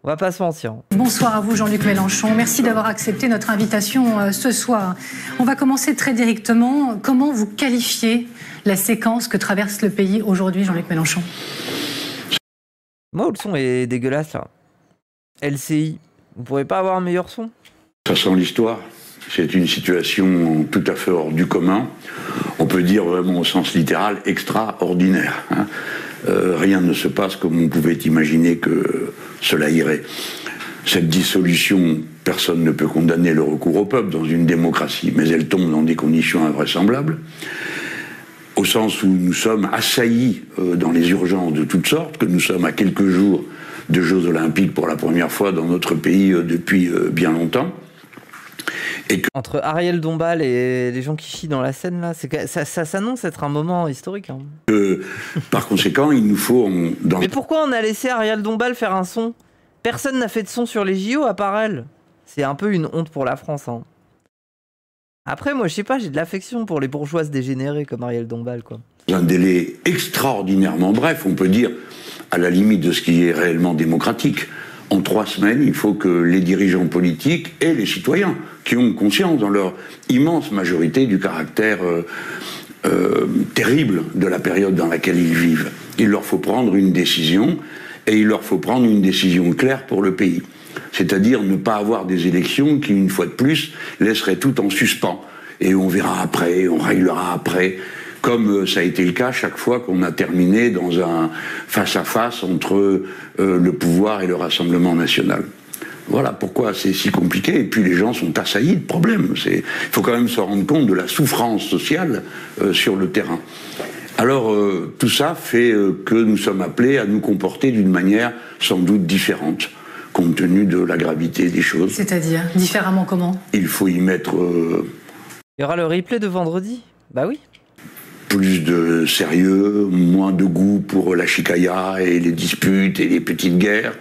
On va pas se mentir. Bonsoir à vous Jean-Luc Mélenchon. Merci d'avoir accepté notre invitation ce soir. On va commencer très directement. Comment vous qualifiez la séquence que traverse le pays aujourd'hui, Jean-Luc Mélenchon? Moi, le son est dégueulasse là. LCI, vous pourrez pas avoir un meilleur son? Ça sent l'histoire. C'est une situation tout à fait hors du commun. On peut dire vraiment au sens littéral extraordinaire. Rien ne se passe comme on pouvait imaginer que cela irait. Cette dissolution, personne ne peut condamner le recours au peuple dans une démocratie, mais elle tombe dans des conditions invraisemblables, au sens où nous sommes assaillis dans les urgences de toutes sortes, que nous sommes à quelques jours de Jeux Olympiques pour la première fois dans notre pays depuis bien longtemps. Et que... Entre Ariel Dombal et les gens qui chient dans la scène, là, ça s'annonce être un moment historique. Hein. Par conséquent, il nous faut... Mais pourquoi on a laissé Ariel Dombal faire un son? Personne n'a fait de son sur les JO à part elle. C'est un peu une honte pour la France. Hein. Après, moi, je sais pas, j'ai de l'affection pour les bourgeoises dégénérées comme Ariel Dombal, quoi. Un délai extraordinairement bref, on peut dire, à la limite de ce qui est réellement démocratique. En 3 semaines, il faut que les dirigeants politiques et les citoyens, qui ont conscience dans leur immense majorité du caractère terrible de la période dans laquelle ils vivent, il leur faut prendre une décision, et il leur faut prendre une décision claire pour le pays. C'est-à-dire ne pas avoir des élections qui, une fois de plus, laisseraient tout en suspens. Et on verra après, on réglera après, comme ça a été le cas chaque fois qu'on a terminé dans un face-à-face entre le pouvoir et le Rassemblement national. Voilà pourquoi c'est si compliqué, et puis les gens sont assaillis de problèmes. Il faut quand même se rendre compte de la souffrance sociale sur le terrain. Alors tout ça fait que nous sommes appelés à nous comporter d'une manière sans doute différente, compte tenu de la gravité des choses. C'est-à-dire, différemment comment? Il faut y mettre... Il y aura le replay de vendredi? Bah oui. Plus de sérieux, moins de goût pour la chicaya et les disputes et les petites guerres.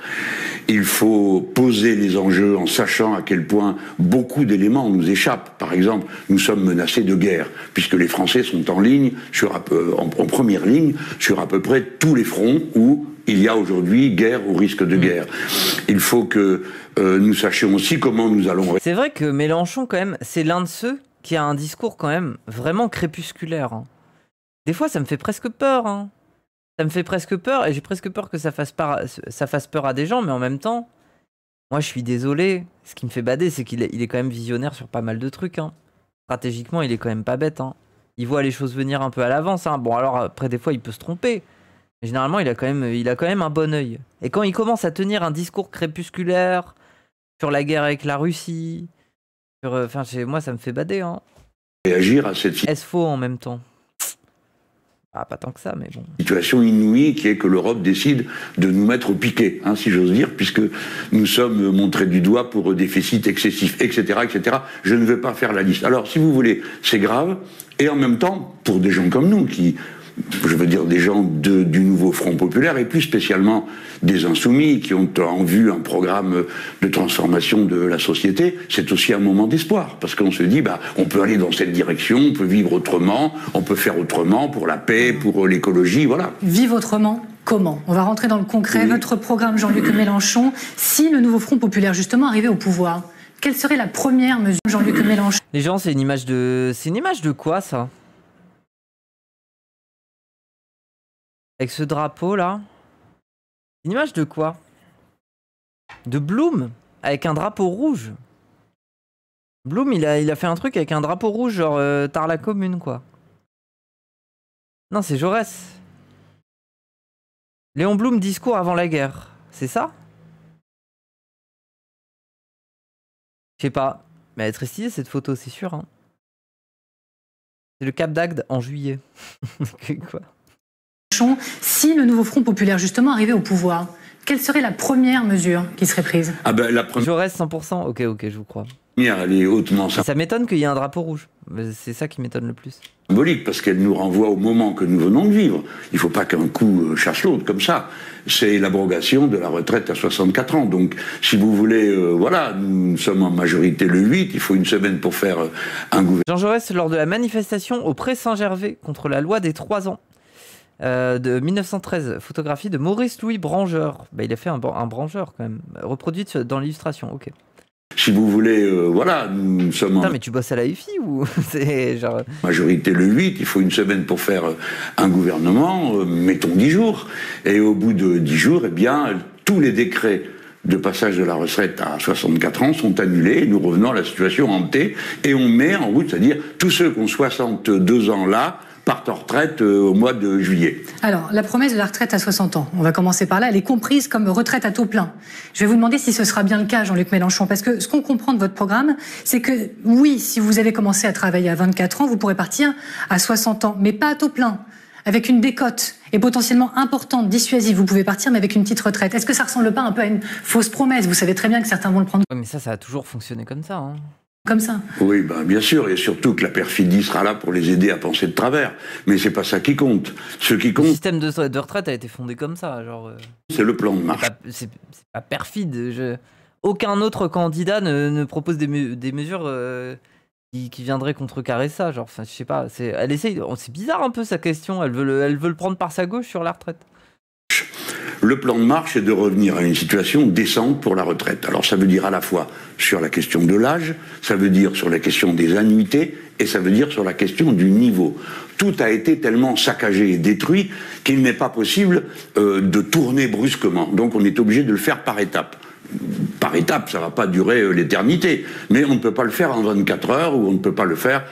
Il faut poser les enjeux en sachant à quel point beaucoup d'éléments nous échappent. Par exemple, nous sommes menacés de guerre, puisque les Français sont en ligne, en première ligne, sur à peu près tous les fronts où il y a aujourd'hui guerre ou risque de guerre. Il faut que nous sachions aussi comment nous allons... C'est vrai que Mélenchon, quand même, c'est l'un de ceux qui a un discours quand même vraiment crépusculaire. Hein. Des fois, ça me fait presque peur. Hein. Ça me fait presque peur, et j'ai presque peur que ça fasse peur à des gens, mais en même temps, moi, je suis désolé. Ce qui me fait bader, c'est qu'il est quand même visionnaire sur pas mal de trucs. Hein. Stratégiquement, il est quand même pas bête. Hein. Il voit les choses venir un peu à l'avance. Hein. Bon, alors, après, des fois, il peut se tromper. Mais généralement, il a quand même un bon œil. Et quand il commence à tenir un discours crépusculaire sur la guerre avec la Russie, enfin, moi, ça me fait bader. Hein. Réagir à cette Est-ce faux en même temps? Ah, pas tant que ça, mais bon. Situation inouïe qui est que l'Europe décide de nous mettre au piquet, hein, si j'ose dire, puisque nous sommes montrés du doigt pour déficit excessif, etc., etc. Je ne vais pas faire la liste. Alors, si vous voulez, c'est grave, et en même temps, pour des gens comme nous, je veux dire des gens du nouveau Front Populaire, et plus spécialement des Insoumis qui ont en vue un programme de transformation de la société, c'est aussi un moment d'espoir, parce qu'on se dit, on peut aller dans cette direction, on peut vivre autrement, on peut faire autrement pour la paix, pour l'écologie, voilà. Vivre autrement, comment? On va rentrer dans le concret. Oui. Votre programme, Jean-Luc Mélenchon, si le nouveau Front Populaire, justement, arrivait au pouvoir, quelle serait la première mesure, Jean-Luc Mélenchon? Les gens, c'est une image de quoi, ça? Avec ce drapeau là, une image de quoi? De Blum avec un drapeau rouge. Blum, il a fait un truc avec un drapeau rouge, genre tard la commune quoi. Non, c'est Jaurès. Léon Blum, discours avant la guerre, c'est ça? Je sais pas, mais elle est très stylée cette photo, c'est sûr. Hein. C'est le Cap d'Agde en juillet. Quoi? Si le nouveau Front Populaire, justement, arrivait au pouvoir, quelle serait la première mesure qui serait prise? La première... Jaurès 100%. Ok, je vous crois. Elle est hautement ça m'étonne qu'il y ait un drapeau rouge. C'est ça qui m'étonne le plus. Symbolique, parce qu'elle nous renvoie au moment que nous venons de vivre. Il ne faut pas qu'un coup chasse l'autre comme ça. C'est l'abrogation de la retraite à 64 ans. Donc, si vous voulez, voilà, nous sommes en majorité le 8, il faut une semaine pour faire un gouvernement. Jean Jaurès, lors de la manifestation au Pré Saint-Gervais contre la loi des 3 ans. De 1913, photographie de Maurice-Louis Brangeur. Bah, il a fait un Brangeur quand même, reproduite dans l'illustration, ok. Si vous voulez, voilà, nous sommes Putain, mais tu bosses à la UFI ou c'est genre... Majorité le 8, il faut une semaine pour faire un gouvernement, mettons 10 jours. Et au bout de 10 jours, eh bien, tous les décrets de passage de la retraite à 64 ans sont annulés, nous revenons à la situation hantée, et on met en route, c'est-à-dire tous ceux qui ont 62 ans là, partent en retraite au mois de juillet. Alors, la promesse de la retraite à 60 ans, on va commencer par là, elle est comprise comme retraite à taux plein. Je vais vous demander si ce sera bien le cas, Jean-Luc Mélenchon, parce que ce qu'on comprend de votre programme, c'est que oui, si vous avez commencé à travailler à 24 ans, vous pourrez partir à 60 ans, mais pas à taux plein, avec une décote et potentiellement importante, dissuasive. Vous pouvez partir, mais avec une petite retraite. Est-ce que ça ressemble pas un peu à une fausse promesse? Vous savez très bien que certains vont le prendre Ouais, mais ça a toujours fonctionné comme ça, hein. Comme ça. Oui, ben, bien sûr, et surtout que la perfidie sera là pour les aider à penser de travers. Mais c'est pas ça qui compte. Ce qui Le compte, système de retraite a été fondé comme ça, genre... c'est le plan de marche. C'est pas perfide. Aucun autre candidat ne propose des mesures qui viendraient contrecarrer ça. Genre, enfin, je sais pas. Elle essaye. C'est bizarre un peu sa question. Elle veut le prendre par sa gauche sur la retraite. Le plan de marche est de revenir à une situation décente pour la retraite. Alors ça veut dire à la fois sur la question de l'âge, ça veut dire sur la question des annuités, et ça veut dire sur la question du niveau. Tout a été tellement saccagé et détruit qu'il n'est pas possible de tourner brusquement. Donc on est obligé de le faire par étapes. Par étapes, ça ne va pas durer l'éternité, mais on ne peut pas le faire en 24 heures ou on ne peut pas le faire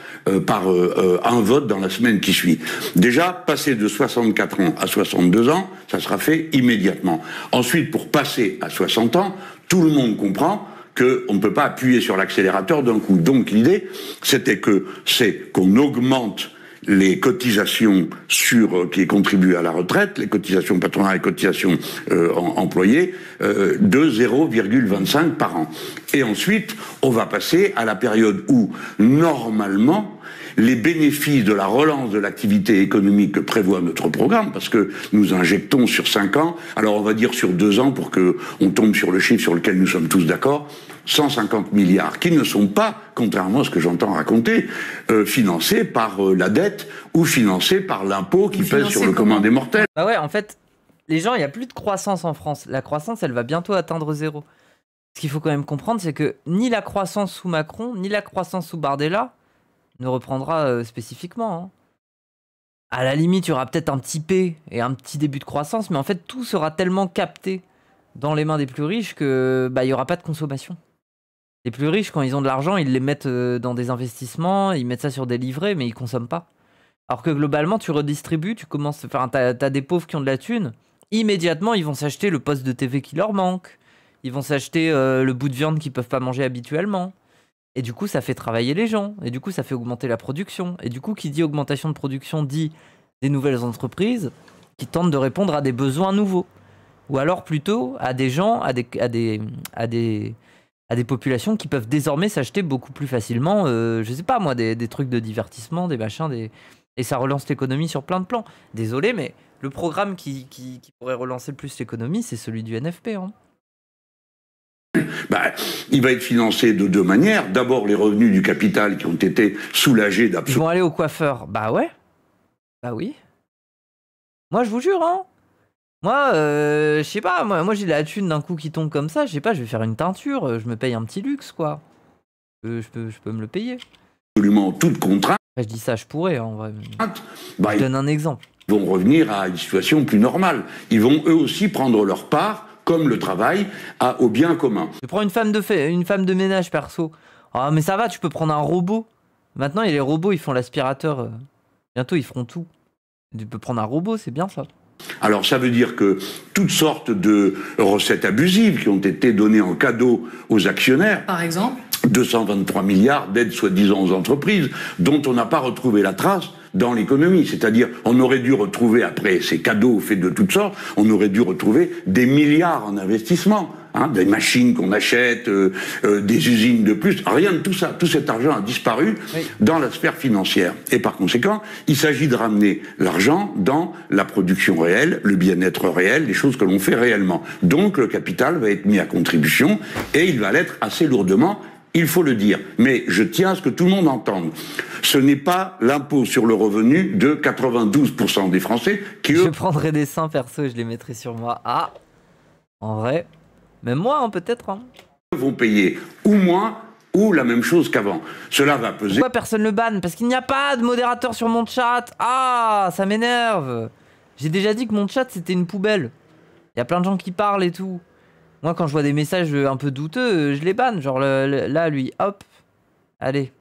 par un vote dans la semaine qui suit. Déjà, passer de 64 ans à 62 ans, ça sera fait immédiatement. Ensuite, pour passer à 60 ans, tout le monde comprend qu'on ne peut pas appuyer sur l'accélérateur d'un coup. Donc l'idée, c'est qu'on augmente les cotisations qui contribuent à la retraite, les cotisations patronales et les cotisations employées, de 0,25 par an. Et ensuite, on va passer à la période où, normalement, les bénéfices de la relance de l'activité économique que prévoit notre programme, parce que nous injectons sur 5 ans, alors on va dire sur 2 ans pour qu'on tombe sur le chiffre sur lequel nous sommes tous d'accord, 150 milliards, qui ne sont pas, contrairement à ce que j'entends raconter, financés par la dette ou financés par l'impôt qui pèse sur le commun des mortels. Bah ouais, en fait, les gens, il n'y a plus de croissance en France. La croissance, elle va bientôt atteindre 0. Ce qu'il faut quand même comprendre, c'est que ni la croissance sous Macron, ni la croissance sous Bardella ne reprendra spécifiquement, hein. À la limite, il y aura peut-être un petit P et un petit début de croissance, mais en fait, tout sera tellement capté dans les mains des plus riches que il n'y aura pas de consommation. Les plus riches, quand ils ont de l'argent, ils les mettent dans des investissements, ils mettent ça sur des livrets, mais ils consomment pas. Alors que globalement, tu redistribues, tu commences... Enfin, t'as des pauvres qui ont de la thune, immédiatement, ils vont s'acheter le poste de TV qui leur manque, ils vont s'acheter le bout de viande qu'ils peuvent pas manger habituellement. Et du coup, ça fait travailler les gens, et du coup, ça fait augmenter la production. Et du coup, qui dit augmentation de production dit des nouvelles entreprises qui tentent de répondre à des besoins nouveaux. Ou alors plutôt à des gens, à des populations qui peuvent désormais s'acheter beaucoup plus facilement, je sais pas moi, des trucs de divertissement, des machins, et ça relance l'économie sur plein de plans. Désolé, mais le programme qui pourrait relancer le plus l'économie, c'est celui du NFP, hein. Il va être financé de 2 manières. D'abord, les revenus du capital qui ont été soulagés Ils d'absolument. vont aller au coiffeur. Bah ouais. Bah oui. Moi, je vous jure, hein. Moi, je sais pas, moi j'ai la thune d'un coup qui tombe comme ça, je sais pas, je vais faire une teinture, je me paye un petit luxe, quoi. Je peux me le payer. Absolument toute contrainte. Enfin, je dis ça, je pourrais, hein, en vrai. Bah, Je donne un exemple. Ils vont revenir à une situation plus normale. Ils vont eux aussi prendre leur part, comme le travail, au bien commun. Je prends une femme de ménage, perso. Ah, mais ça va, tu peux prendre un robot. Maintenant, il y a les robots, ils font l'aspirateur. Bientôt, ils feront tout. Tu peux prendre un robot, c'est bien ça. Alors ça veut dire que toutes sortes de recettes abusives qui ont été données en cadeau aux actionnaires, Par exemple 223 milliards d'aides soi-disant aux entreprises, dont on n'a pas retrouvé la trace dans l'économie. C'est-à-dire, on aurait dû retrouver, après ces cadeaux faits de toutes sortes, on aurait dû retrouver des milliards en investissement. Des machines qu'on achète, des usines de plus, rien de tout ça. Tout cet argent a disparu dans la sphère financière. Et par conséquent, il s'agit de ramener l'argent dans la production réelle, le bien-être réel, les choses que l'on fait réellement. Donc le capital va être mis à contribution et il va l'être assez lourdement il faut le dire. Mais je tiens à ce que tout le monde entende. Ce n'est pas l'impôt sur le revenu de 92% des Français qui... Je prendrais des seins perso et je les mettrais sur moi. Ah, en vrai, même moi, hein, peut-être. Hein. Vont payer ou moins ou la même chose qu'avant. Cela va peser... Pourquoi personne le banne? Parce qu'il n'y a pas de modérateur sur mon chat. Ah, ça m'énerve. J'ai déjà dit que mon chat, c'était une poubelle. Il y a plein de gens qui parlent et tout. Moi, quand je vois des messages un peu douteux, je les banne. Genre là, lui, hop. Allez.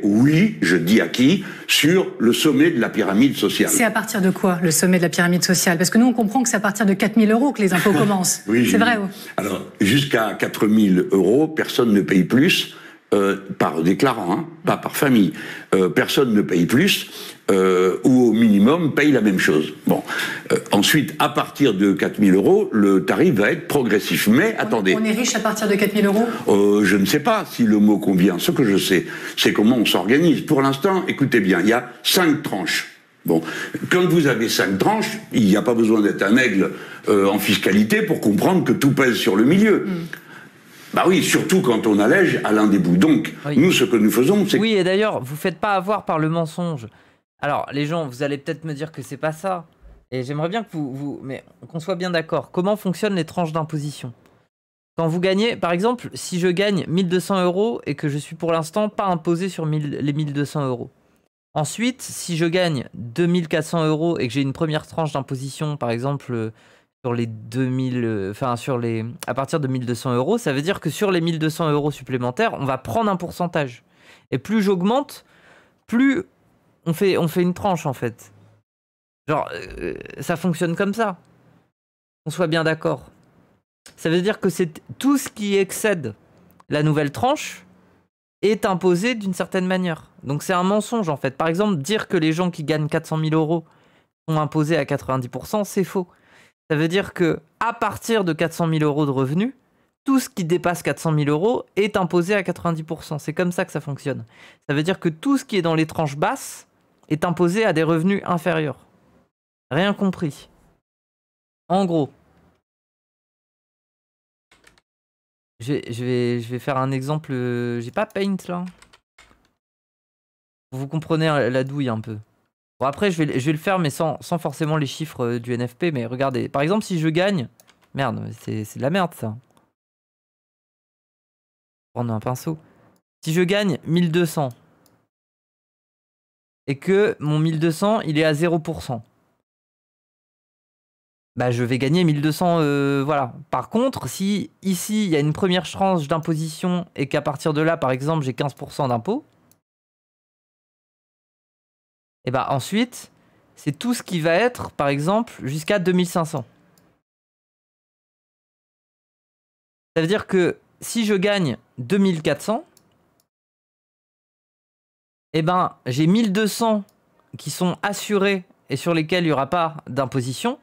Oui, je dis à qui? Sur le sommet de la pyramide sociale. C'est à partir de quoi, le sommet de la pyramide sociale? Parce que nous, on comprend que c'est à partir de 4 000 € que les impôts commencent. Oui, c'est vrai. Alors, jusqu'à 4 000 €, personne ne paye plus par déclarant, hein, pas par famille. Personne ne paye plus ou au minimum paye la même chose. Bon. Ensuite, à partir de 4 000 €, le tarif va être progressif. Mais attendez. On est riche à partir de 4 000 €? Je ne sais pas si le mot convient. Ce que je sais, c'est comment on s'organise. Pour l'instant, écoutez bien, il y a 5 tranches. Bon, quand vous avez 5 tranches, il n'y a pas besoin d'être un aigle en fiscalité pour comprendre que tout pèse sur le milieu. Bah oui, surtout quand on allège à l'un des bouts. Donc, oui. Nous, ce que nous faisons, c'est... Oui, et d'ailleurs, vous ne faites pas avoir par le mensonge. Alors, les gens, vous allez peut-être me dire que c'est pas ça. Et j'aimerais bien que mais qu'on soit bien d'accord. Comment fonctionnent les tranches d'imposition? Quand vous gagnez, par exemple, si je gagne 1 200 € et que je suis pour l'instant pas imposé sur les 1 200 €. Ensuite, si je gagne 2 400 € et que j'ai une première tranche d'imposition, par exemple... sur les 2000, à partir de 1 200 €, ça veut dire que sur les 1 200 € supplémentaires, on va prendre un pourcentage. Et plus j'augmente, plus on fait une tranche en fait. Genre, ça fonctionne comme ça. On soit bien d'accord. Ça veut dire que c'est tout ce qui excède la nouvelle tranche est imposé d'une certaine manière. Donc c'est un mensonge en fait. Par exemple, dire que les gens qui gagnent 400 000 € sont imposés à 90%, c'est faux. Ça veut dire que à partir de 400 000 € de revenus, tout ce qui dépasse 400 000 € est imposé à 90%. C'est comme ça que ça fonctionne. Ça veut dire que tout ce qui est dans les tranches basses est imposé à des revenus inférieurs. Rien compris. En gros, je vais faire un exemple. J'ai pas Paint là. Vous comprenez la douille un peu. Bon, après, je vais le faire, mais sans forcément les chiffres du NFP. Mais regardez, par exemple, si je gagne... Merde, c'est de la merde, ça. Prendre un pinceau. Si je gagne 1 200 et que mon 1 200, il est à 0%, bah, je vais gagner 1 200, voilà. Par contre, si ici, il y a une première tranche d'imposition et qu'à partir de là, par exemple, j'ai 15% d'impôt, et bah ensuite, c'est tout ce qui va être, par exemple, jusqu'à 2500. Ça veut dire que si je gagne 2400, eh ben, j'ai 1200 qui sont assurés et sur lesquels il n'y aura pas d'imposition.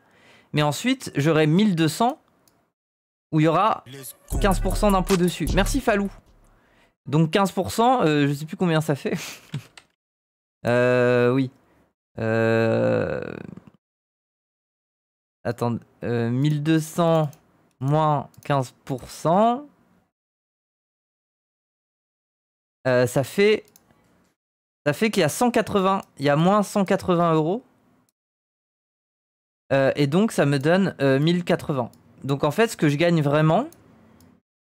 Mais ensuite, j'aurai 1200 où il y aura 15% d'impôt dessus. Merci Falou. Donc 15%, je ne sais plus combien ça fait. Oui. Attends, 1200 moins 15%, ça fait qu'il y a 180, il y a moins 180 €. Et donc ça me donne 1080. Donc en fait, ce que je gagne vraiment,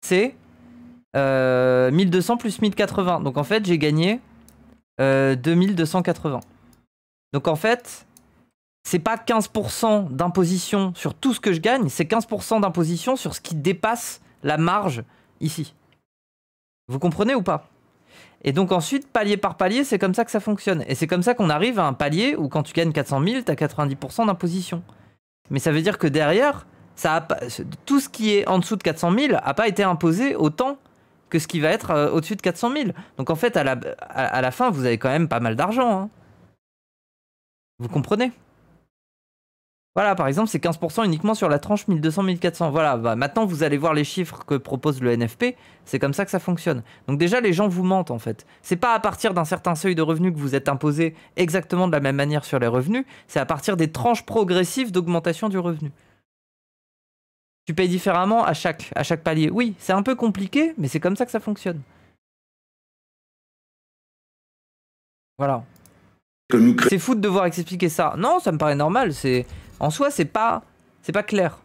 c'est 1200 plus 1080. Donc en fait, j'ai gagné 2280. Donc en fait, c'est pas 15% d'imposition sur tout ce que je gagne, c'est 15% d'imposition sur ce qui dépasse la marge ici. Vous comprenez ou pas? Et donc ensuite, palier par palier, c'est comme ça que ça fonctionne. Et c'est comme ça qu'on arrive à un palier où quand tu gagnes 400 000, tu as 90% d'imposition. Mais ça veut dire que derrière, tout ce qui est en dessous de 400 000 n'a pas été imposé autant que ce qui va être au-dessus de 400 000. Donc en fait, à la fin, vous avez quand même pas mal d'argent. Hein. Vous comprenez? Voilà, par exemple, c'est 15% uniquement sur la tranche 1200-1400. Voilà, bah, maintenant vous allez voir les chiffres que propose le NFP. C'est comme ça que ça fonctionne. Donc déjà, les gens vous mentent en fait. C'est pas à partir d'un certain seuil de revenus que vous êtes imposé exactement de la même manière sur les revenus. C'est à partir des tranches progressives d'augmentation du revenu. Tu payes différemment à chaque palier. Oui, c'est un peu compliqué, mais c'est comme ça que ça fonctionne. Voilà. C'est fou de devoir expliquer ça. Non, ça me paraît normal. En soi, c'est pas clair.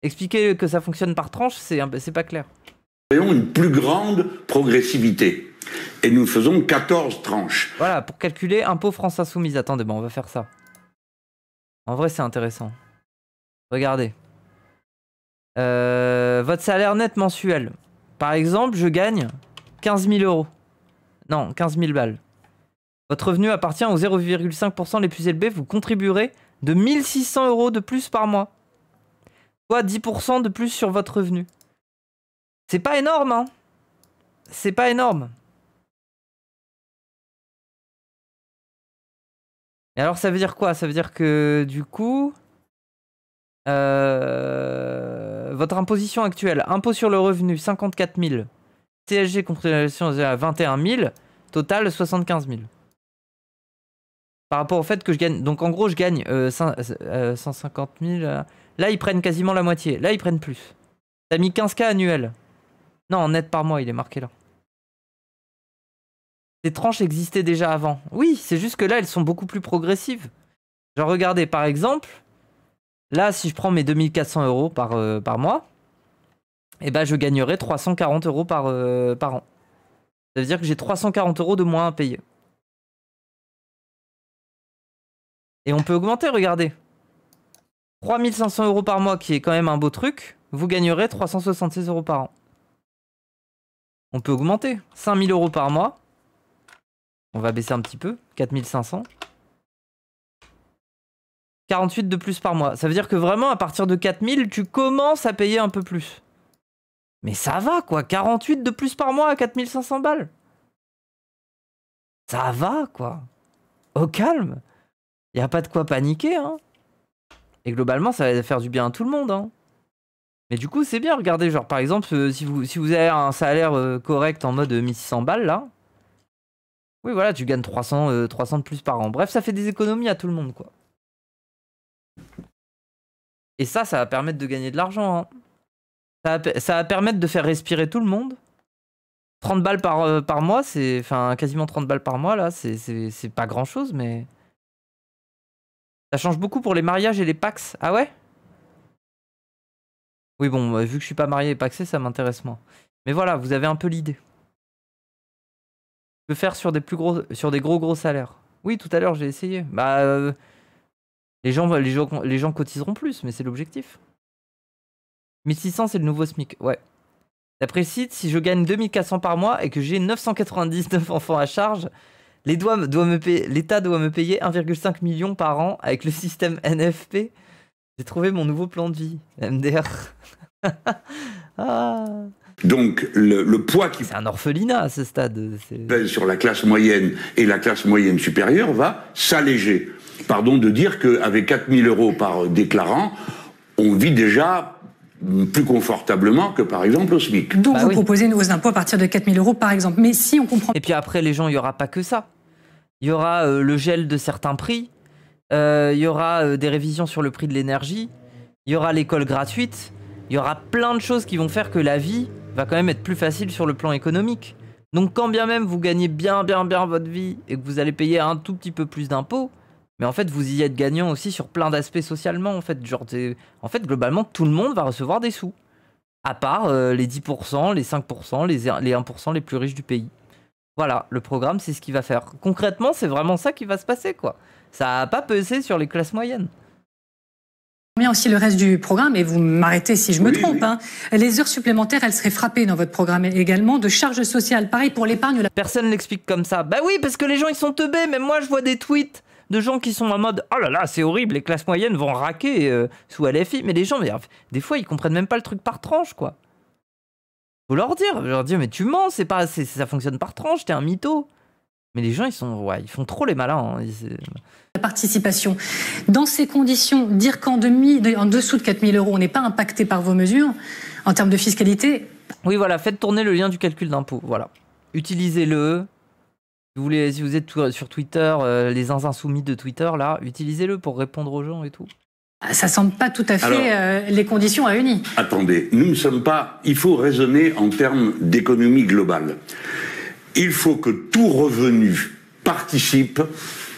Expliquer que ça fonctionne par tranche, c'est pas clair. Nous avons une plus grande progressivité. Et nous faisons 14 tranches. Voilà, pour calculer impôt France Insoumise. Attendez, on va faire ça. En vrai, c'est intéressant. Regardez. Votre salaire net mensuel. Par exemple, je gagne 15 000 euros. Non, 15 000 balles. Votre revenu appartient aux 0,5% les plus élevés. Vous contribuerez de 1 600 euros de plus par mois. Soit 10% de plus sur votre revenu. C'est pas énorme, hein. C'est pas énorme. Et alors, ça veut dire quoi? Ça veut dire que, du coup... votre imposition actuelle, impôt sur le revenu 54 000, CSG contribution à 21 000, total 75 000. Par rapport au fait que je gagne, donc en gros je gagne 150 000, là ils prennent quasiment la moitié, là ils prennent plus. T'as mis 15K annuel. Non, net par mois, il est marqué là. Ces tranches existaient déjà avant. Oui, c'est juste que là elles sont beaucoup plus progressives. Genre regardez par exemple... Là, si je prends mes 2400 euros par mois, eh ben, je gagnerai 340 euros par an. Ça veut dire que j'ai 340 euros de moins à payer. Et on peut augmenter, regardez. 3500 euros par mois, qui est quand même un beau truc, vous gagnerez 376 euros par an. On peut augmenter. 5000 euros par mois. On va baisser un petit peu. 4500. 48 de plus par mois. Ça veut dire que vraiment, à partir de 4000, tu commences à payer un peu plus. Mais ça va, quoi. 48 de plus par mois à 4500 balles. Ça va, quoi. Au calme. Il n'y a pas de quoi paniquer, hein. Et globalement, ça va faire du bien à tout le monde, hein. Mais du coup, c'est bien. Regardez, genre, par exemple, si vous avez un salaire correct en mode 1600 balles, là. Oui, voilà, tu gagnes 300 de plus par an. Bref, ça fait des économies à tout le monde, quoi. Et ça va permettre de gagner de l'argent. Hein. Ça va permettre de faire respirer tout le monde. 30 balles par mois, c'est... Enfin, quasiment 30 balles par mois, là, c'est pas grand-chose, mais... Ça change beaucoup pour les mariages et les Pacs. Ah ouais? Oui, bon, vu que je suis pas marié et pacsé, ça m'intéresse moins. Mais voilà, vous avez un peu l'idée. Je peux faire sur des gros salaires. Oui, tout à l'heure, j'ai essayé. Bah... Les gens cotiseront plus, mais c'est l'objectif. 1600, c'est le nouveau SMIC, ouais. D'après le site, si je gagne 2400 par mois et que j'ai 999 enfants à charge, l'État doit me payer 1,5 million par an avec le système NFP. J'ai trouvé mon nouveau plan de vie, MDR. Ah. Donc, le poids qui... C'est un orphelinat à ce stade. Pèse sur la classe moyenne et la classe moyenne supérieure va s'alléger. Pardon de dire qu'avec 4000 euros par déclarant, on vit déjà plus confortablement que par exemple au SMIC. Donc vous proposez une hausse d'impôt à partir de 4000 euros par exemple. Mais si on comprend... Et puis après, les gens, il n'y aura pas que ça. Il y aura le gel de certains prix, il y aura des révisions sur le prix de l'énergie, il y aura l'école gratuite, il y aura plein de choses qui vont faire que la vie va quand même être plus facile sur le plan économique. Donc quand bien même vous gagnez bien votre vie et que vous allez payer un tout petit peu plus d'impôts, mais en fait, vous y êtes gagnant aussi sur plein d'aspects socialement, en fait. Genre, en fait, globalement, tout le monde va recevoir des sous. À part les 10%, les 5%, les 1% les plus riches du pays. Voilà, le programme, c'est ce qu'il va faire. Concrètement, c'est vraiment ça qui va se passer, quoi. Ça va pas peser sur les classes moyennes. Bien aussi le reste du programme, et vous m'arrêtez si je me trompe, hein. Les heures supplémentaires, elles seraient frappées dans votre programme également, de charges sociales. Pareil pour l'épargne. Personne l'explique comme ça. Bah oui, parce que les gens, ils sont teubés. Même moi, je vois des tweets de gens qui sont en mode « Oh là là, c'est horrible, les classes moyennes vont raquer sous LFI. » Mais les gens, des fois, ils comprennent même pas le truc par tranche, quoi. Faut leur dire, mais tu mens, ça fonctionne par tranche, t'es un mytho. Mais les gens, ils font trop les malins. Hein. La participation. Dans ces conditions, dire qu'en dessous de 4000 euros, on n'est pas impacté par vos mesures, en termes de fiscalité... Oui, voilà, faites tourner le lien du calcul d'impôt, voilà. Utilisez-le. Si vous êtes sur Twitter, les insoumis de Twitter, là, utilisez-le pour répondre aux gens et tout. Ça semble pas tout à fait les conditions réunies. Attendez, nous ne sommes pas... Il faut raisonner en termes d'économie globale. Il faut que tout revenu participe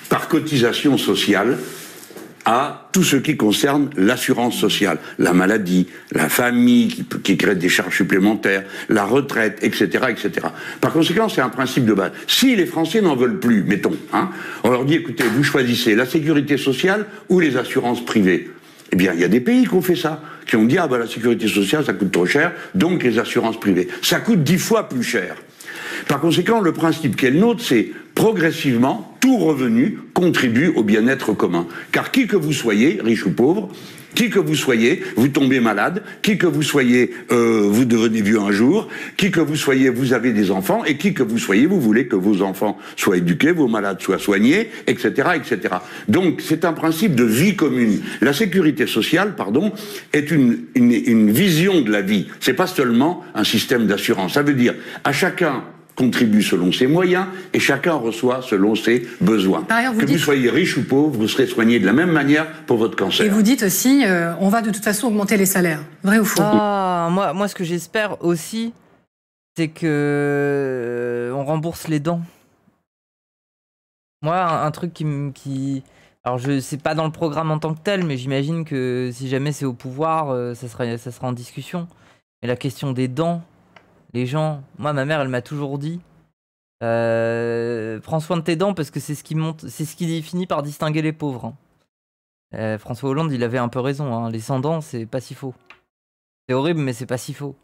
par cotisation sociale à tout ce qui concerne l'assurance sociale, la maladie, la famille qui crée des charges supplémentaires, la retraite, etc., etc. Par conséquent, c'est un principe de base. Si les Français n'en veulent plus, mettons, on leur dit, écoutez, vous choisissez la sécurité sociale ou les assurances privées. Eh bien, il y a des pays qui ont fait ça, qui ont dit, ah ben la sécurité sociale, ça coûte trop cher, donc les assurances privées. Ça coûte 10 fois plus cher. Par conséquent, le principe qui est le nôtre, c'est progressivement, tout revenu contribue au bien-être commun. Car qui que vous soyez, riche ou pauvre, qui que vous soyez, vous tombez malade, qui que vous soyez, vous devenez vieux un jour, qui que vous soyez, vous avez des enfants, et qui que vous soyez, vous voulez que vos enfants soient éduqués, vos malades soient soignés, etc., etc. Donc, c'est un principe de vie commune. La sécurité sociale, pardon, est une vision de la vie. C'est pas seulement un système d'assurance. Ça veut dire, à chacun contribue selon ses moyens et chacun reçoit selon ses besoins. Par ailleurs, vous soyez riche ou pauvre, vous serez soigné de la même manière pour votre cancer. Et vous dites aussi, on va de toute façon augmenter les salaires. Vrai ou faux? Moi, ce que j'espère aussi, c'est que on rembourse les dents. Moi, un truc qui... Alors, c'est pas dans le programme en tant que tel, mais j'imagine que si jamais c'est au pouvoir, ça sera en discussion. Mais la question des dents, les gens... Moi, ma mère, elle m'a toujours dit prends soin de tes dents parce que c'est ce qui finit par distinguer les pauvres. François Hollande, il avait un peu raison. Les sans dents, c'est pas si faux. C'est horrible, mais c'est pas si faux.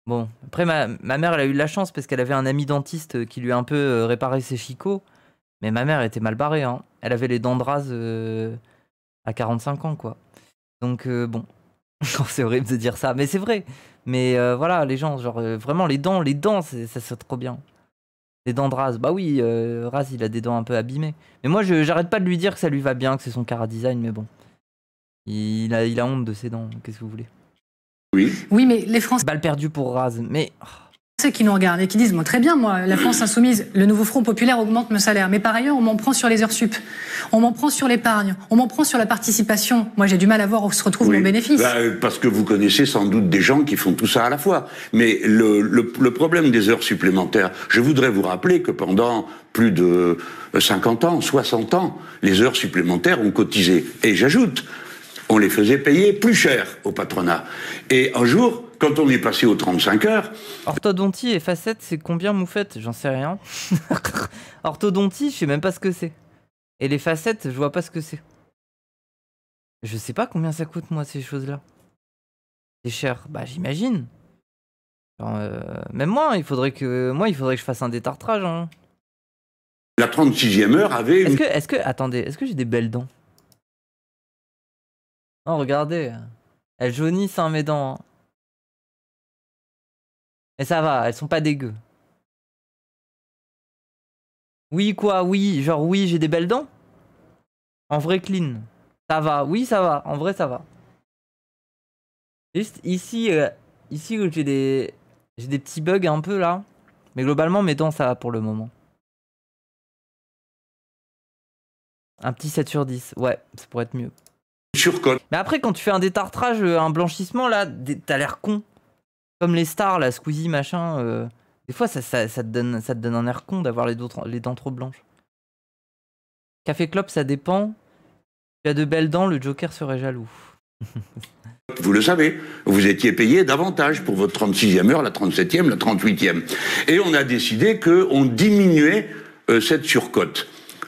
Bon, après, ma mère, elle a eu de la chance parce qu'elle avait un ami dentiste qui lui a un peu réparé ses chicots. Mais ma mère, elle était mal barrée. Elle avait les dents de rase à 45 ans, quoi. Donc, bon... c'est horrible de dire ça, mais c'est vrai. Mais voilà, les gens, genre, vraiment, les dents, ça c'est trop bien. Les dents de Raz, bah oui, Raz, il a des dents un peu abîmées. Mais moi, j'arrête pas de lui dire que ça lui va bien, que c'est son cara design, mais bon. Il a honte de ses dents, qu'est-ce que vous voulez? Oui, mais les Français... Balle perdue pour Raz, mais... qui nous regardent et qui disent, moi très bien, moi, la France insoumise, le nouveau Front populaire augmente mon salaire, mais par ailleurs, on m'en prend sur les heures sup, on m'en prend sur l'épargne, on m'en prend sur la participation. Moi, j'ai du mal à voir où se retrouve mon bénéfice. Parce que vous connaissez sans doute des gens qui font tout ça à la fois. Mais le problème des heures supplémentaires, je voudrais vous rappeler que pendant plus de 50 ans, 60 ans, les heures supplémentaires ont cotisé. Et j'ajoute, on les faisait payer plus cher au patronat. Et un jour, quand on est passé aux 35 heures... Orthodontie et facettes, c'est combien, Moufette? J'en sais rien. Orthodontie, je sais même pas ce que c'est. Et les facettes, je vois pas ce que c'est. Je sais pas combien ça coûte, moi, ces choses-là. C'est cher. Bah, j'imagine. Même moi, il faudrait que je fasse un détartrage. La 36e heure avait... Attendez, est-ce que j'ai des belles dents? Oh, regardez. Elles jaunissent, mes dents. Et ça va, elles sont pas dégueu. Oui, quoi, oui, genre oui, j'ai des belles dents. En vrai clean. Ça va, oui, ça va, en vrai ça va. Juste ici où j'ai des petits bugs un peu là. Mais globalement, mes dents, ça va pour le moment. Un petit 7 sur 10, ouais, ça pourrait être mieux. Surcote. Mais après, quand tu fais un détartrage, un blanchissement, là, t'as l'air con. Comme les stars, là, Squeezie, machin. Des fois, ça te donne un air con d'avoir les dents trop blanches. Café Clope, ça dépend. Tu as de belles dents, le Joker serait jaloux. Vous le savez, vous étiez payé davantage pour votre 36e heure, la 37e, la 38e. Et on a décidé qu'on diminuait cette surcote.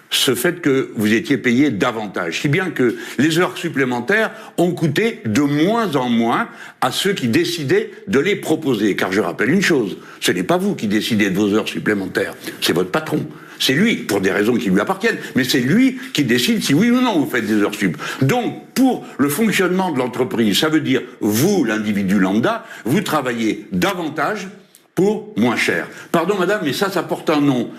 Ce fait que vous étiez payé davantage. Si bien que les heures supplémentaires ont coûté de moins en moins à ceux qui décidaient de les proposer. Car je rappelle une chose, ce n'est pas vous qui décidez de vos heures supplémentaires, c'est votre patron. C'est lui, pour des raisons qui lui appartiennent, mais c'est lui qui décide si oui ou non vous faites des heures sup. Donc, pour le fonctionnement de l'entreprise, ça veut dire, vous, l'individu lambda, vous travaillez davantage pour moins cher. Pardon madame, mais ça porte un nom,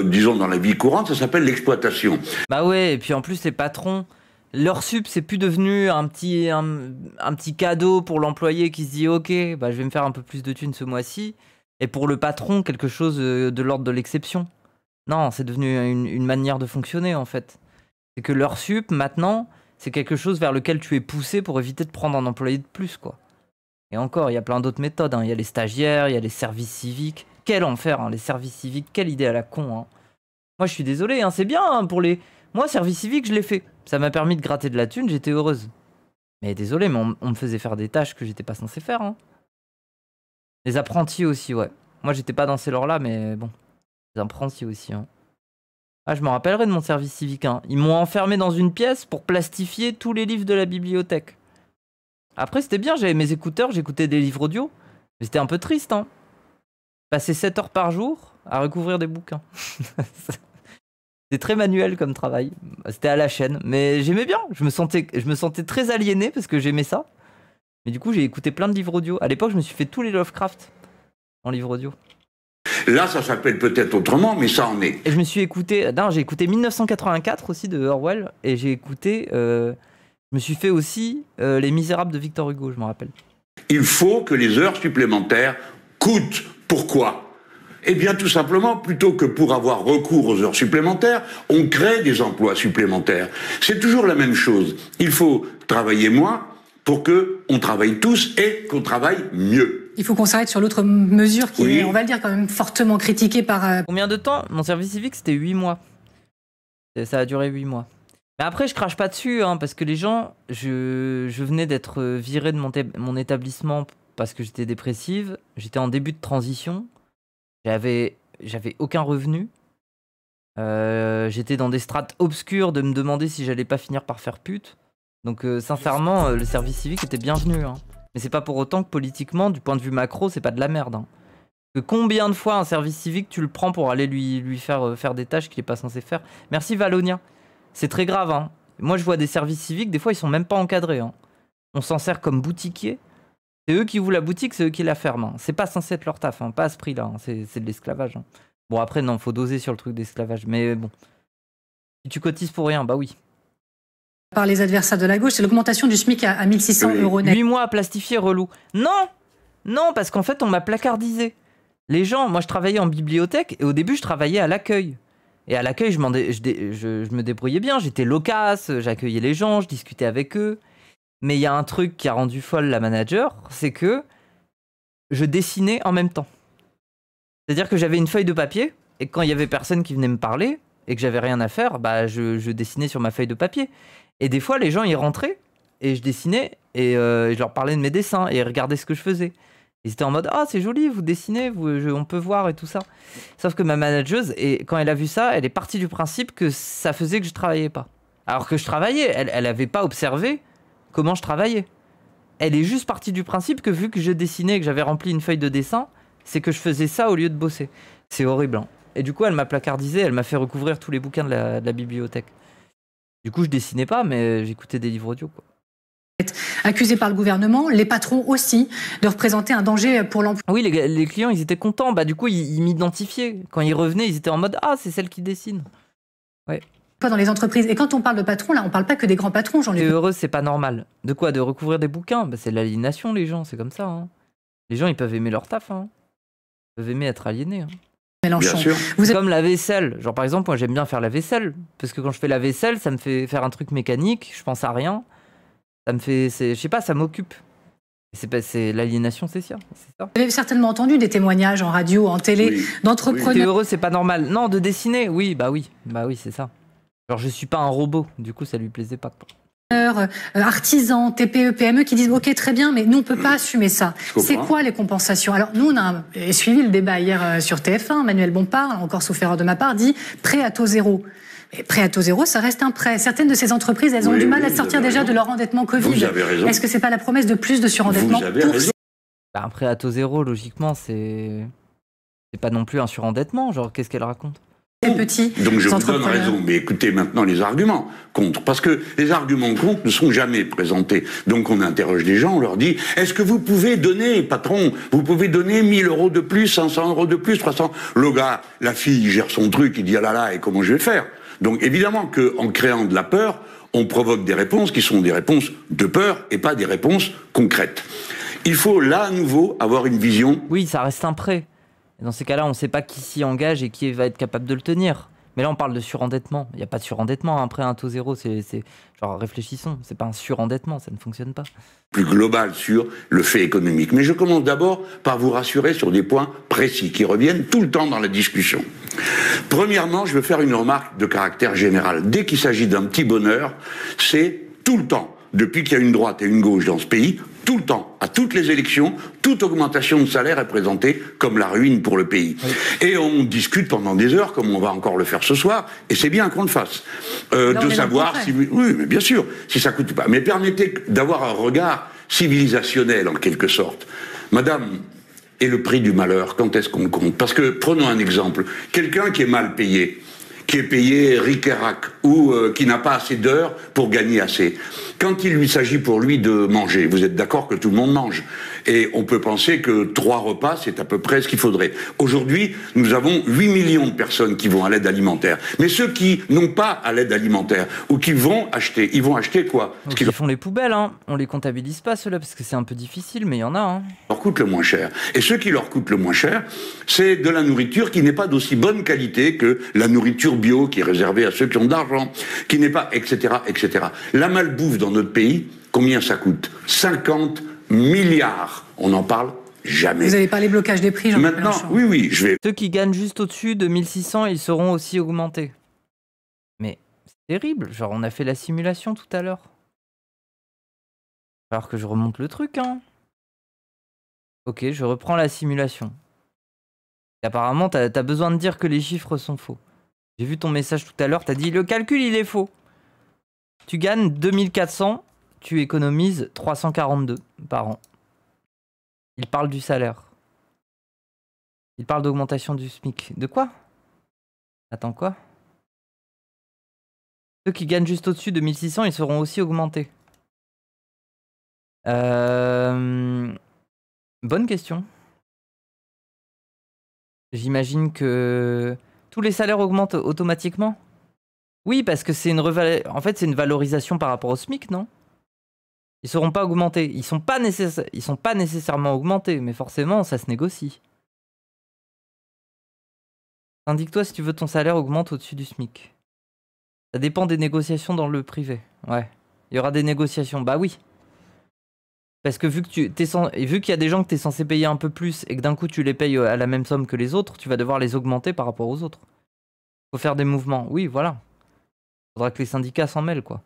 disons dans la vie courante, ça s'appelle l'exploitation. Bah ouais, et puis en plus les patrons, l'heure sup c'est plus devenu un petit cadeau pour l'employé qui se dit ok, bah je vais me faire un peu plus de thunes ce mois-ci, et pour le patron quelque chose de l'ordre de l'exception. Non, c'est devenu une manière de fonctionner en fait. C'est que l'heure sup maintenant, c'est quelque chose vers lequel tu es poussé pour éviter de prendre un employé de plus, quoi. Et encore, il y a plein d'autres méthodes, hein. Il y a les stagiaires, il y a les services civiques. Quel enfer, hein, les services civiques, quelle idée à la con, hein. Moi, je suis désolé, hein, c'est bien, hein, pour les... Moi, service civique, je l'ai fait. Ça m'a permis de gratter de la thune, j'étais heureuse. Mais désolé, mais on me faisait faire des tâches que j'étais pas censé faire, hein. Les apprentis aussi, ouais. Moi, j'étais pas dans ces lors-là, mais bon. Les apprentis aussi, hein. Ah, je me rappellerai de mon service civique, hein. Ils m'ont enfermé dans une pièce pour plastifier tous les livres de la bibliothèque. Après, c'était bien, j'avais mes écouteurs, j'écoutais des livres audio. Mais c'était un peu triste, hein. Passer 7 heures par jour à recouvrir des bouquins. C'était très manuel comme travail. C'était à la chaîne. Mais j'aimais bien. Je me sentais très aliéné parce que j'aimais ça. Mais du coup, j'ai écouté plein de livres audio. À l'époque, je me suis fait tous les Lovecraft en livre audio. Là, ça s'appelle peut-être autrement, mais ça en est. Et je me suis écouté... Non, j'ai écouté 1984 aussi de Orwell. Et j'ai écouté... je me suis fait aussi Les Misérables de Victor Hugo, je me rappelle. Il faut que les heures supplémentaires coûtent. Pourquoi ? Eh bien, tout simplement, plutôt que pour avoir recours aux heures supplémentaires, on crée des emplois supplémentaires. C'est toujours la même chose. Il faut travailler moins pour qu'on travaille tous et qu'on travaille mieux. Il faut qu'on s'arrête sur l'autre mesure qui est, on va le dire, quand même fortement critiquée par... Combien de temps ? Mon service civique, c'était 8 mois. Ça a duré 8 mois. Mais après, je crache pas dessus, hein, parce que les gens... Je venais d'être viré de mon établissement parce que j'étais dépressive. J'étais en début de transition. J'avais aucun revenu. J'étais dans des strates obscures de me demander si j'allais pas finir par faire pute. Donc sincèrement, le service civique était bienvenu, hein. Mais c'est pas pour autant que politiquement, du point de vue macro, c'est pas de la merde, hein. Que combien de fois un service civique tu le prends pour aller lui faire des tâches qu'il est pas censé faire. Merci Valonia. C'est très grave, hein. Moi je vois des services civiques, des fois ils sont même pas encadrés, hein. On s'en sert comme boutiquier. C'est eux qui ouvrent la boutique, c'est eux qui la ferment, hein. C'est pas censé être leur taf, hein. Pas à ce prix-là, hein. C'est de l'esclavage, hein. Bon après non, faut doser sur le truc d'esclavage. Mais bon. Si tu cotises pour rien, bah oui. Par les adversaires de la gauche, c'est l'augmentation du SMIC à 1600 € net. 8 mois à plastifier, relou. Non, non, parce qu'en fait, on m'a placardisé. Les gens, moi je travaillais en bibliothèque et au début, je travaillais à l'accueil. Et à l'accueil, je me débrouillais bien. J'étais loquace, j'accueillais les gens, je discutais avec eux. Mais il y a un truc qui a rendu folle la manager, c'est que je dessinais en même temps. C'est-à-dire que j'avais une feuille de papier et quand il y avait personne qui venait me parler et que j'avais rien à faire, bah je dessinais sur ma feuille de papier. Et des fois, les gens, ils rentraient et je dessinais et je leur parlais de mes dessins et ils regardaient ce que je faisais. Ils étaient en mode « Ah, c'est joli, vous dessinez, on peut voir et tout ça. » Sauf que ma manageuse, quand elle a vu ça, elle est partie du principe que ça faisait que je travaillais pas. Alors que je travaillais, elle avait pas observé comment je travaillais. Elle est juste partie du principe que vu que je dessinais et que j'avais rempli une feuille de dessin, c'est que je faisais ça au lieu de bosser. C'est horrible, hein. Et du coup, elle m'a placardisé, elle m'a fait recouvrir tous les bouquins de la bibliothèque. Du coup, je dessinais pas, mais j'écoutais des livres audio, quoi. Accusés par le gouvernement, les patrons aussi, de représenter un danger pour l'emploi. Oui, les clients, ils étaient contents. Bah, du coup, ils m'identifiaient. Quand ils revenaient, ils étaient en mode « Ah, c'est celle qui dessine. » Ouais. Dans les entreprises. Et quand on parle de patrons, là, on parle pas que des grands patrons, Jean-Luc. T'es heureuse, c'est pas normal. De quoi ? De recouvrir des bouquins ? Bah, c'est de l'aliénation, les gens, c'est comme ça, hein. Les gens, ils peuvent aimer leur taf, hein. Ils peuvent aimer être aliénés, hein. Mélenchon. Vous êtes... Comme la vaisselle. Genre, par exemple, moi, j'aime bien faire la vaisselle. Parce que quand je fais la vaisselle, ça me fait faire un truc mécanique. Je pense à rien. Ça me fait... Je sais pas, ça m'occupe. C'est l'aliénation, c'est ça. Vous avez certainement entendu des témoignages en radio, en télé, d'entrepreneurs... T'es heureux, c'est pas normal. Non, de dessiner, oui, bah oui, c'est ça. Genre, je suis pas un robot. Du coup, ça lui plaisait pas, quoi. Artisans, TPE, PME qui disent ok très bien mais nous on peut pas assumer ça. C'est quoi les compensations? Alors nous on a suivi le débat hier sur TF1, Manuel Bompard, encore sauf erreur de ma part, dit prêt à taux zéro. Mais prêt à taux zéro, ça reste un prêt. Certaines de ces entreprises, elles ont du mal à sortir déjà de leur endettement Covid. Vous avez raison. Est-ce que c'est pas la promesse de plus de surendettement? Vous avez raison. Bah, un prêt à taux zéro, logiquement, c'est pas non plus un surendettement. Genre, qu'est-ce qu'elle raconte? Petits Donc je vous donne raison, mais écoutez maintenant les arguments contre, parce que les arguments contre ne sont jamais présentés. Donc on interroge les gens, on leur dit, est-ce que vous pouvez donner, patron, vous pouvez donner 1000 € de plus, 500 € de plus, 300. Le gars, la fille gère son truc, il dit ah là là, et comment je vais faire? Donc évidemment qu'en créant de la peur, on provoque des réponses qui sont des réponses de peur et pas des réponses concrètes. Il faut là à nouveau avoir une vision. Oui, ça reste un prêt. Et dans ces cas-là, on ne sait pas qui s'y engage et qui va être capable de le tenir. Mais là, on parle de surendettement. Il n'y a pas de surendettement. Après, un taux zéro, c'est genre, réfléchissons. C'est pas un surendettement, ça ne fonctionne pas. Plus global sur le fait économique. Mais je commence d'abord par vous rassurer sur des points précis qui reviennent tout le temps dans la discussion. Premièrement, je veux faire une remarque de caractère général. Dès qu'il s'agit d'un petit bonheur, c'est tout le temps, depuis qu'il y a une droite et une gauche dans ce pays, tout le temps, à toutes les élections, toute augmentation de salaire est présentée comme la ruine pour le pays. Oui. Et on discute pendant des heures, comme on va encore le faire ce soir, et c'est bien qu'on le fasse, de savoir si... Oui, mais bien sûr, si ça coûte pas. Mais permettez d'avoir un regard civilisationnel, en quelque sorte. Madame, et le prix du malheur, quand est-ce qu'on le compte? Parce que, prenons un exemple, quelqu'un qui est mal payé, qui est payé ric et rac, ou qui n'a pas assez d'heures pour gagner assez. Quand il lui s'agit pour lui de manger, vous êtes d'accord que tout le monde mange, et on peut penser que 3 repas, c'est à peu près ce qu'il faudrait. Aujourd'hui, nous avons 8 millions de personnes qui vont à l'aide alimentaire. Mais ceux qui n'ont pas à l'aide alimentaire, ou qui vont acheter, ils vont acheter quoi? Donc ils font les poubelles, hein. On les comptabilise pas, ceux-là, parce que c'est un peu difficile, mais il y en a, hein. Leur coûte le moins cher. Et ce qui leur coûte le moins cher, c'est de la nourriture qui n'est pas d'aussi bonne qualité que la nourriture bio, qui est réservée à ceux qui ont de l'argent, qui n'est pas, etc., etc. La malbouffe dans notre pays, combien ça coûte? 50 milliards. On n'en parle jamais. Vous avez parlé blocage des prix, Jean-Luc Maintenant, Mélenchon. oui, je vais... Ceux qui gagnent juste au-dessus de 1600, ils seront aussi augmentés. Mais c'est terrible. Genre, on a fait la simulation tout à l'heure. Alors que je remonte le truc, hein. Ok, je reprends la simulation. Et apparemment, t'as besoin de dire que les chiffres sont faux. J'ai vu ton message tout à l'heure, t'as dit le calcul il est faux. Tu gagnes 2400, tu économises 342 par an. Il parle du salaire. Il parle d'augmentation du SMIC. De quoi? Attends, quoi? Ceux qui gagnent juste au-dessus de 1600, ils seront aussi augmentés. Bonne question. J'imagine que tous les salaires augmentent automatiquement? Oui, parce que c'est en fait, c'est une valorisation par rapport au SMIC, non? Ils seront pas augmentés. Ils sont pas nécessairement augmentés, mais forcément, ça se négocie. Indique-toi si tu veux ton salaire augmente au-dessus du SMIC. Ça dépend des négociations dans le privé. Ouais. Il y aura des négociations. Bah oui. Parce que vu qu'il y a des gens que tu es censé payer un peu plus et que d'un coup tu les payes à la même somme que les autres, tu vas devoir les augmenter par rapport aux autres. Faut faire des mouvements. Oui, voilà. Faudra que les syndicats s'en mêlent, quoi.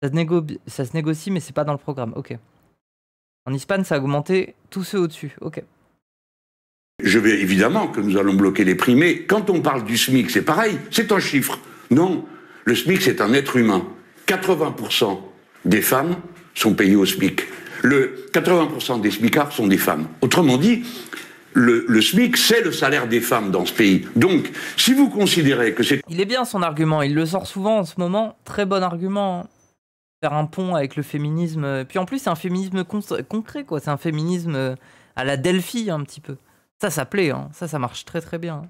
Ça se négocie, mais c'est pas dans le programme. Ok. En Espagne, ça a augmenté tous ceux au-dessus. Ok. Je vais évidemment que nous allons bloquer les prix, mais quand on parle du SMIC, c'est pareil, c'est un chiffre. Non, le SMIC, c'est un être humain. 80% des femmes sont payées au SMIC. 80% des SMICards sont des femmes. Autrement dit, le SMIC, c'est le salaire des femmes dans ce pays. Donc, si vous considérez que c'est... Il est bien son argument, il le sort souvent en ce moment. Très bon argument. Faire un pont avec le féminisme. Puis en plus, c'est un féminisme concret, quoi. C'est un féminisme à la Delphi, un petit peu. Ça plaît, hein. Ça marche très très bien.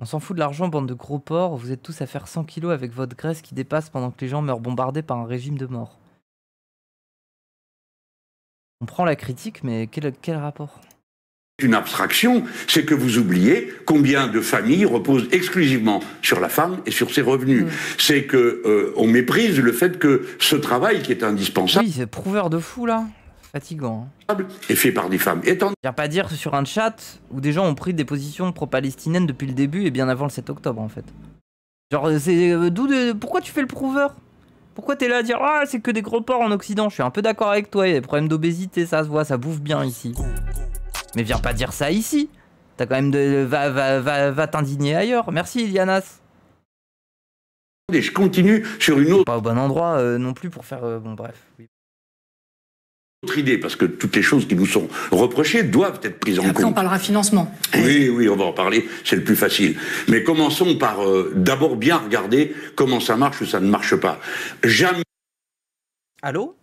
On s'en fout de l'argent, bande de gros porcs. Vous êtes tous à faire 100 kilos avec votre graisse qui dépasse pendant que les gens meurent bombardés par un régime de mort. On prend la critique, mais quel rapport? Une abstraction, c'est que vous oubliez combien de familles reposent exclusivement sur la femme et sur ses revenus. C'est que on méprise le fait que ce travail qui est indispensable... Oui, c'est prouveur de fou, là. Fatigant. Hein. Est fait par des femmes. Viens pas dire sur un chat où des gens ont pris des positions pro-palestiniennes depuis le début et bien avant le 7 octobre, en fait. Genre, c'est... Pourquoi tu fais le prouveur? Pourquoi t'es là à dire « Ah, c'est que des gros porcs en Occident ?» Je suis un peu d'accord avec toi, il y a des problèmes d'obésité, ça se voit, ça bouffe bien ici. Mais viens pas dire ça ici. T'as quand même va t'indigner ailleurs. Merci, Ilianas. Et je continue sur une autre... Pas au bon endroit non plus pour faire... bon, bref. Oui. Autre idée, parce que toutes les choses qui nous sont reprochées doivent être prises en compte. Après, on parlera financement. Oui, on va en parler, c'est le plus facile. Mais commençons par d'abord bien regarder comment ça marche ou ça ne marche pas. Jamais... Allô?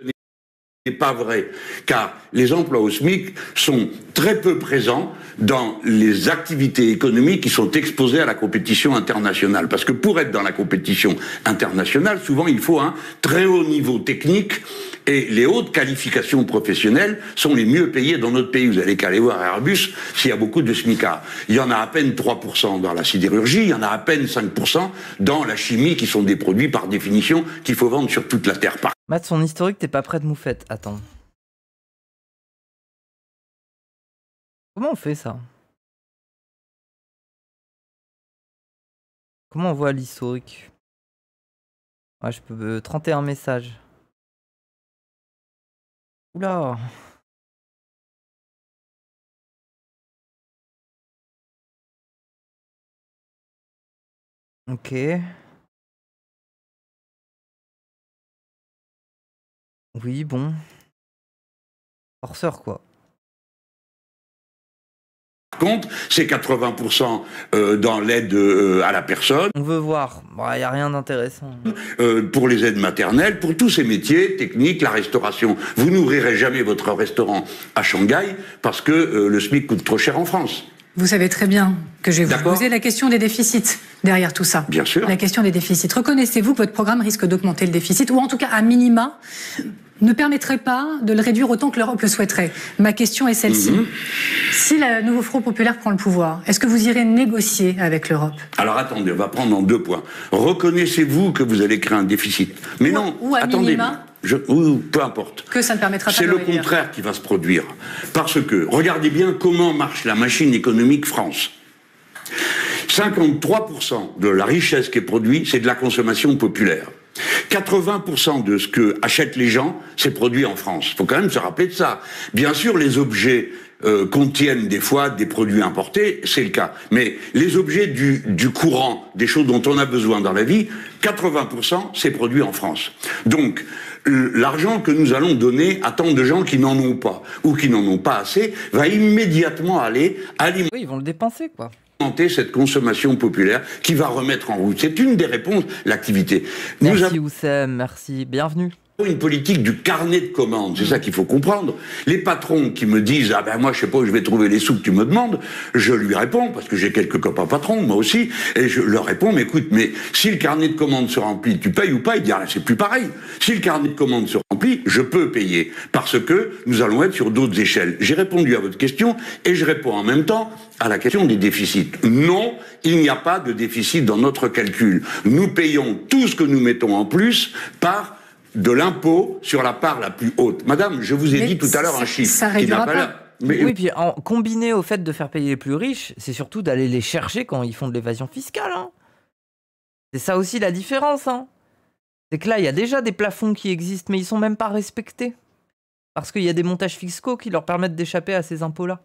Ce n'est pas vrai, car les emplois au SMIC sont très peu présents dans les activités économiques qui sont exposées à la compétition internationale. Parce que pour être dans la compétition internationale, souvent il faut un très haut niveau technique Et les hautes qualifications professionnelles sont les mieux payées dans notre pays. Vous allez qu'à aller voir Airbus s'il y a beaucoup de smicards. Il y en a à peine 3% dans la sidérurgie, il y en a à peine 5% dans la chimie, qui sont des produits par définition qu'il faut vendre sur toute la Terre. Matt, son historique, t'es pas prêt de moufette. Attends. Comment on fait ça? Comment on voit l'historique? Ouais, je peux 31 messages. Oula. Ok. Oui, bon. Forceur, quoi. Par contre, c'est 80% dans l'aide à la personne. On veut voir. Bon, y a rien d'intéressant. Pour les aides maternelles, pour tous ces métiers techniques, la restauration. Vous n'ouvrirez jamais votre restaurant à Shanghai parce que le SMIC coûte trop cher en France. Vous savez très bien que je vais vous poser la question des déficits derrière tout ça. Bien sûr. La question des déficits. Reconnaissez-vous que votre programme risque d'augmenter le déficit, ou en tout cas, à minima, ne permettrait pas de le réduire autant que l'Europe le souhaiterait? Ma question est celle-ci. Si le nouveau Front populaire prend le pouvoir, est-ce que vous irez négocier avec l'Europe? Alors attendez, on va prendre en 2 points. Reconnaissez-vous que vous allez créer un déficit? Mais non, ou à attendez. Minima, peu importe. Que ça ne permettra pas de C'est le réduire. contraire qui va se produire. Parce que, regardez bien comment marche la machine économique France. 53% de la richesse qui est produite, c'est de la consommation populaire. 80% de ce que achètent les gens, c'est produit en France. Il faut quand même se rappeler de ça. Bien sûr, les objets contiennent des fois des produits importés, c'est le cas. Mais les objets du courant, des choses dont on a besoin dans la vie, 80% c'est produit en France. Donc, l'argent que nous allons donner à tant de gens qui n'en ont pas, ou qui n'en ont pas assez, va immédiatement aller alimenter... Oui, ils vont le dépenser, quoi. Cette consommation populaire qui va remettre en route. C'est une des réponses, l'activité. Merci Oussem, merci, bienvenue. Une politique du carnet de commandes, c'est ça qu'il faut comprendre. Les patrons qui me disent « Ah ben moi je sais pas où je vais trouver les sous que tu me demandes », je lui réponds, parce que j'ai quelques copains patrons, moi aussi, et je leur réponds « Mais écoute, mais si le carnet de commandes se remplit, tu payes ou pas ?» Il dit « Ah, c'est plus pareil. Si le carnet de commandes se remplit, je peux payer, parce que nous allons être sur d'autres échelles. » J'ai répondu à votre question, et je réponds en même temps à la question des déficits. Non, il n'y a pas de déficit dans notre calcul. Nous payons tout ce que nous mettons en plus par de l'impôt sur la part la plus haute. Madame, je vous ai dit tout à l'heure un chiffre ça qui n'a réduira pas pas. l'air... Mais... Oui, puis combiné au fait de faire payer les plus riches, c'est surtout d'aller les chercher quand ils font de l'évasion fiscale. Hein. C'est ça aussi la différence. Hein. C'est que là, il y a déjà des plafonds qui existent, mais ils sont même pas respectés. Parce qu'il y a des montages fiscaux qui leur permettent d'échapper à ces impôts-là.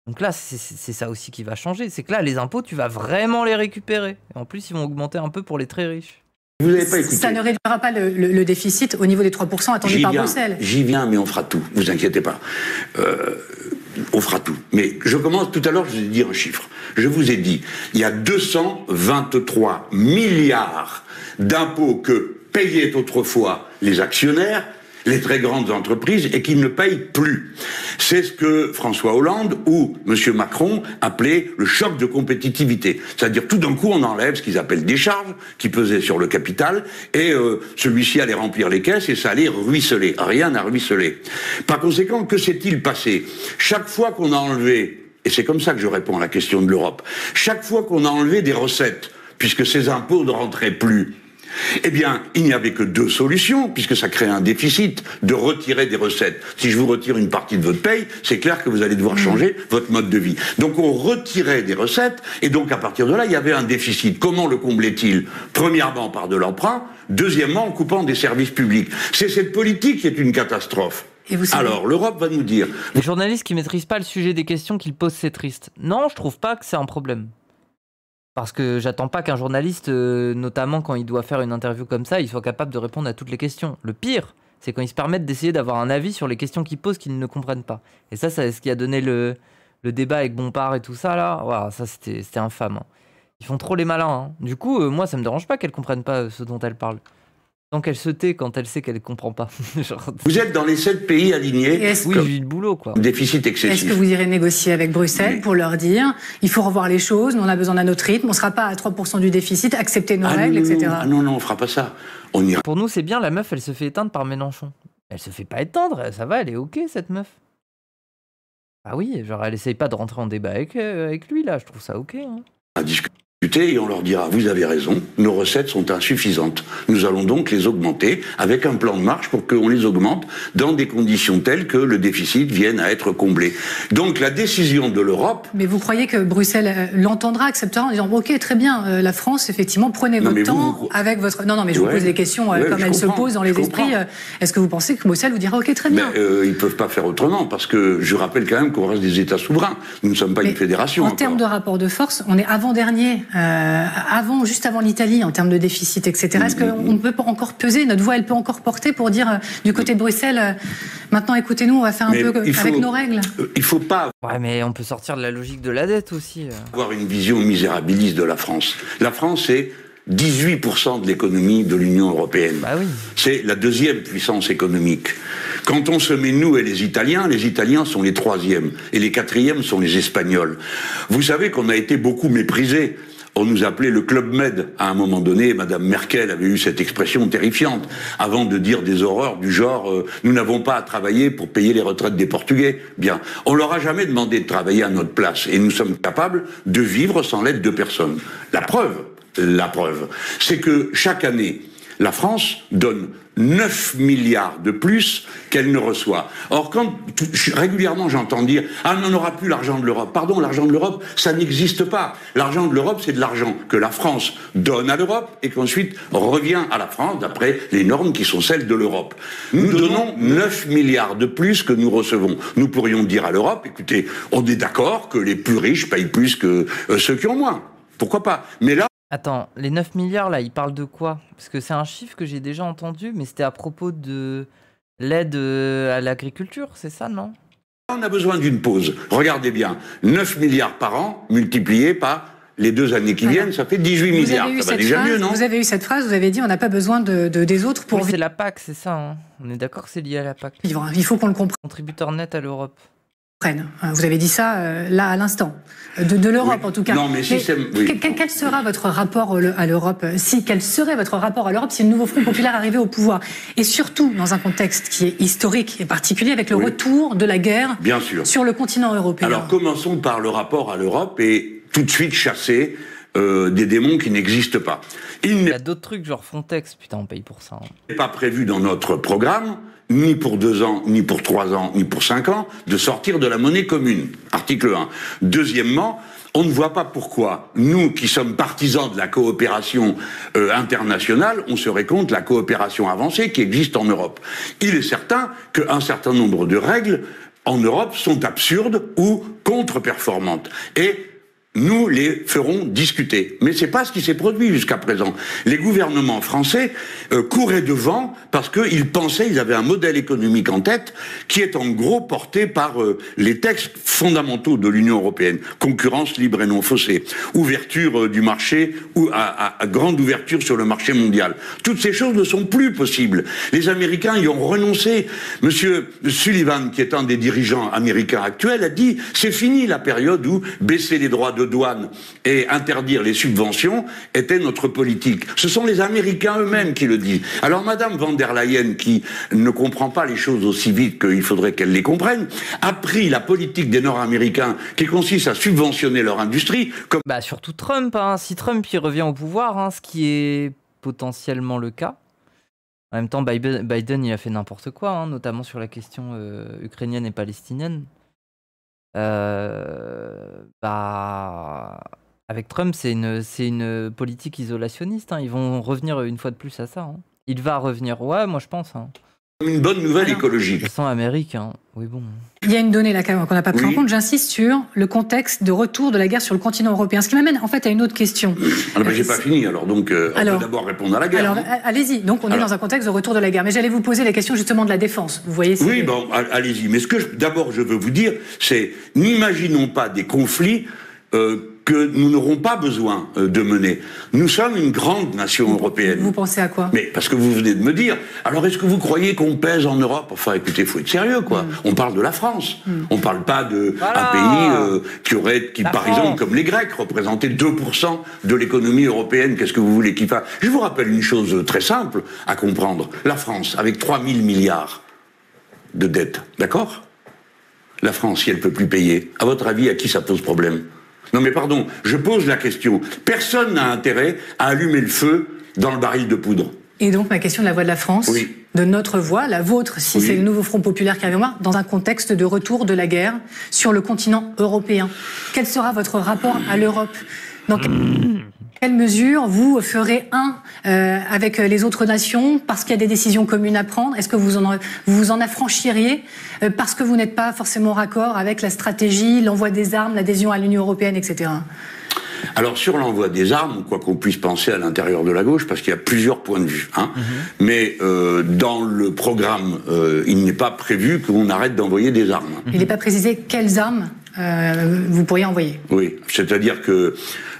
Donc là, c'est ça aussi qui va changer. C'est que là, les impôts, tu vas vraiment les récupérer. Et en plus, ils vont augmenter un peu pour les très riches. Vous n'avez pas écouté. Ça ne réduira pas le déficit au niveau des 3% attendus par Bruxelles. J'y viens, mais on fera tout. Vous inquiétez pas. On fera tout. Mais je commence tout à l'heure, je vous ai dit un chiffre. Je vous ai dit, il y a 223 milliards d'impôts que payaient autrefois les actionnaires, les très grandes entreprises, et qui ne payent plus. C'est ce que François Hollande ou M. Macron appelaient le choc de compétitivité. C'est-à-dire tout d'un coup on enlève ce qu'ils appellent des charges qui pesaient sur le capital, et celui-ci allait remplir les caisses et ça allait ruisseler. Rien n'a ruisselé. Par conséquent, que s'est-il passé? Chaque fois qu'on a enlevé, et c'est comme ça que je réponds à la question de l'Europe, chaque fois qu'on a enlevé des recettes, puisque ces impôts ne rentraient plus, eh bien, il n'y avait que 2 solutions, puisque ça crée un déficit, de retirer des recettes. Si je vous retire une partie de votre paye, c'est clair que vous allez devoir changer votre mode de vie. Donc on retirait des recettes, et donc à partir de là, il y avait un déficit. Comment le comblait-il? Premièrement, par de l'emprunt, deuxièmement, en coupant des services publics. C'est cette politique qui est une catastrophe. Et vous savez... Alors, l'Europe va nous dire... Les journalistes qui maîtrisent pas le sujet des questions qu'ils posent, c'est triste. Non, je trouve pas que c'est un problème. Parce que j'attends pas qu'un journaliste, notamment quand il doit faire une interview comme ça, il soit capable de répondre à toutes les questions. Le pire, c'est quand ils se permettent d'essayer d'avoir un avis sur les questions qu'ils posent qu'ils ne comprennent pas. Et ça, c'est ce qui a donné le débat avec Bompard et tout ça, là. Wow, ça, c'était infâme. Hein. Ils font trop les malins. Hein. Du coup, moi, ça me dérange pas qu'elle comprenne pas ce dont elle parle. Tant qu'elle se tait quand elle sait qu'elle comprend pas. Genre... Vous êtes dans les 7 pays alignés. Oui, j'ai eu le boulot, quoi. Déficit excessif. Est-ce que vous irez négocier avec Bruxelles pour leur dire il faut revoir les choses, nous on a besoin d'un autre rythme, on ne sera pas à 3% du déficit, accepter nos règles, etc. Non, on fera pas ça. On ira. Pour nous, c'est bien, la meuf, elle se fait éteindre par Mélenchon. Elle se fait pas étendre, ça va, elle est ok cette meuf. Ah oui, genre elle essaye pas de rentrer en débat avec lui là, je trouve ça ok. Hein. À discuter et on leur dira, vous avez raison, nos recettes sont insuffisantes. Nous allons donc les augmenter avec un plan de marche pour qu'on les augmente dans des conditions telles que le déficit vienne à être comblé. Donc la décision de l'Europe... Mais vous croyez que Bruxelles l'entendra, acceptera en disant, ok, très bien, la France, effectivement, prenez votre temps avec votre... Non, mais je vous pose des questions comme elles se posent dans les esprits. Est-ce que vous pensez que Bruxelles vous dira, ok, très bien? Ils ne peuvent pas faire autrement, parce que je rappelle quand même qu'on reste des États souverains. Nous ne sommes pas une fédération. En termes de rapport de force, on est avant-dernier. Juste avant l'Italie, en termes de déficit, etc. Est-ce qu'on peut encore peser, notre voix, elle peut encore porter pour dire du côté de Bruxelles, maintenant écoutez-nous, on va faire un peu avec nos règles? Il ne faut pas... Ouais, mais on peut sortir de la logique de la dette aussi. Avoir une vision misérabiliste de la France. La France, c'est 18% de l'économie de l'Union européenne. Bah oui. C'est la deuxième puissance économique. Quand on se met nous et les Italiens sont les troisièmes. Et les quatrièmes sont les Espagnols. Vous savez qu'on a été beaucoup méprisés. On nous appelait le Club Med à un moment donné. Madame Merkel avait eu cette expression terrifiante avant de dire des horreurs du genre nous n'avons pas à travailler pour payer les retraites des Portugais. Bien, on leur a jamais demandé de travailler à notre place et nous sommes capables de vivre sans l'aide de personne. La preuve, c'est que chaque année, la France donne 9 milliards de plus qu'elle ne reçoit. Or, régulièrement j'entends dire « Ah, on n'aura plus l'argent de l'Europe ». Pardon, l'argent de l'Europe, ça n'existe pas. L'argent de l'Europe, c'est de l'argent que la France donne à l'Europe et qu'ensuite revient à la France d'après les normes qui sont celles de l'Europe. Nous donnons 9 milliards de plus que nous recevons. Nous pourrions dire à l'Europe « Écoutez, on est d'accord que les plus riches payent plus que ceux qui ont moins. Pourquoi pas ?» Mais là, attends, les 9 milliards, là, ils parlent de quoi? Parce que c'est un chiffre que j'ai déjà entendu, mais c'était à propos de l'aide à l'agriculture, c'est ça, non? on a besoin d'une pause. Regardez bien, 9 milliards par an, multiplié par les 2 années qui viennent, ça fait 18 milliards. Ça va déjà mieux, non? Vous avez eu cette phrase, vous avez dit on n'a pas besoin des autres pour... Oui, c'est la PAC, c'est ça. Hein. On est d'accord que c'est lié à la PAC. Il faut qu'on le comprenne. Contributeur net à l'Europe. Vous avez dit ça là à l'instant, de l'Europe en tout cas. Non, mais quel sera votre rapport à l'Europe quel serait votre rapport à l'Europe si le nouveau Front populaire arrivait au pouvoir? Et surtout dans un contexte qui est historique et particulier avec le retour de la guerre sur le continent européen. Alors commençons par le rapport à l'Europe et tout de suite chasser des démons qui n'existent pas. Il y a d'autres trucs genre Frontex, putain on paye pour ça. Hein. Il n'est pas prévu dans notre programme, ni pour 2 ans, ni pour 3 ans, ni pour 5 ans, de sortir de la monnaie commune. Article 1. Deuxièmement, on ne voit pas pourquoi, nous qui sommes partisans de la coopération internationale, on serait contre la coopération avancée qui existe en Europe. Il est certain qu'un certain nombre de règles en Europe sont absurdes ou contre-performantes. Et nous les ferons discuter. Mais c'est pas ce qui s'est produit jusqu'à présent. Les gouvernements français couraient devant parce qu'ils pensaient, ils avaient un modèle économique en tête qui est en gros porté par les textes fondamentaux de l'Union européenne. Concurrence libre et non faussée. Ouverture du marché, ou à grande ouverture sur le marché mondial. Toutes ces choses ne sont plus possibles. Les Américains y ont renoncé. Monsieur Sullivan, qui est un des dirigeants américains actuels, a dit c'est fini la période où baisser les droits de douane et interdire les subventions était notre politique. Ce sont les Américains eux-mêmes qui le disent. Alors Madame von der Leyen, qui ne comprend pas les choses aussi vite qu'il faudrait qu'elle les comprenne, a pris la politique des Nord-Américains qui consiste à subventionner leur industrie comme... Bah surtout Trump, hein. Si Trump il revient au pouvoir, hein, ce qui est potentiellement le cas. En même temps, Biden il a fait n'importe quoi, hein, notamment sur la question ukrainienne et palestinienne. Avec Trump, c'est une politique isolationniste. Hein. Ils vont revenir une fois de plus à ça. Hein. Il va revenir, ouais, moi je pense. Hein. Une bonne nouvelle écologique. De sang Amérique, hein. Oui bon. Il y a une donnée là qu'on n'a pas pris en compte. J'insiste sur le contexte de retour de la guerre sur le continent européen. Ce qui m'amène en fait à une autre question. J'ai pas fini alors donc on peut d'abord répondre à la guerre. Alors allez-y. Donc on est dans un contexte de retour de la guerre. Mais j'allais vous poser la question justement de la défense. Vous voyez. Oui bon allez-y. Mais ce que d'abord je veux vous dire, c'est n'imaginons pas des conflits que nous n'aurons pas besoin de mener. Nous sommes une grande nation européenne. Vous pensez à quoi? Mais parce que vous venez de me dire, alors est-ce que vous croyez qu'on pèse en Europe? Enfin écoutez, il faut être sérieux quoi. On parle de la France. On parle pas de un pays qui par exemple, comme les Grecs, représentait 2% de l'économie européenne. Qu'est-ce que vous voulez qu'il fasse? Je vous rappelle une chose très simple à comprendre. La France, avec 3 000 milliards de dette, d'accord? La France, si elle ne peut plus payer, à votre avis, à qui ça pose problème? Non mais pardon, je pose la question. Personne n'a intérêt à allumer le feu dans le baril de poudre. Et donc ma question de la voix de la France, oui. De notre voix, la vôtre, si c'est le nouveau Front populaire qui arrive en voir, dans un contexte de retour de la guerre sur le continent européen. Quel sera votre rapport à l'Europe? Dans quelle mesure vous ferez avec les autres nations parce qu'il y a des décisions communes à prendre? Est-ce que vous en affranchiriez parce que vous n'êtes pas forcément raccord avec la stratégie, l'envoi des armes, l'adhésion à l'Union européenne, etc.? Alors sur l'envoi des armes, quoi qu'on puisse penser à l'intérieur de la gauche, parce qu'il y a plusieurs points de vue, mais dans le programme, il n'est pas prévu qu'on arrête d'envoyer des armes. Il n'est pas précisé quelles armes vous pourriez envoyer. Oui, c'est-à-dire que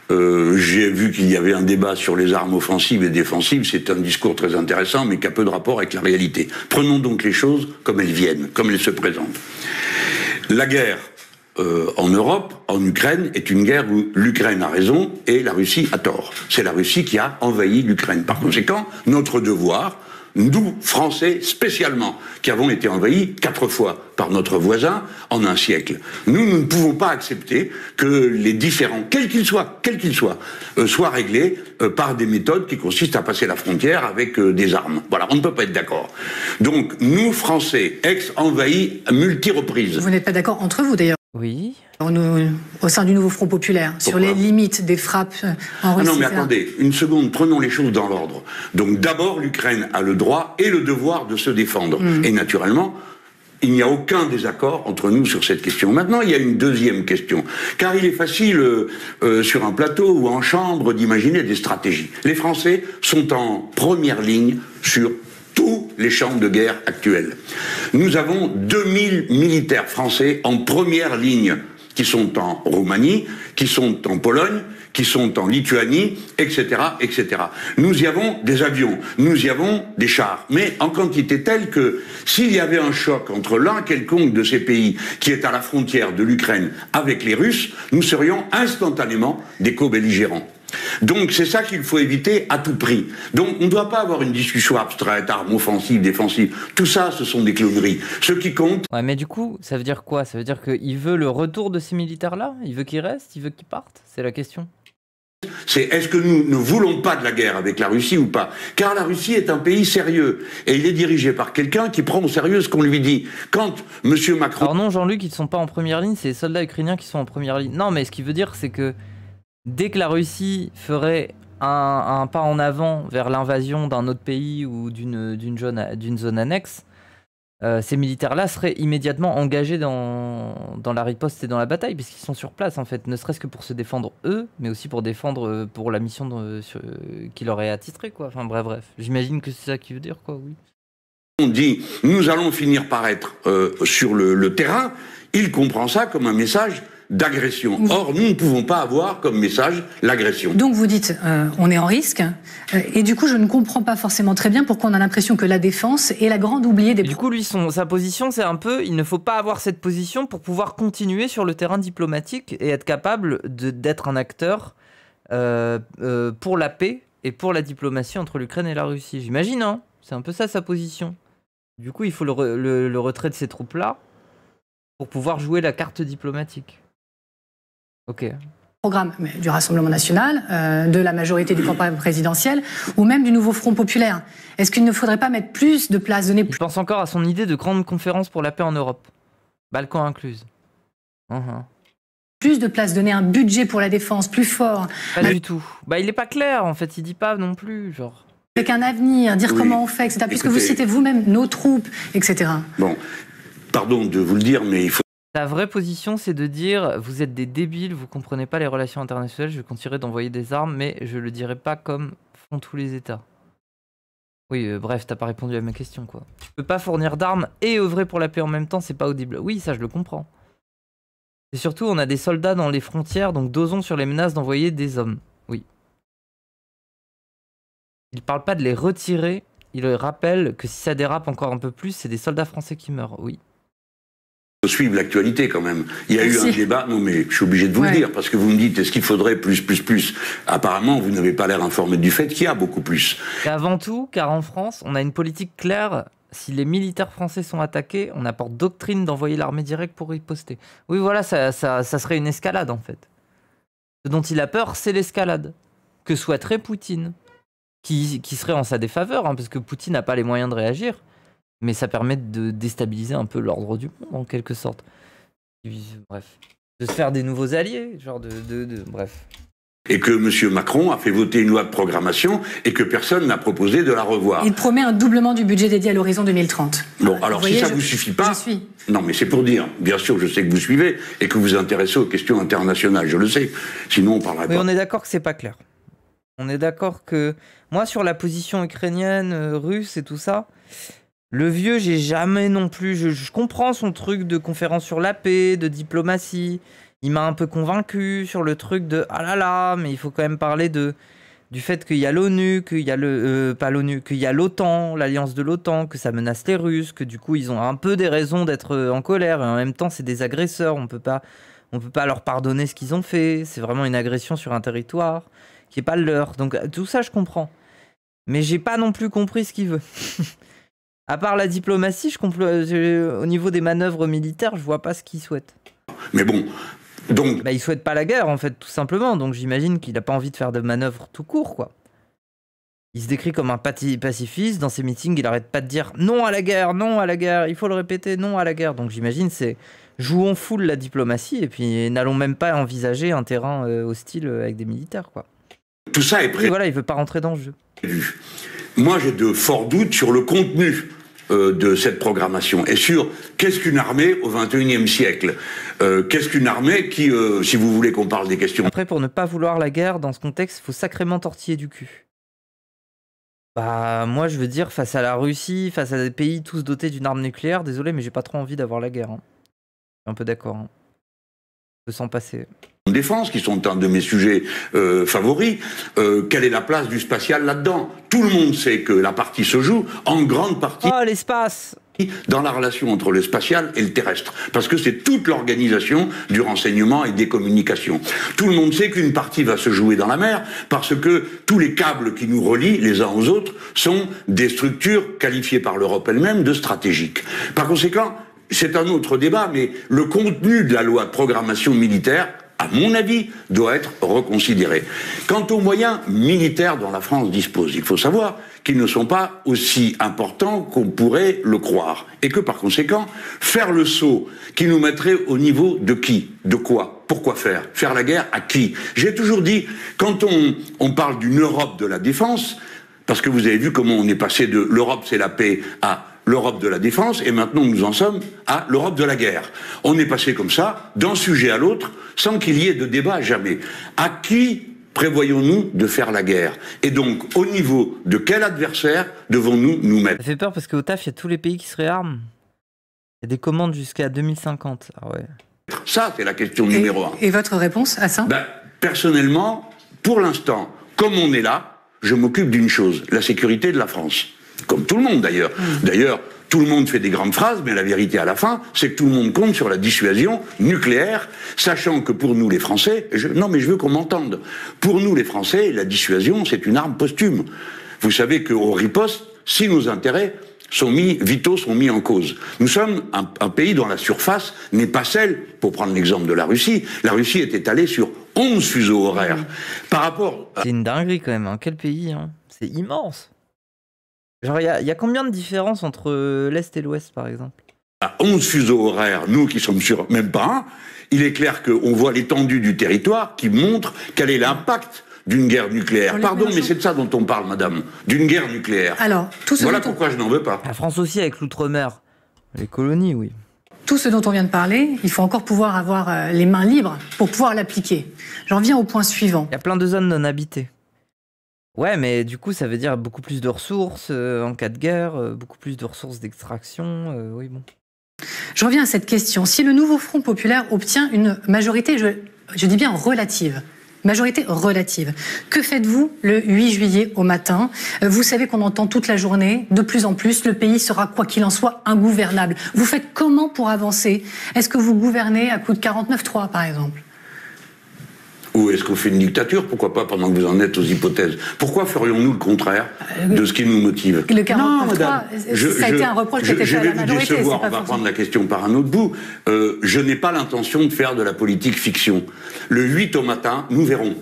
j'ai vu qu'il y avait un débat sur les armes offensives et défensives, c'est un discours très intéressant, mais qui a peu de rapport avec la réalité. Prenons donc les choses comme elles viennent, comme elles se présentent. La guerre en Europe, en Ukraine, est une guerre où l'Ukraine a raison et la Russie a tort. C'est la Russie qui a envahi l'Ukraine. Par conséquent, notre devoir, nous, Français spécialement, qui avons été envahis 4 fois par notre voisin en un siècle, nous ne pouvons pas accepter que les différends, quels qu'ils soient, soient réglés par des méthodes qui consistent à passer la frontière avec des armes. Voilà, on ne peut pas être d'accord. Donc, nous, Français, ex-envahis à multi-reprises... Vous n'êtes pas d'accord entre vous, d'ailleurs? Oui. Au sein du nouveau Front populaire, sur les limites des frappes en Russie. Ah non, mais attendez, une seconde, prenons les choses dans l'ordre. Donc d'abord, l'Ukraine a le droit et le devoir de se défendre. Et naturellement, il n'y a aucun désaccord entre nous sur cette question. Maintenant, il y a une deuxième question. Car il est facile, sur un plateau ou en chambre, d'imaginer des stratégies. Les Français sont en première ligne sur tous les champs de guerre actuels. Nous avons 2000 militaires français en première ligne, qui sont en Roumanie, qui sont en Pologne, qui sont en Lituanie, etc., etc. Nous y avons des avions, nous y avons des chars, mais en quantité telle que s'il y avait un choc entre l'un quelconque de ces pays qui est à la frontière de l'Ukraine avec les Russes, nous serions instantanément des co-belligérants. Donc c'est ça qu'il faut éviter à tout prix. Donc on ne doit pas avoir une discussion abstraite, armes offensives, défensives. Tout ça, ce sont des clowneries. Ce qui compte... Ouais, mais du coup, ça veut dire quoi? Ça veut dire qu'il veut le retour de ces militaires-là? Il veut qu'ils restent? Il veut qu'ils partent? C'est la question. C'est est-ce que nous ne voulons pas de la guerre avec la Russie ou pas? Car la Russie est un pays sérieux. Et il est dirigé par quelqu'un qui prend au sérieux ce qu'on lui dit. Quand M. Macron... Alors non, Jean-Luc, ils ne sont pas en première ligne, c'est les soldats ukrainiens qui sont en première ligne. Non, mais ce qu'il veut dire, c'est que dès que la Russie ferait un pas en avant vers l'invasion d'un autre pays ou d'une zone annexe, ces militaires-là seraient immédiatement engagés dans la riposte et dans la bataille, puisqu'ils sont sur place, en fait, ne serait-ce que pour se défendre eux, mais aussi pour défendre pour la mission qui leur est attitrée, quoi. Enfin bref. J'imagine que c'est ça qu'il veut dire, quoi, oui. On dit, nous allons finir par être sur le terrain, il comprend ça comme un message d'agression. Or, nous ne pouvons pas avoir comme message l'agression. Donc vous dites, on est en risque, et du coup je ne comprends pas forcément très bien pourquoi on a l'impression que la défense est la grande oubliée des... Du coup, lui, sa position, c'est un peu, il ne faut pas avoir cette position pour pouvoir continuer sur le terrain diplomatique et être capable d'être un acteur pour la paix et pour la diplomatie entre l'Ukraine et la Russie. J'imagine, hein. C'est un peu ça sa position. Du coup, il faut le retrait de ces troupes-là pour pouvoir jouer la carte diplomatique. Ok. Programme du Rassemblement national, de la majorité du campagne présidentielle, ou même du nouveau Front populaire. Est-ce qu'il ne faudrait pas mettre plus de place, donner plus... Je pense encore à son idée de grande conférence pour la paix en Europe. Balkan incluse. Plus de place, donner un budget pour la défense plus fort. Pas du tout. Bah, il est pas clair, en fait, il dit pas non plus, genre... Avec un avenir, dire comment on fait, etc. Puisque vous citez vous-même nos troupes, etc. Bon, pardon de vous le dire, mais il faut... La vraie position, c'est de dire, vous êtes des débiles, vous comprenez pas les relations internationales, je continuerai d'envoyer des armes, mais je le dirai pas comme font tous les États. Oui, bref, t'as pas répondu à ma question, quoi. Tu peux pas fournir d'armes et œuvrer pour la paix en même temps, c'est pas audible. Oui, ça, je le comprends. Et surtout, on a des soldats dans les frontières, donc dosons sur les menaces d'envoyer des hommes. Oui. Il parle pas de les retirer, il rappelle que si ça dérape encore un peu plus, c'est des soldats français qui meurent, oui. Suivre l'actualité quand même. Il y a eu un débat, non mais je suis obligé de vous le dire, parce que vous me dites, est-ce qu'il faudrait plus? Apparemment, vous n'avez pas l'air informé du fait qu'il y a beaucoup plus. Et avant tout, car en France, on a une politique claire si les militaires français sont attaqués, on apporte doctrine d'envoyer l'armée directe pour riposter. Oui, voilà, ça serait une escalade, en fait. Ce dont il a peur, c'est l'escalade. Que souhaiterait Poutine, qui serait en sa défaveur, hein, parce que Poutine n'a pas les moyens de réagir, mais ça permet de déstabiliser un peu l'ordre du monde, en quelque sorte. Bref. De se faire des nouveaux alliés, genre bref. Et que M. Macron a fait voter une loi de programmation et que personne n'a proposé de la revoir. Il promet un doublement du budget dédié à l'horizon 2030. Bon, alors si ça ne vous suffit pas... Je suis. Non, mais c'est pour dire, bien sûr, je sais que vous suivez et que vous vous intéressez aux questions internationales, je le sais. Sinon, on ne parlerait pas. Oui, on est d'accord que c'est pas clair. On est d'accord que... Moi, sur la position ukrainienne, russe et tout ça... Le vieux, j'ai jamais non plus... Je comprends son truc de conférence sur la paix, de diplomatie. Il m'a un peu convaincu sur le truc de... Ah là là, mais il faut quand même parler du fait qu'il y a l'ONU, qu'il y a pas l'ONU, qu'il y a l'OTAN, l'alliance de l'OTAN, que ça menace les Russes, que du coup, ils ont un peu des raisons d'être en colère. Et en même temps, c'est des agresseurs. On peut pas leur pardonner ce qu'ils ont fait. C'est vraiment une agression sur un territoire qui est pas le leur. Donc tout ça, je comprends. Mais j'ai pas non plus compris ce qu'il veut. À part la diplomatie, au niveau des manœuvres militaires, je vois pas ce qu'il souhaite. Mais bon, donc... Il souhaite pas la guerre, en fait, tout simplement. Donc j'imagine qu'il a pas envie de faire de manœuvres tout court, quoi. Il se décrit comme un pacifiste. Dans ses meetings, il arrête pas de dire non à la guerre, non à la guerre. Il faut le répéter, non à la guerre. Donc j'imagine c'est jouons full la diplomatie et puis n'allons même pas envisager un terrain hostile avec des militaires, quoi. Tout ça est prévu. Et voilà, il veut pas rentrer dans le jeu. Moi, j'ai de forts doutes sur le contenu de cette programmation et sur qu'est-ce qu'une armée au XXIe siècle. Qu'est-ce qu'une armée qui, si vous voulez qu'on parle des questions... Après, pour ne pas vouloir la guerre, dans ce contexte, il faut sacrément tortiller du cul. Bah, moi, je veux dire, face à la Russie, face à des pays tous dotés d'une arme nucléaire, désolé, mais j'ai pas trop envie d'avoir la guerre. Hein. Je suis un peu d'accord. Hein. Je peux s'en passer. Défense, qui sont un de mes sujets favoris, quelle est la place du spatial là-dedans? Tout le monde sait que la partie se joue en grande partie Oh, l'espace! Dans la relation entre le spatial et le terrestre, parce que c'est toute l'organisation du renseignement et des communications. Tout le monde sait qu'une partie va se jouer dans la mer, parce que tous les câbles qui nous relient les uns aux autres sont des structures qualifiées par l'Europe elle-même de stratégiques. Par conséquent, c'est un autre débat, mais le contenu de la loi de programmation militaire, à mon avis, doit être reconsidéré. Quant aux moyens militaires dont la France dispose, il faut savoir qu'ils ne sont pas aussi importants qu'on pourrait le croire. Et que par conséquent, faire le saut qui nous mettrait au niveau de qui? De quoi? Pourquoi faire? Faire la guerre à qui? J'ai toujours dit, quand on parle d'une Europe de la défense, parce que vous avez vu comment on est passé de l'Europe c'est la paix à l'Europe de la défense, et maintenant nous en sommes à l'Europe de la guerre. On est passé comme ça, d'un sujet à l'autre, sans qu'il y ait de débat jamais. À qui prévoyons-nous de faire la guerre? Et donc, au niveau de quel adversaire devons-nous nous mettre? Ça fait peur parce qu'au TAF, il y a tous les pays qui se réarment. Il y a des commandes jusqu'à 2050. Ah ouais. Ça, c'est la question numéro 1. Et votre réponse à ça? Personnellement, pour l'instant, comme on est là, je m'occupe d'une chose, la sécurité de la France. Comme tout le monde d'ailleurs. D'ailleurs, tout le monde fait des grandes phrases, mais la vérité à la fin, c'est que tout le monde compte sur la dissuasion nucléaire, sachant que pour nous les Français, non mais je veux qu'on m'entende, pour nous les Français, la dissuasion c'est une arme posthume. Vous savez qu'au riposte, si nos intérêts vitaux sont mis en cause. Nous sommes un pays dont la surface n'est pas celle, pour prendre l'exemple de la Russie est étalée sur 11 fuseaux horaires. Par rapport à... C'est une dinguerie quand même, hein. Quel pays, hein. C'est immense. Genre, il y a combien de différences entre l'Est et l'Ouest, par exemple? À 11 fuseaux horaires, nous qui sommes sur même pas un, il est clair qu'on voit l'étendue du territoire qui montre quel est l'impact d'une guerre nucléaire. Pardon, mais c'est de ça dont on parle, madame. D'une guerre nucléaire. Alors, voilà pourquoi je n'en veux pas. La France aussi, avec l'outre-mer. Les colonies, oui. Tout ce dont on vient de parler, il faut encore pouvoir avoir les mains libres pour pouvoir l'appliquer. J'en viens au point suivant. Il y a plein de zones non habitées. Ouais, mais du coup, ça veut dire beaucoup plus de ressources en cas de guerre, beaucoup plus de ressources d'extraction. Oui, bon. Je reviens à cette question. Si le nouveau Front populaire obtient une majorité, je dis bien relative, majorité relative, que faites-vous le 8 juillet au matin? Vous savez qu'on entend toute la journée, de plus en plus, le pays sera, quoi qu'il en soit, ingouvernable. Vous faites comment pour avancer? Est-ce que vous gouvernez à coup de 49-3, par exemple? Ou est-ce qu'on fait une dictature? Pourquoi pas, pendant que vous en êtes aux hypothèses? Pourquoi ferions-nous le contraire de ce qui nous motive? Le 49.3, ça a été un reproche qui a été fait à la majorité. Je vais vous décevoir, on va prendre la question par un autre bout. Je n'ai pas l'intention de faire de la politique fiction. Le 8 au matin, nous verrons.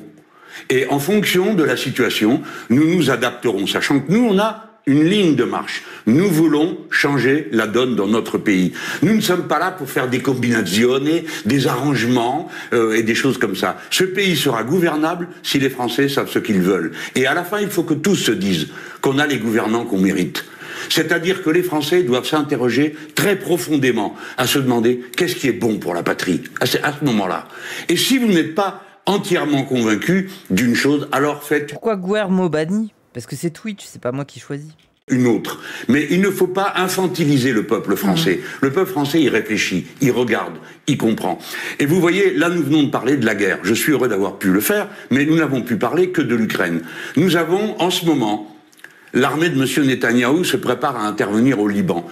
Et en fonction de la situation, nous nous adapterons, sachant que nous, on a une ligne de marche. Nous voulons changer la donne dans notre pays. Nous ne sommes pas là pour faire des combinazioni, des arrangements et des choses comme ça. Ce pays sera gouvernable si les Français savent ce qu'ils veulent. Et à la fin, il faut que tous se disent qu'on a les gouvernants qu'on mérite. C'est-à-dire que les Français doivent s'interroger très profondément, à se demander qu'est-ce qui est bon pour la patrie, à ce moment-là. Et si vous n'êtes pas entièrement convaincu d'une chose, alors faites... Pourquoi Guillermo banni? Parce que c'est Twitch, c'est pas moi qui choisis. Une autre. Mais il ne faut pas infantiliser le peuple français. Le peuple français, il réfléchit, il regarde, il comprend. Et vous voyez, là, nous venons de parler de la guerre. Je suis heureux d'avoir pu le faire, mais nous n'avons pu parler que de l'Ukraine. Nous avons, en ce moment, l'armée de M. Netanyahou se prépare à intervenir au Liban.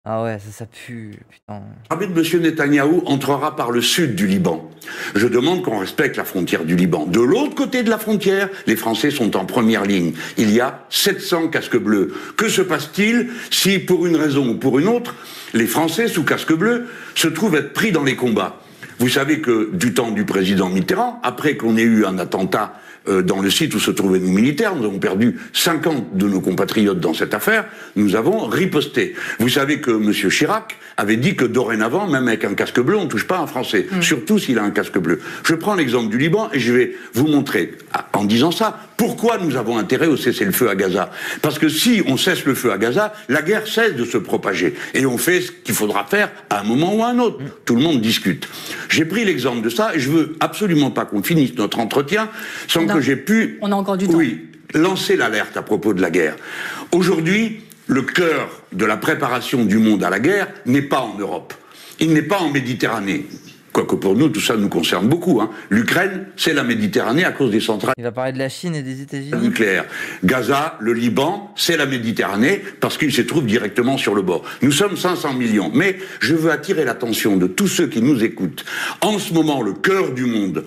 Ah ouais, ça pue, putain. L'armée de M. Netanyahou entrera par le sud du Liban. Je demande qu'on respecte la frontière du Liban. De l'autre côté de la frontière, les Français sont en première ligne. Il y a 700 casques bleus. Que se passe-t-il si, pour une raison ou pour une autre, les Français sous casque bleu se trouvent être pris dans les combats? Vous savez que du temps du président Mitterrand, après qu'on ait eu un attentat dans le site où se trouvaient nos militaires, nous avons perdu 50 de nos compatriotes dans cette affaire, nous avons riposté. Vous savez que M. Chirac avait dit que dorénavant, même avec un casque bleu, on ne touche pas un Français, surtout s'il a un casque bleu. Je prends l'exemple du Liban et je vais vous montrer, en disant ça, pourquoi nous avons intérêt au cessez-le-feu à Gaza. Parce que si on cesse le feu à Gaza, la guerre cesse de se propager. Et on fait ce qu'il faudra faire à un moment ou à un autre. Tout le monde discute. J'ai pris l'exemple de ça et je veux absolument pas qu'on finisse notre entretien sans que j'ai pu... On a encore du temps. Oui, lancer l'alerte à propos de la guerre. Aujourd'hui, le cœur de la préparation du monde à la guerre n'est pas en Europe. Il n'est pas en Méditerranée. Quoique pour nous, tout ça nous concerne beaucoup. L'Ukraine, c'est la Méditerranée à cause des centrales. Il va parler de la Chine et des États-Unis. Nucléaire. Gaza, le Liban, c'est la Méditerranée parce qu'il se trouve directement sur le bord. Nous sommes 500 millions. Mais je veux attirer l'attention de tous ceux qui nous écoutent. En ce moment, le cœur du monde,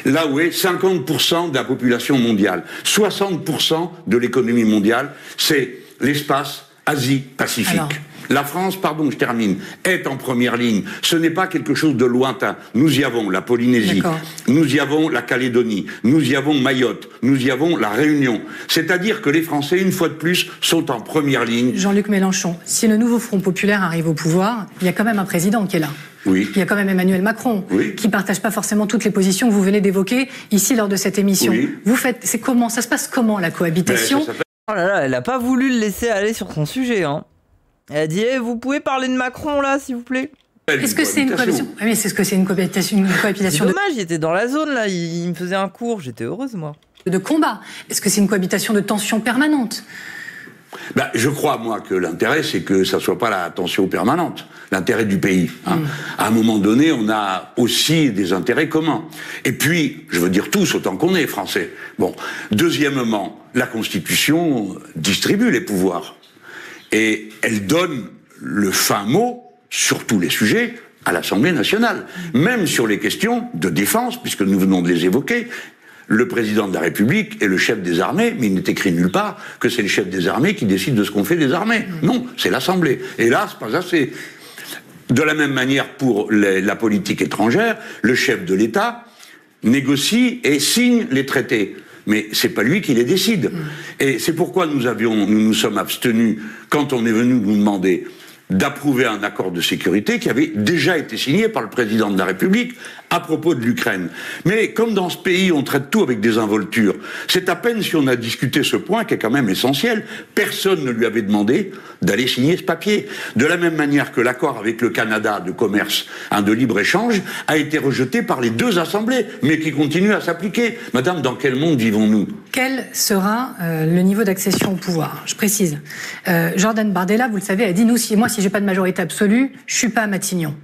là où est 50% de la population mondiale, 60% de l'économie mondiale, c'est l'espace Asie-Pacifique. Alors... La France, pardon, je termine, est en première ligne. Ce n'est pas quelque chose de lointain. Nous y avons la Polynésie, nous y avons la Calédonie, nous y avons Mayotte, nous y avons la Réunion. C'est-à-dire que les Français, une fois de plus, sont en première ligne. Jean-Luc Mélenchon, si le nouveau Front populaire arrive au pouvoir, il y a quand même un président qui est là. Oui. Il y a quand même Emmanuel Macron, qui ne partage pas forcément toutes les positions que vous venez d'évoquer ici lors de cette émission. Oui. Vous faites, c'est comment, ça se passe comment la cohabitation? Oh là là, elle n'a pas voulu le laisser aller sur son sujet, hein. Elle a dit vous pouvez parler de Macron là, s'il vous plaît. Est-ce que c'est une cohabitation? Oui, c'est ce que c'est une cohabitation. C'est dommage, il était dans la zone là, il me faisait un cours, j'étais heureuse moi. De combat. Est-ce que c'est une cohabitation de tension permanente? Je crois, moi, que l'intérêt, c'est que ça ne soit pas la tension permanente. L'intérêt du pays. À un moment donné, on a aussi des intérêts communs. Et puis, je veux dire tous, autant qu'on est français. Bon. Deuxièmement, la Constitution distribue les pouvoirs. Et elle donne le fin mot sur tous les sujets à l'Assemblée nationale. Même sur les questions de défense, puisque nous venons de les évoquer. Le président de la République est le chef des armées, mais il n'est écrit nulle part que c'est le chef des armées qui décide de ce qu'on fait des armées. Non, c'est l'Assemblée. Et là, c'est pas assez. De la même manière, pour la politique étrangère, le chef de l'État négocie et signe les traités. Mais c'est pas lui qui les décide. Et c'est pourquoi nous nous sommes abstenus quand on est venu nous demander d'approuver un accord de sécurité qui avait déjà été signé par le président de la République à propos de l'Ukraine. Mais comme dans ce pays, on traite tout avec désinvolture, c'est à peine si on a discuté ce point qui est quand même essentiel. Personne ne lui avait demandé d'aller signer ce papier. De la même manière que l'accord avec le Canada de commerce, de libre-échange, a été rejeté par les deux assemblées, mais qui continue à s'appliquer. Madame, dans quel monde vivons-nous? Quel sera le niveau d'accession au pouvoir? Je précise. Jordan Bardella, vous le savez, a dit moi, si j'ai pas de majorité absolue, je suis pas à Matignon.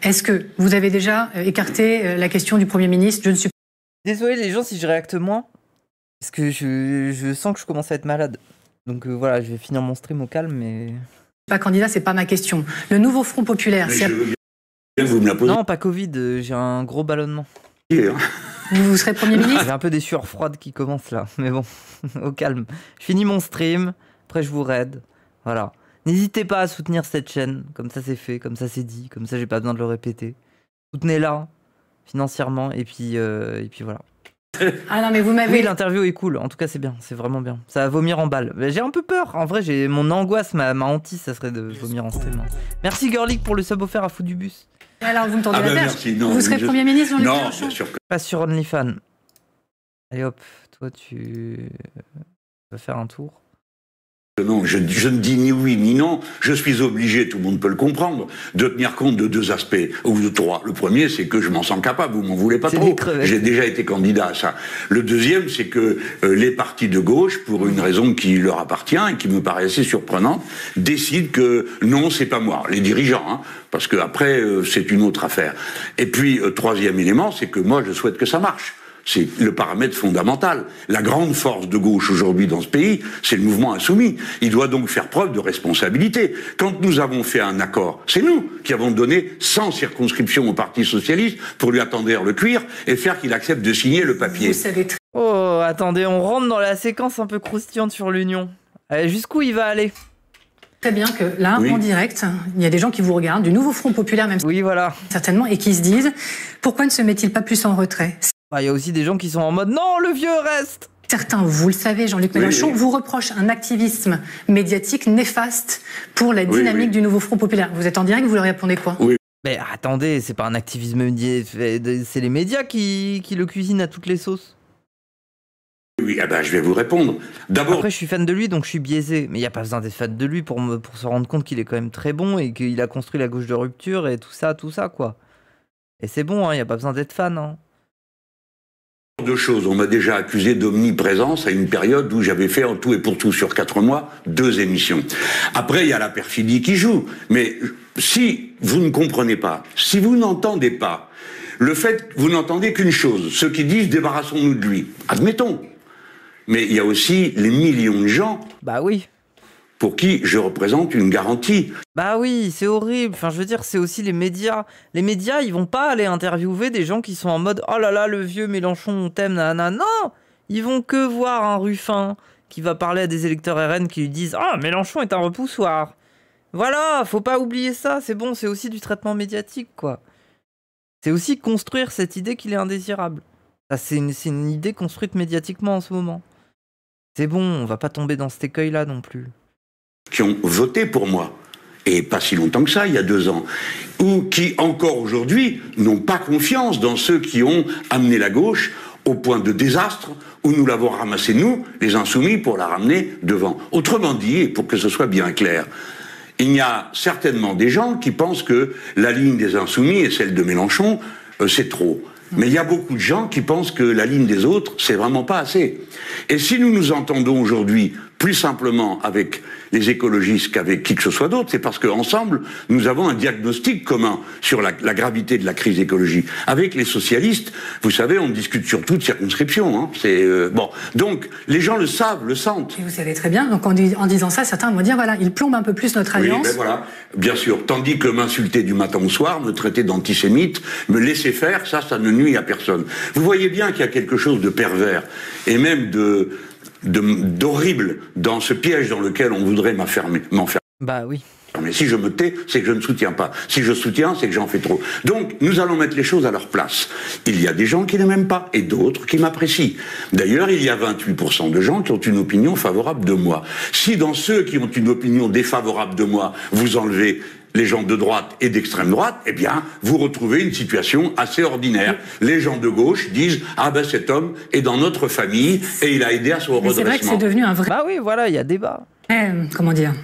Est-ce que vous avez déjà écarté la question du Premier ministre? Je ne suis pas... Désolé les gens si je réacte moins, parce que je sens que je commence à être malade. Donc voilà, je vais finir mon stream au calme, mais... Pas candidat, c'est pas ma question. Le nouveau Front populaire... Mais vous me la posez. Non, pas Covid, j'ai un gros ballonnement. Vous serez Premier ministre? J'ai un peu des sueurs froides qui commencent là, mais bon, au calme. Je finis mon stream, après je vous raid. Voilà. N'hésitez pas à soutenir cette chaîne, comme ça c'est fait, comme ça c'est dit, comme ça j'ai pas besoin de le répéter. Soutenez-la financièrement, et puis voilà. Ah non, mais vous m'avez... Oui, l'interview est cool, en tout cas c'est bien, c'est vraiment bien. Ça va vomir en balle. J'ai un peu peur, en vrai, mon angoisse, ma hantise, ça serait de vomir en stream. Merci Girlick pour le sub offert à foutre du bus. Alors vous me tendez la perche. Merci. Non, vous serez Premier ministre, Jean-Luc Non, Mélenchon? bien sûr que... Passe sur OnlyFans. Allez hop, toi tu vas faire un tour. Non, je ne dis ni oui ni non. Je suis obligé, tout le monde peut le comprendre, de tenir compte de deux aspects, ou de trois. Le premier, c'est que je m'en sens capable, vous m'en voulez pas trop. J'ai déjà été candidat à ça. Le deuxième, c'est que les partis de gauche, pour une raison qui leur appartient et qui me paraît assez surprenante, décident que non, c'est pas moi. Les dirigeants, hein, parce que après, c'est une autre affaire. Et puis, troisième élément, c'est que moi, je souhaite que ça marche. C'est le paramètre fondamental. La grande force de gauche aujourd'hui dans ce pays, c'est le mouvement insoumis. Il doit donc faire preuve de responsabilité. Quand nous avons fait un accord, c'est nous qui avons donné 100 circonscriptions au Parti Socialiste pour lui attendrir le cuir et faire qu'il accepte de signer le papier. Vous savez Oh, attendez, on rentre dans la séquence un peu croustillante sur l'Union. Jusqu'où il va aller? très bien que là, Oui. en direct, il y a des gens qui vous regardent, du nouveau Front Populaire même Oui, voilà. certainement, et qui se disent « Pourquoi ne se met-il pas plus en retrait ?» Il y a aussi des gens qui sont en mode « Non, le vieux reste !» Certains, vous le savez, Jean-Luc Mélenchon, vous reprochent un activisme médiatique néfaste pour la dynamique du nouveau Front Populaire. Vous êtes en direct, vous leur répondez quoi? Mais attendez, c'est pas un activisme c'est les médias qui le cuisinent à toutes les sauces. Oui, ah ben, je vais vous répondre. D'abord, Après, je suis fan de lui, donc je suis biaisé. Mais il n'y a pas besoin d'être fan de lui pour se rendre compte qu'il est quand même très bon et qu'il a construit la gauche de rupture et tout ça, quoi. Et c'est bon, il n'y a pas besoin d'être fan, hein. deux choses. On m'a déjà accusé d'omniprésence à une période où j'avais fait en tout et pour tout sur 4 mois 2 émissions. Après, il y a la perfidie qui joue. Mais si vous ne comprenez pas, si vous n'entendez pas, le fait que vous n'entendez qu'une chose, ceux qui disent débarrassons-nous de lui, admettons. Mais il y a aussi les millions de gens Bah oui. pour qui je représente une garantie. Bah oui, c'est horrible. Enfin, je veux dire, c'est aussi les médias. Les médias, ils vont pas aller interviewer des gens qui sont en mode « Oh là là, le vieux Mélenchon, on t'aime, nanana. » Non, ils vont que voir un Ruffin qui va parler à des électeurs RN qui lui disent « Ah, Mélenchon est un repoussoir. » Voilà, faut pas oublier ça. C'est bon, c'est aussi du traitement médiatique, quoi. C'est aussi construire cette idée qu'il est indésirable. Ça, c'est une idée construite médiatiquement en ce moment. C'est bon, on va pas tomber dans cet écueil-là non plus. Qui ont voté pour moi, et pas si longtemps que ça, il y a 2 ans, ou qui, encore aujourd'hui, n'ont pas confiance dans ceux qui ont amené la gauche au point de désastre où nous l'avons ramassé, nous, les insoumis, pour la ramener devant. Autrement dit, et pour que ce soit bien clair, il y a certainement des gens qui pensent que la ligne des insoumis et celle de Mélenchon, c'est trop. Mais il y a beaucoup de gens qui pensent que la ligne des autres, c'est vraiment pas assez. Et si nous nous entendons aujourd'hui plus simplement avec les écologistes qu'avec qui que ce soit d'autre, c'est parce qu'ensemble, nous avons un diagnostic commun sur la gravité de la crise écologique. Avec les socialistes, vous savez, on discute surtout de circonscription. Hein. Bon. Donc, les gens le savent, le sentent. Et vous savez très bien, donc en disant ça, certains vont dire, voilà, ils plombent un peu plus notre alliance. Oui, ben voilà, bien sûr. Tandis que m'insulter du matin au soir, me traiter d'antisémite, me laisser faire, ça ne nuit à personne. Vous voyez bien qu'il y a quelque chose de pervers, et même d'horrible dans ce piège dans lequel on voudrait m'enfermer. Bah oui. Mais si je me tais, c'est que je ne soutiens pas. Si je soutiens, c'est que j'en fais trop. Donc, nous allons mettre les choses à leur place. Il y a des gens qui ne m'aiment pas et d'autres qui m'apprécient. D'ailleurs, il y a 28% de gens qui ont une opinion favorable de moi. Si dans ceux qui ont une opinion défavorable de moi, vous enlevez les gens de droite et d'extrême droite, eh bien, vous retrouvez une situation assez ordinaire. Les gens de gauche disent « Ah ben cet homme est dans notre famille et il a aidé à son redressement. » C'est vrai que c'est devenu un vrai... Bah oui, voilà, il y a débat. comment dire,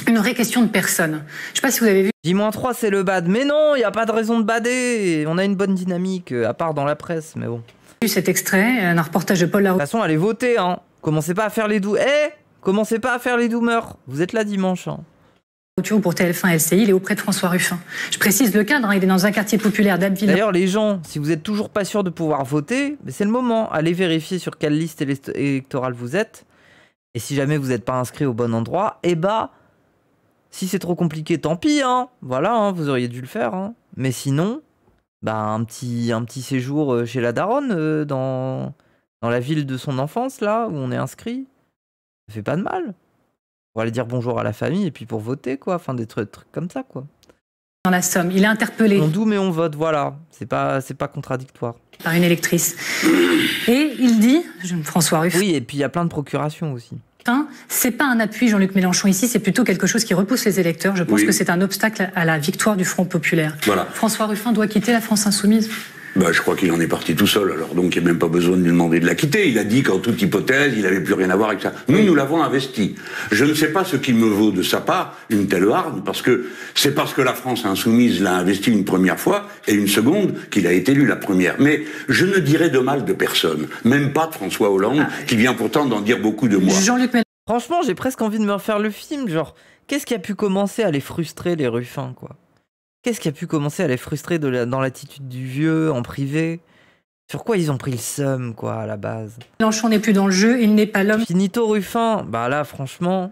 une vraie question de personne. Je sais pas si vous avez vu... J-3, c'est le bad. Mais non, il n'y a pas de raison de bader. On a une bonne dynamique, à part dans la presse, mais bon. cet extrait, un reportage de Paul Laroux. De toute façon, allez voter, hein. Commencez pas à faire les doux. Commencez pas à faire les doomers. Vous êtes là dimanche, hein. Pour TF1 LCI, il est auprès de François Ruffin. Je précise le cadre, hein, il est dans un quartier populaire d'Abbeville. D'ailleurs, les gens, si vous êtes toujours pas sûr de pouvoir voter, c'est le moment. Allez vérifier sur quelle liste électorale vous êtes. Et si jamais vous n'êtes pas inscrit au bon endroit, si c'est trop compliqué, tant pis, hein. Voilà, hein, vous auriez dû le faire, hein. Mais sinon, bah, un petit séjour chez la daronne dans la ville de son enfance, là, où on est inscrit. Ça fait pas de mal. Pour aller dire bonjour à la famille et puis pour voter, quoi. Enfin, des trucs comme ça, quoi. Dans la Somme, il est interpellé. On doux, mais on vote, voilà. C'est pas contradictoire. Par une électrice. Et il dit, François Ruffin. Oui, et puis il y a plein de procurations aussi. C'est pas un appui Jean-Luc Mélenchon ici, c'est plutôt quelque chose qui repousse les électeurs. Je pense que c'est un obstacle à la victoire du Front populaire. Voilà. François Ruffin doit quitter la France insoumise. Bah, je crois qu'il en est parti tout seul, alors donc il n'y a même pas besoin de lui demander de la quitter. Il a dit qu'en toute hypothèse, il n'avait plus rien à voir avec ça. Nous l'avons investi. Je ne sais pas ce qui me vaut de sa part une telle hargne, parce que c'est parce que la France insoumise l'a investi une première fois et une seconde qu'il a été élu la première. Mais je ne dirai de mal de personne, même pas de François Hollande, qui vient pourtant d'en dire beaucoup de moi. Franchement, j'ai presque envie de me refaire le film, genre, qu'est-ce qui a pu commencer à les frustrer, les Ruffins, quoi? Qu'est-ce qui a pu commencer à les frustrer dans l'attitude du vieux, en privé? Sur quoi ils ont pris le seum, quoi, à la base? Mélenchon n'est plus dans le jeu, il n'est pas l'homme. Finito Ruffin, bah là, franchement,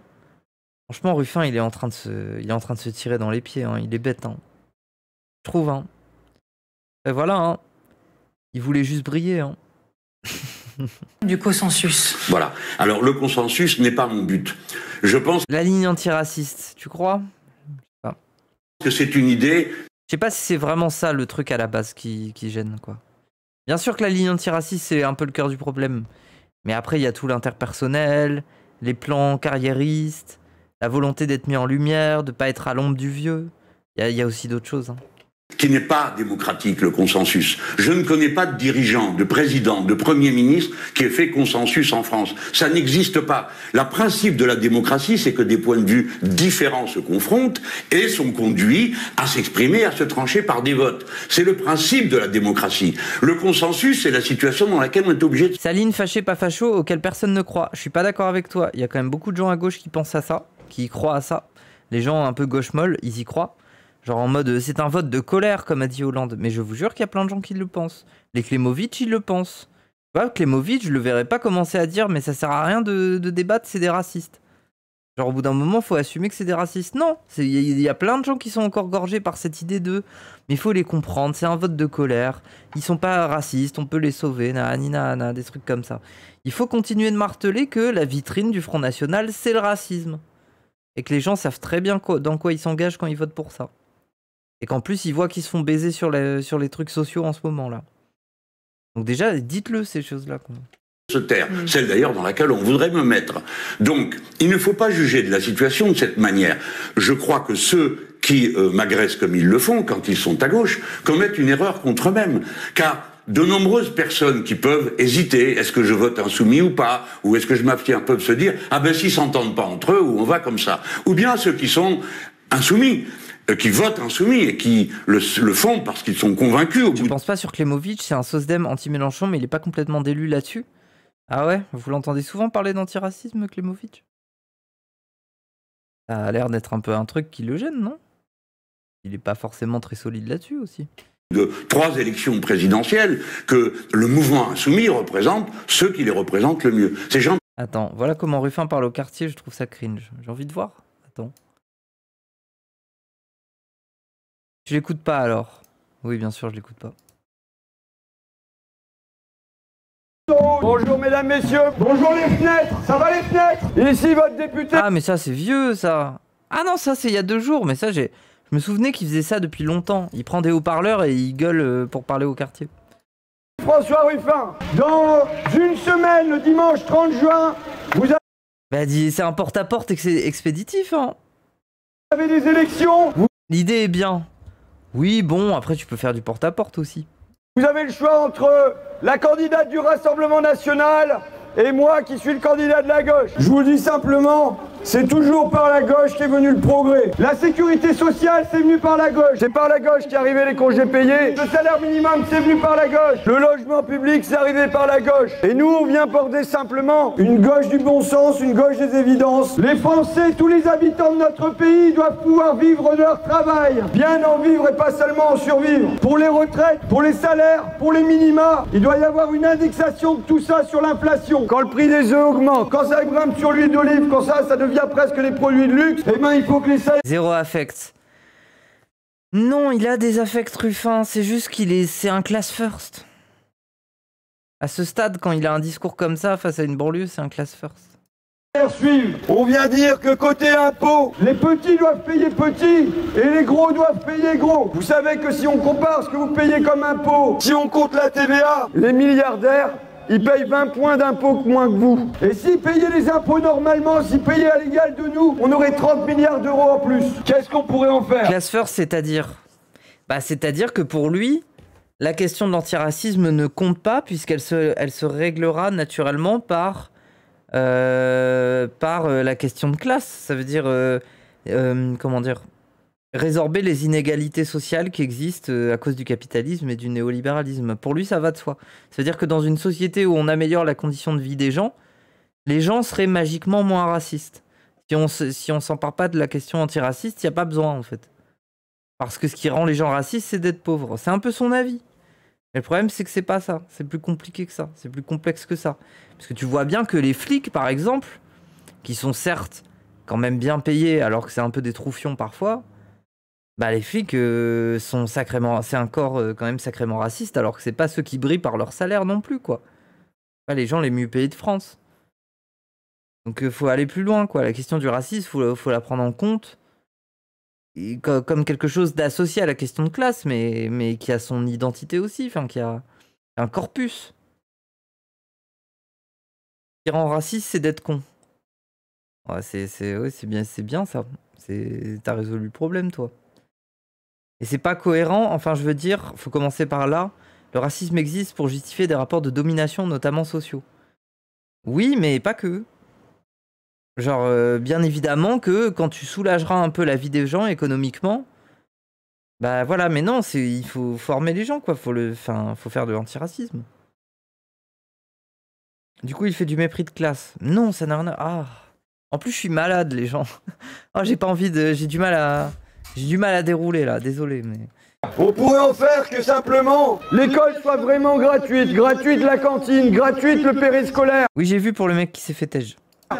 Ruffin, il est en train de se tirer dans les pieds, hein. Il est bête, hein. Je trouve, hein. Et voilà, hein. Il voulait juste briller, hein. Du consensus. Voilà. Alors, le consensus n'est pas mon but. Je pense... La ligne antiraciste, tu crois? Que c'est une idée. Je sais pas si c'est vraiment ça le truc à la base qui gêne, quoi. Bien sûr que la ligne antiraciste c'est un peu le cœur du problème, mais après il y a tout l'interpersonnel, les plans carriéristes, la volonté d'être mis en lumière, de pas être à l'ombre du vieux. Il y a aussi d'autres choses, hein. Qui n'est pas démocratique, le consensus. Je ne connais pas de dirigeant, de président, de premier ministre qui ait fait consensus en France. Ça n'existe pas. Le principe de la démocratie, c'est que des points de vue différents se confrontent et sont conduits à s'exprimer, à se trancher par des votes. C'est le principe de la démocratie. Le consensus, c'est la situation dans laquelle on est obligé de... Saline, fâché, pas facho, auquel personne ne croit. Je suis pas d'accord avec toi. Il y a quand même beaucoup de gens à gauche qui pensent à ça, qui y croient à ça. Les gens un peu gauche molle, ils y croient. Genre en mode, c'est un vote de colère, comme a dit Hollande. Mais je vous jure qu'il y a plein de gens qui le pensent. Les Klemovic, ils le pensent. Ouais, Klemovic, je le verrais pas commencer à dire, mais ça sert à rien de débattre, c'est des racistes. Genre au bout d'un moment, faut assumer que c'est des racistes. Non, il y a plein de gens qui sont encore gorgés par cette idée de... Mais il faut les comprendre, c'est un vote de colère. Ils sont pas racistes, on peut les sauver, des trucs comme ça. Il faut continuer de marteler que la vitrine du Front National, c'est le racisme. Et que les gens savent très bien dans quoi ils s'engagent quand ils votent pour ça. Et qu'en plus, ils voient qu'ils se font baiser sur les trucs sociaux en ce moment-là. Donc déjà, dites-le, ces choses-là. Se taire, celle d'ailleurs dans laquelle on voudrait me mettre. Donc, il ne faut pas juger de la situation de cette manière. Je crois que ceux qui m'agressent comme ils le font, quand ils sont à gauche, commettent une erreur contre eux-mêmes. Car de nombreuses personnes qui peuvent hésiter, est-ce que je vote insoumis ou pas, ou est-ce que je m'abstiens, peuvent se dire, ah ben s'ils s'entendent pas entre eux, ou on va comme ça. Ou bien ceux qui sont insoumis, qui votent insoumis et qui le font parce qu'ils sont convaincus. Je pense pas sur Klemovic, c'est un SOSDEM anti-Mélenchon, mais il est pas complètement délu là-dessus. Ah ouais? Vous l'entendez souvent parler d'antiracisme, Klemovic? Ça a l'air d'être un peu un truc qui le gêne, non? Il est pas forcément très solide là-dessus aussi. De 3 élections présidentielles que le mouvement insoumis représente ceux qui les représentent le mieux. Ces gens... Attends, voilà comment Ruffin parle au quartier, je trouve ça cringe. J'ai envie de voir. Attends. Je l'écoute pas alors. Oui, bien sûr, je l'écoute pas. Bonjour mesdames, messieurs. Bonjour les fenêtres. Ça va les fenêtres? Ici votre député. Ah mais ça c'est vieux ça. Ah non, ça c'est il y a 2 jours, mais ça je me souvenais qu'il faisait ça depuis longtemps. Il prend des haut-parleurs et il gueule pour parler au quartier. François Ruffin, dans une semaine, le dimanche 30 juin, vous Bah c'est un porte-à-porte expéditif, hein. avez des élections. L'idée est bien. Oui, bon, après tu peux faire du porte-à-porte aussi. Vous avez le choix entre la candidate du Rassemblement National et moi qui suis le candidat de la gauche. Je vous le dis simplement, c'est toujours par la gauche qu'est venu le progrès. La sécurité sociale, c'est venu par la gauche. C'est par la gauche qu'est arrivé les congés payés. Le salaire minimum, c'est venu par la gauche. Le logement public, c'est arrivé par la gauche. Et nous, on vient porter simplement une gauche du bon sens, une gauche des évidences. Les Français, tous les habitants de notre pays doivent pouvoir vivre de leur travail. Bien en vivre et pas seulement en survivre. Pour les retraites, pour les salaires, pour les minima, il doit y avoir une indexation de tout ça sur l'inflation. Quand le prix des œufs augmente, quand ça grimpe sur l'huile d'olive, quand ça devient presque des produits de luxe, eh ben il faut que les salaires... Zéro affect. Non, il a des affects Ruffin, c'est juste c'est un class first. À ce stade, quand il a un discours comme ça face à une banlieue, c'est un class first. On vient dire que côté impôt, les petits doivent payer petits et les gros doivent payer gros. Vous savez que si on compare ce que vous payez comme impôt, si on compte la TVA, les milliardaires, ils payent 20 points d'impôt moins que vous. Et s'ils payaient les impôts normalement, s'ils payaient à l'égal de nous, on aurait 30 milliards d'euros en plus. Qu'est-ce qu'on pourrait en faire? Class first, c'est-à-dire c'est-à-dire que pour lui, la question de l'antiracisme ne compte pas puisqu'elle se réglera naturellement par la question de classe. Ça veut dire, comment dire, résorber les inégalités sociales qui existent à cause du capitalisme et du néolibéralisme. Pour lui, ça va de soi. Ça veut dire que dans une société où on améliore la condition de vie des gens, les gens seraient magiquement moins racistes. Si on s'empare pas de la question antiraciste, il n'y a pas besoin en fait. Parce que ce qui rend les gens racistes, c'est d'être pauvres. C'est un peu son avis. Mais le problème, c'est que c'est pas ça. C'est plus compliqué que ça. C'est plus complexe que ça. Parce que tu vois bien que les flics, par exemple, qui sont certes quand même bien payés, alors que c'est un peu des troufions parfois, bah les flics sont sacrément... C'est un corps quand même sacrément raciste, alors que c'est pas ceux qui brillent par leur salaire non plus, quoi. Pas les gens les mieux payés de France. Donc faut aller plus loin, quoi. La question du racisme, faut la prendre en compte. Et comme quelque chose d'associé à la question de classe, mais qui a son identité aussi, enfin qui a un corpus. Ce qui rend raciste, c'est d'être con. Ouais, c'est bien ça. T'as résolu le problème, toi. Et c'est pas cohérent, enfin je veux dire, faut commencer par là. Le racisme existe pour justifier des rapports de domination, notamment sociaux. Oui, mais pas que. Genre, bien évidemment que quand tu soulageras un peu la vie des gens économiquement, bah voilà, mais non, il faut former les gens, quoi. Faut faire de l'antiracisme. Du coup, il fait du mépris de classe. Non, ça n'a rien à... Ah. En plus, je suis malade, les gens. Oh, j'ai pas envie de... J'ai du mal à dérouler, là. Désolé, mais... On pourrait en faire que simplement l'école soit vraiment gratuite. Gratuite la cantine, gratuite le périscolaire. Oui, j'ai vu pour le mec qui s'est fait têche.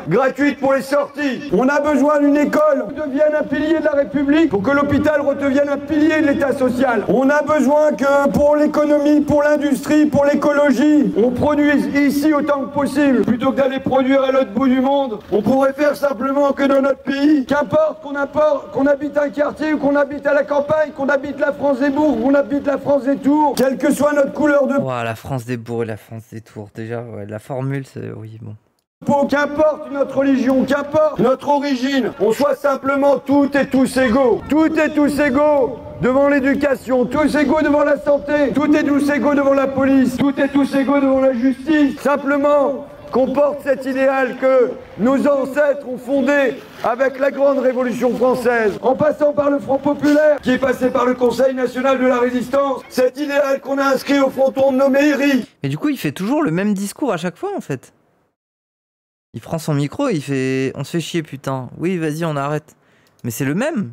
Gratuite pour les sorties. On a besoin d'une école qui devienne un pilier de la République pour que l'hôpital redevienne un pilier de l'État social. On a besoin que pour l'économie, pour l'industrie, pour l'écologie, on produise ici autant que possible. Plutôt que d'aller produire à l'autre bout du monde, on pourrait faire simplement que dans notre pays, qu'importe qu'on habite un quartier ou qu'on habite à la campagne, qu'on habite la France des bourgs, qu'on habite la France des tours, quelle que soit notre couleur de peau. Oh, la France des bourgs et la France des tours, déjà, ouais, la formule, c'est... Oui, bon. Qu'importe notre religion, qu'importe notre origine, on soit simplement toutes et tous égaux. Toutes et tous égaux devant l'éducation, tous égaux devant la santé, toutes et tous égaux devant la police, toutes et tous égaux devant la justice. Simplement qu'on porte cet idéal que nos ancêtres ont fondé avec la grande Révolution française, en passant par le Front populaire, qui est passé par le Conseil national de la résistance, cet idéal qu'on a inscrit au fronton de nos mairies. Mais du coup, il fait toujours le même discours à chaque fois, en fait. Il prend son micro et il fait « On se fait chier, putain. Oui, vas-y, on arrête. » Mais c'est le même.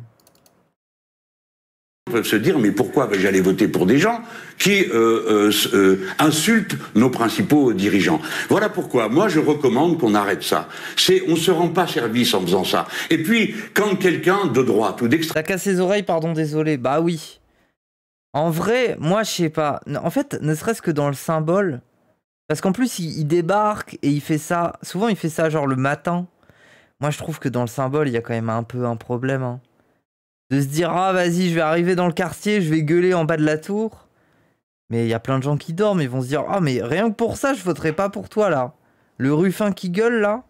On peut se dire, mais pourquoi vais-je aller voter pour des gens qui insultent nos principaux dirigeants? Voilà pourquoi, moi, je recommande qu'on arrête ça. On ne se rend pas service en faisant ça. Et puis, quand quelqu'un de droite ou d'extrême... T'as cassé les oreilles, pardon, désolé. Bah oui. En vrai, moi, je sais pas. En fait, ne serait-ce que dans le symbole... Parce qu'en plus, il débarque et il fait ça... Souvent, il fait ça genre le matin. Moi, je trouve que dans le symbole, il y a quand même un peu un problème. Hein. De se dire, ah, vas-y, je vais arriver dans le quartier, je vais gueuler en bas de la tour. Mais il y a plein de gens qui dorment, ils vont se dire, ah, mais rien que pour ça, je voterai pas pour toi, là. Le Ruffin qui gueule, là.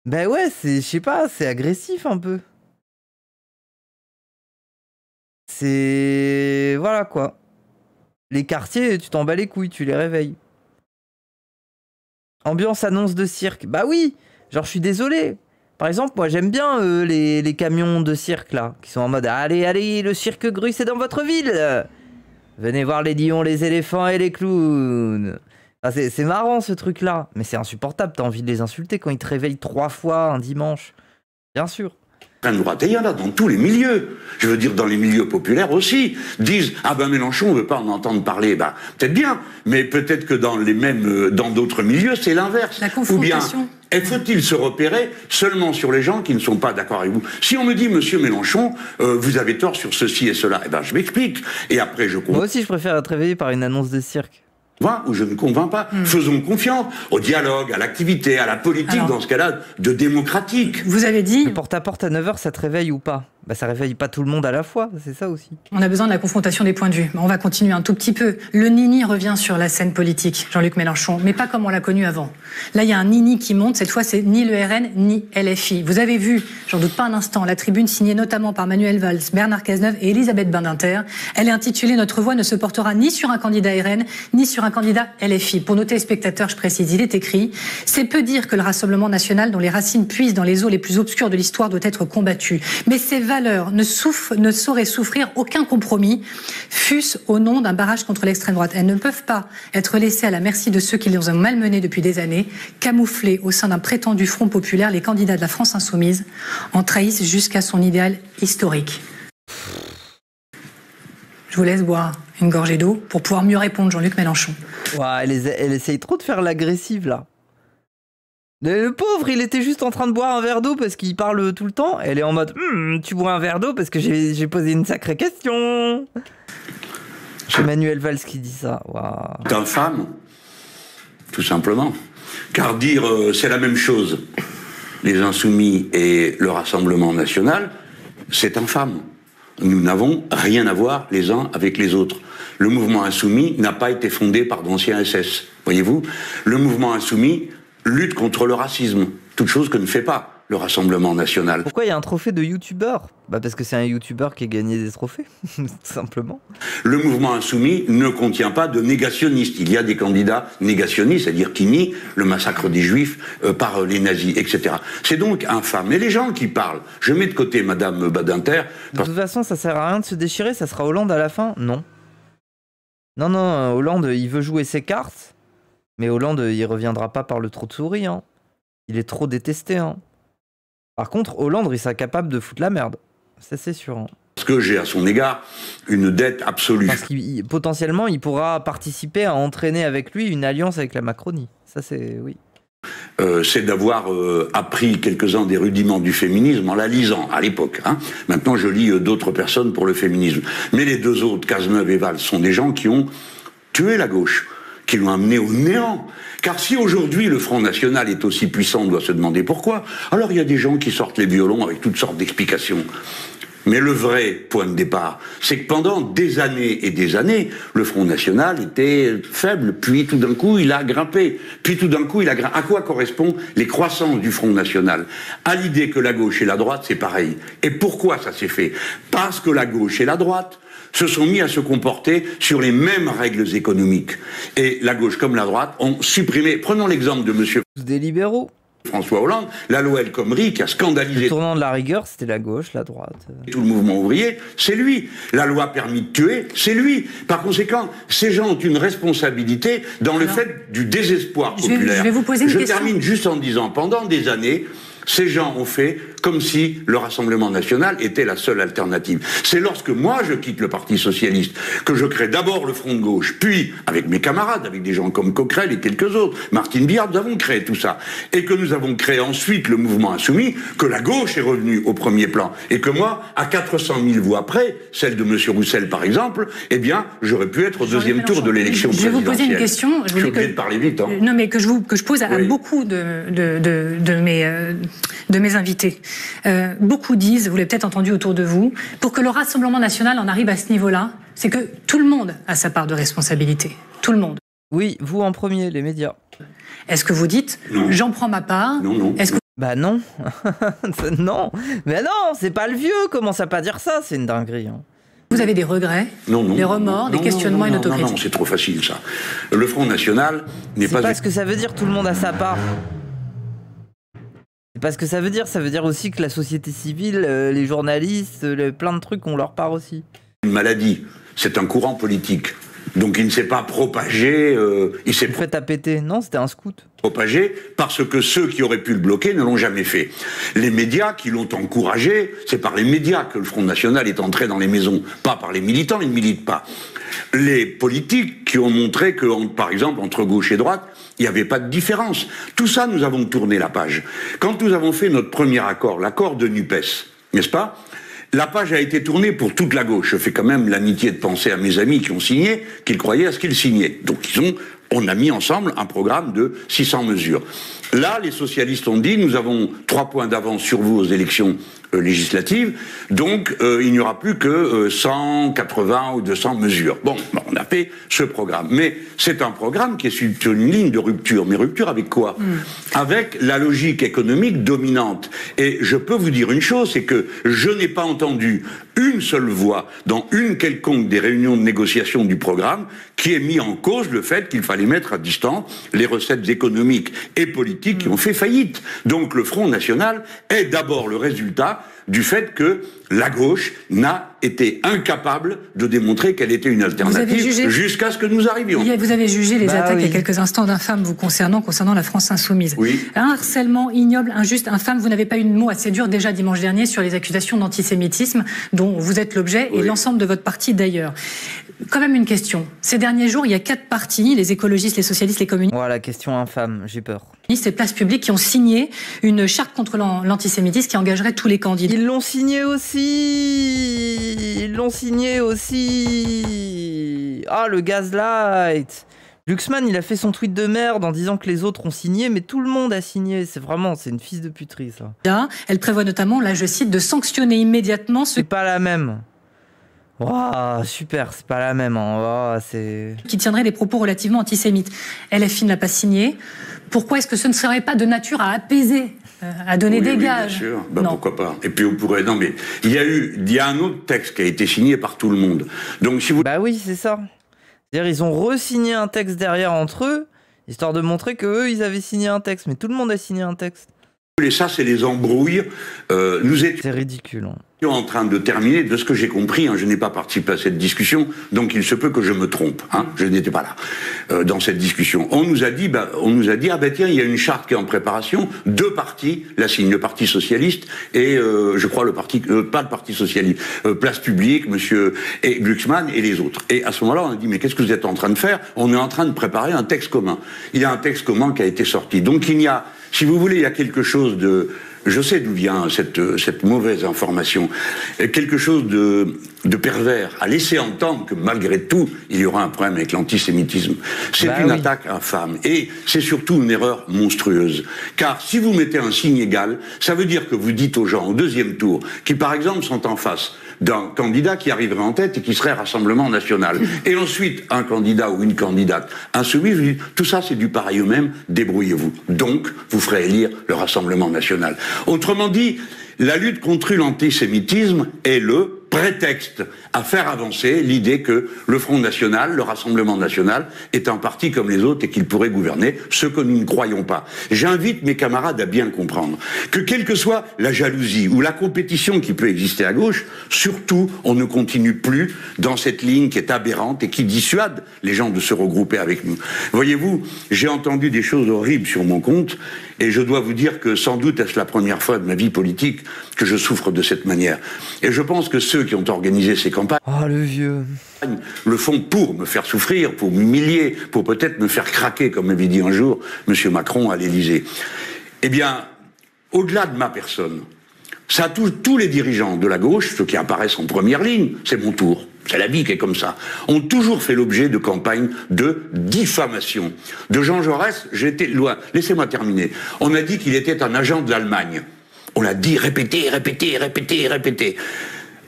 Ben ouais, je sais pas, c'est agressif un peu. C'est... Voilà, quoi. Les quartiers, tu t'en bats les couilles, tu les réveilles. Ambiance annonce de cirque. Bah oui, genre je suis désolé. Par exemple, moi j'aime bien les camions de cirque là, qui sont en mode allez, allez, le cirque grue c'est dans votre ville. Venez voir les lions, les éléphants et les clowns. Enfin, c'est marrant ce truc là, mais c'est insupportable, t'as envie de les insulter quand ils te réveillent 3 fois un dimanche. Bien sûr. Droite, et il y en a dans tous les milieux, je veux dire dans les milieux populaires aussi, disent ah ben Mélenchon on veut pas en entendre parler, bah peut-être bien, mais peut-être que dans d'autres milieux c'est l'inverse. La confrontation. Ou bien Et faut-il se repérer seulement sur les gens qui ne sont pas d'accord avec vous? Si on me dit, monsieur Mélenchon, vous avez tort sur ceci et cela, eh ben je m'explique. Et après, je comprends. Moi aussi, je préfère être réveillé par une annonce de cirque. Ou je ne convainc pas. Faisons confiance au dialogue, à l'activité, à la politique, dans ce cas-là, de démocratique. Vous avez dit... Le porte-à-porte à 9h, ça te réveille ou pas? Bah ça réveille pas tout le monde à la fois, c'est ça aussi. On a besoin de la confrontation des points de vue. On va continuer un tout petit peu. Le Nini revient sur la scène politique, Jean-Luc Mélenchon, mais pas comme on l'a connu avant. Là, il y a un Nini qui monte, cette fois c'est ni le RN, ni LFI. Vous avez vu, j'en doute pas un instant, la tribune signée notamment par Manuel Valls, Bernard Cazeneuve et Elisabeth Badinter. Elle est intitulée « Notre voix ne se portera ni sur un candidat RN, ni sur un candidat LFI ». Pour nos téléspectateurs, je précise, il est écrit « C'est peu dire que le Rassemblement national, dont les racines puisent dans les eaux les plus obscures de l'histoire, doit être combattu. Mais ces valeurs ne sauraient souffrir aucun compromis, fût-ce au nom d'un barrage contre l'extrême droite. Elles ne peuvent pas être laissées à la merci de ceux qui les ont malmenées depuis des années, camouflés au sein d'un prétendu front populaire. Les candidats de la France insoumise en trahissent jusqu'à son idéal historique. » Je vous laisse boire une gorgée d'eau pour pouvoir mieux répondre, Jean-Luc Mélenchon. Ouah, elle essaye trop de faire l'agressive, là. Le pauvre, il était juste en train de boire un verre d'eau parce qu'il parle tout le temps. Elle est en mode tu bois un verre d'eau parce que j'ai posé une sacrée question. C'est Manuel Valls qui dit ça. Wow. C'est infâme, tout simplement. Car dire c'est la même chose, les Insoumis et le Rassemblement national, c'est infâme. Nous n'avons rien à voir les uns avec les autres. Le mouvement insoumis n'a pas été fondé par d'anciens SS. Voyez-vous, le mouvement insoumis lutte contre le racisme, toute chose que ne fait pas le Rassemblement national. Pourquoi il y a un trophée de youtubeur? Bah parce que c'est un youtubeur qui a gagné des trophées, tout simplement. Le mouvement insoumis ne contient pas de négationnistes. Il y a des candidats négationnistes, c'est-à-dire qui nient le massacre des Juifs par les nazis, etc. C'est donc infâme. Et les gens qui parlent, je mets de côté Madame Badinter... De toute façon, ça sert à rien de se déchirer, ça sera Hollande à la fin? Non. Non, non, Hollande, il veut jouer ses cartes. Mais Hollande, il reviendra pas par le trou de souris. Hein. Il est trop détesté. Hein. Par contre, Hollande, il sera capable de foutre la merde. Ça, c'est sûr. Hein. Parce que j'ai à son égard une dette absolue. Parce qu'il potentiellement, il pourra participer à entraîner avec lui une alliance avec la Macronie. Ça, c'est... oui. C'est d'avoir appris quelques-uns des rudiments du féminisme en la lisant à l'époque. Hein. Maintenant, je lis d'autres personnes pour le féminisme. Mais les deux autres, Cazeneuve et Valls, sont des gens qui ont tué la gauche, qui l'ont amené au néant. Car si aujourd'hui le Front National est aussi puissant, on doit se demander pourquoi. Alors il y a des gens qui sortent les violons avec toutes sortes d'explications. Mais le vrai point de départ, c'est que pendant des années et des années, le Front National était faible, puis tout d'un coup il a grimpé, puis tout d'un coup il a grimpé. À quoi correspondent les croissances du Front National? À l'idée que la gauche et la droite c'est pareil. Et pourquoi ça s'est fait? Parce que la gauche et la droite se sont mis à se comporter sur les mêmes règles économiques. Et la gauche comme la droite ont supprimé, prenons l'exemple de monsieur des libéraux. François Hollande, la loi El Khomri qui a scandalisé... Le tournant de la rigueur, c'était la gauche, la droite. Tout le mouvement ouvrier, c'est lui. La loi permis de tuer, c'est lui. Par conséquent, ces gens ont une responsabilité dans le fait du désespoir populaire. Je vais vous poser une question. Je termine juste en disant, pendant des années, ces gens ont fait comme si le Rassemblement national était la seule alternative. C'est lorsque moi je quitte le Parti socialiste que je crée d'abord le Front de gauche, puis avec mes camarades, avec des gens comme Coquerel et quelques autres, Martine Biard, nous avons créé tout ça. Et que nous avons créé ensuite le mouvement insoumis, que la gauche est revenue au premier plan. Et que moi, à 400 000 voix près, celle de M. Roussel par exemple, eh bien, j'aurais pu être au deuxième tour de l'élection présidentielle. Je vais vous poser une question. Je suis obligé de parler vite. Hein. Non, mais que je pose à beaucoup de mes invités. Beaucoup disent, vous l'avez peut-être entendu autour de vous, pour que le Rassemblement national en arrive à ce niveau-là, c'est que tout le monde a sa part de responsabilité. Tout le monde. Oui, vous en premier, les médias. Est-ce que vous dites, j'en prends ma part? Non. Est-ce que... Bah non. Non. Mais non, c'est pas le vieux. Commence à pas dire ça, c'est une dinguerie. Hein. Vous avez des regrets, des remords, des questionnements et une autocritique? Non, c'est trop facile ça. Le Front National n'est pas... C'est pas ce que ça veut dire, tout le monde a sa part. C'est pas ce que ça veut dire aussi que la société civile, les journalistes, plein de trucs ont leur part aussi. Une maladie, c'est un courant politique. Donc il ne s'est pas propagé, il s'est fait à péter. Non, c'était un scout. Propagé parce que ceux qui auraient pu le bloquer ne l'ont jamais fait. Les médias qui l'ont encouragé, c'est par les médias que le Front National est entré dans les maisons, pas par les militants, ils ne militent pas. Les politiques qui ont montré que, par exemple, entre gauche et droite, il n'y avait pas de différence. Tout ça, nous avons tourné la page. Quand nous avons fait notre premier accord, l'accord de NUPES, n'est-ce pas ? La page a été tournée pour toute la gauche. Je fais quand même l'amitié de penser à mes amis qui ont signé, qu'ils croyaient à ce qu'ils signaient. Donc on a mis ensemble un programme de 600 mesures. Là, les socialistes ont dit, nous avons 3 points d'avance sur vous aux élections législatives, donc il n'y aura plus que 180 ou 200 mesures. Bon, on a fait ce programme. Mais c'est un programme qui est sur une ligne de rupture. Mais rupture avec quoi ? Avec la logique économique dominante. Et je peux vous dire une chose, c'est que je n'ai pas entendu une seule voix dans une quelconque des réunions de négociation du programme qui ait mis en cause le fait qu'il fallait mettre à distance les recettes économiques et politiques qui ont fait faillite. Donc le Front National est d'abord le résultat du fait que la gauche n'a été incapable de démontrer qu'elle était une alternative jusqu'à ce que nous arrivions. Vous avez jugé les attaques il y a quelques instants d'infâmes vous concernant la France insoumise. Oui. Un harcèlement ignoble, injuste, infâme. Vous n'avez pas eu de mots assez durs déjà dimanche dernier sur les accusations d'antisémitisme dont vous êtes l'objet et l'ensemble de votre parti d'ailleurs. Quand même une question. Ces derniers jours, il y a 4 partis, les écologistes, les socialistes, les communistes. Voilà, question infâme, j'ai peur. Et Place Publique qui ont signé une charte contre l'antisémitisme qui engagerait tous les candidats. Ils l'ont signé aussi. Ah, le Gaslight. Glucksmann, il a fait son tweet de merde en disant que les autres ont signé, mais tout le monde a signé. C'est une fils de puterie, ça. Là, elle prévoit notamment, là je cite, de sanctionner immédiatement ceux... C'est pas la même. Waouh, super, c'est pas la même. Hein. Qui tiendraient des propos relativement antisémites. LFI ne l'a pas signé. Pourquoi est-ce que ce ne serait pas de nature à apaiser, à donner des gages? Bien sûr. Pourquoi pas. Et puis on pourrait... Non, mais il y a un autre texte qui a été signé par tout le monde. Donc si vous... Bah oui, c'est ça. C'est-à-dire ils ont re-signé un texte derrière entre eux, histoire de montrer qu'eux, ils avaient signé un texte. Mais tout le monde a signé un texte. Et ça, c'est les embrouilles. C'est ridicule. Hein. En train de terminer, de ce que j'ai compris, je n'ai pas participé à cette discussion, donc il se peut que je me trompe. Je n'étais pas là dans cette discussion. On nous a dit, tiens, il y a une charte qui est en préparation. 2 partis la signent, le Parti socialiste et je crois pas le Parti socialiste, Place Publique, Monsieur et Glucksmann et les autres. Et à ce moment-là, on a dit mais qu'est-ce que vous êtes en train de faire ? On est en train de préparer un texte commun. Il y a un texte commun qui a été sorti. Donc il y a, si vous voulez, il y a quelque chose de... Je sais d'où vient cette mauvaise information. Quelque chose de pervers à laisser entendre que malgré tout, il y aura un problème avec l'antisémitisme. C'est une attaque infâme. Et c'est surtout une erreur monstrueuse. Car si vous mettez un signe égal, ça veut dire que vous dites aux gens au 2e tour, qui par exemple sont en face d'un candidat qui arriverait en tête et qui serait Rassemblement National. Et ensuite, un candidat ou une candidate insoumis, vous dites, tout ça c'est du pareil au même, débrouillez-vous. Donc, vous ferez élire le Rassemblement National. Autrement dit, la lutte contre l'antisémitisme est le prétexte à faire avancer l'idée que le Front National, le Rassemblement National, est un parti comme les autres et qu'il pourrait gouverner, ce que nous ne croyons pas. J'invite mes camarades à bien comprendre que quelle que soit la jalousie ou la compétition qui peut exister à gauche, surtout, on ne continue plus dans cette ligne qui est aberrante et qui dissuade les gens de se regrouper avec nous. Voyez-vous, j'ai entendu des choses horribles sur mon compte et je dois vous dire que sans doute est-ce la première fois de ma vie politique que je souffre de cette manière. Et je pense que ceux qui ont organisé ces campagnes le vieux le font pour me faire souffrir, pour m'humilier, pour peut-être me faire craquer, comme m'avait dit un jour M. Macron à l'Élysée. Eh bien, au-delà de ma personne, ça touche tous les dirigeants de la gauche, ceux qui apparaissent en première ligne, c'est mon tour. C'est la vie qui est comme ça. Ont toujours fait l'objet de campagnes de diffamation. De Jean Jaurès, j'étais loin. Laissez-moi terminer. On a dit qu'il était un agent de l'Allemagne. On l'a dit répété.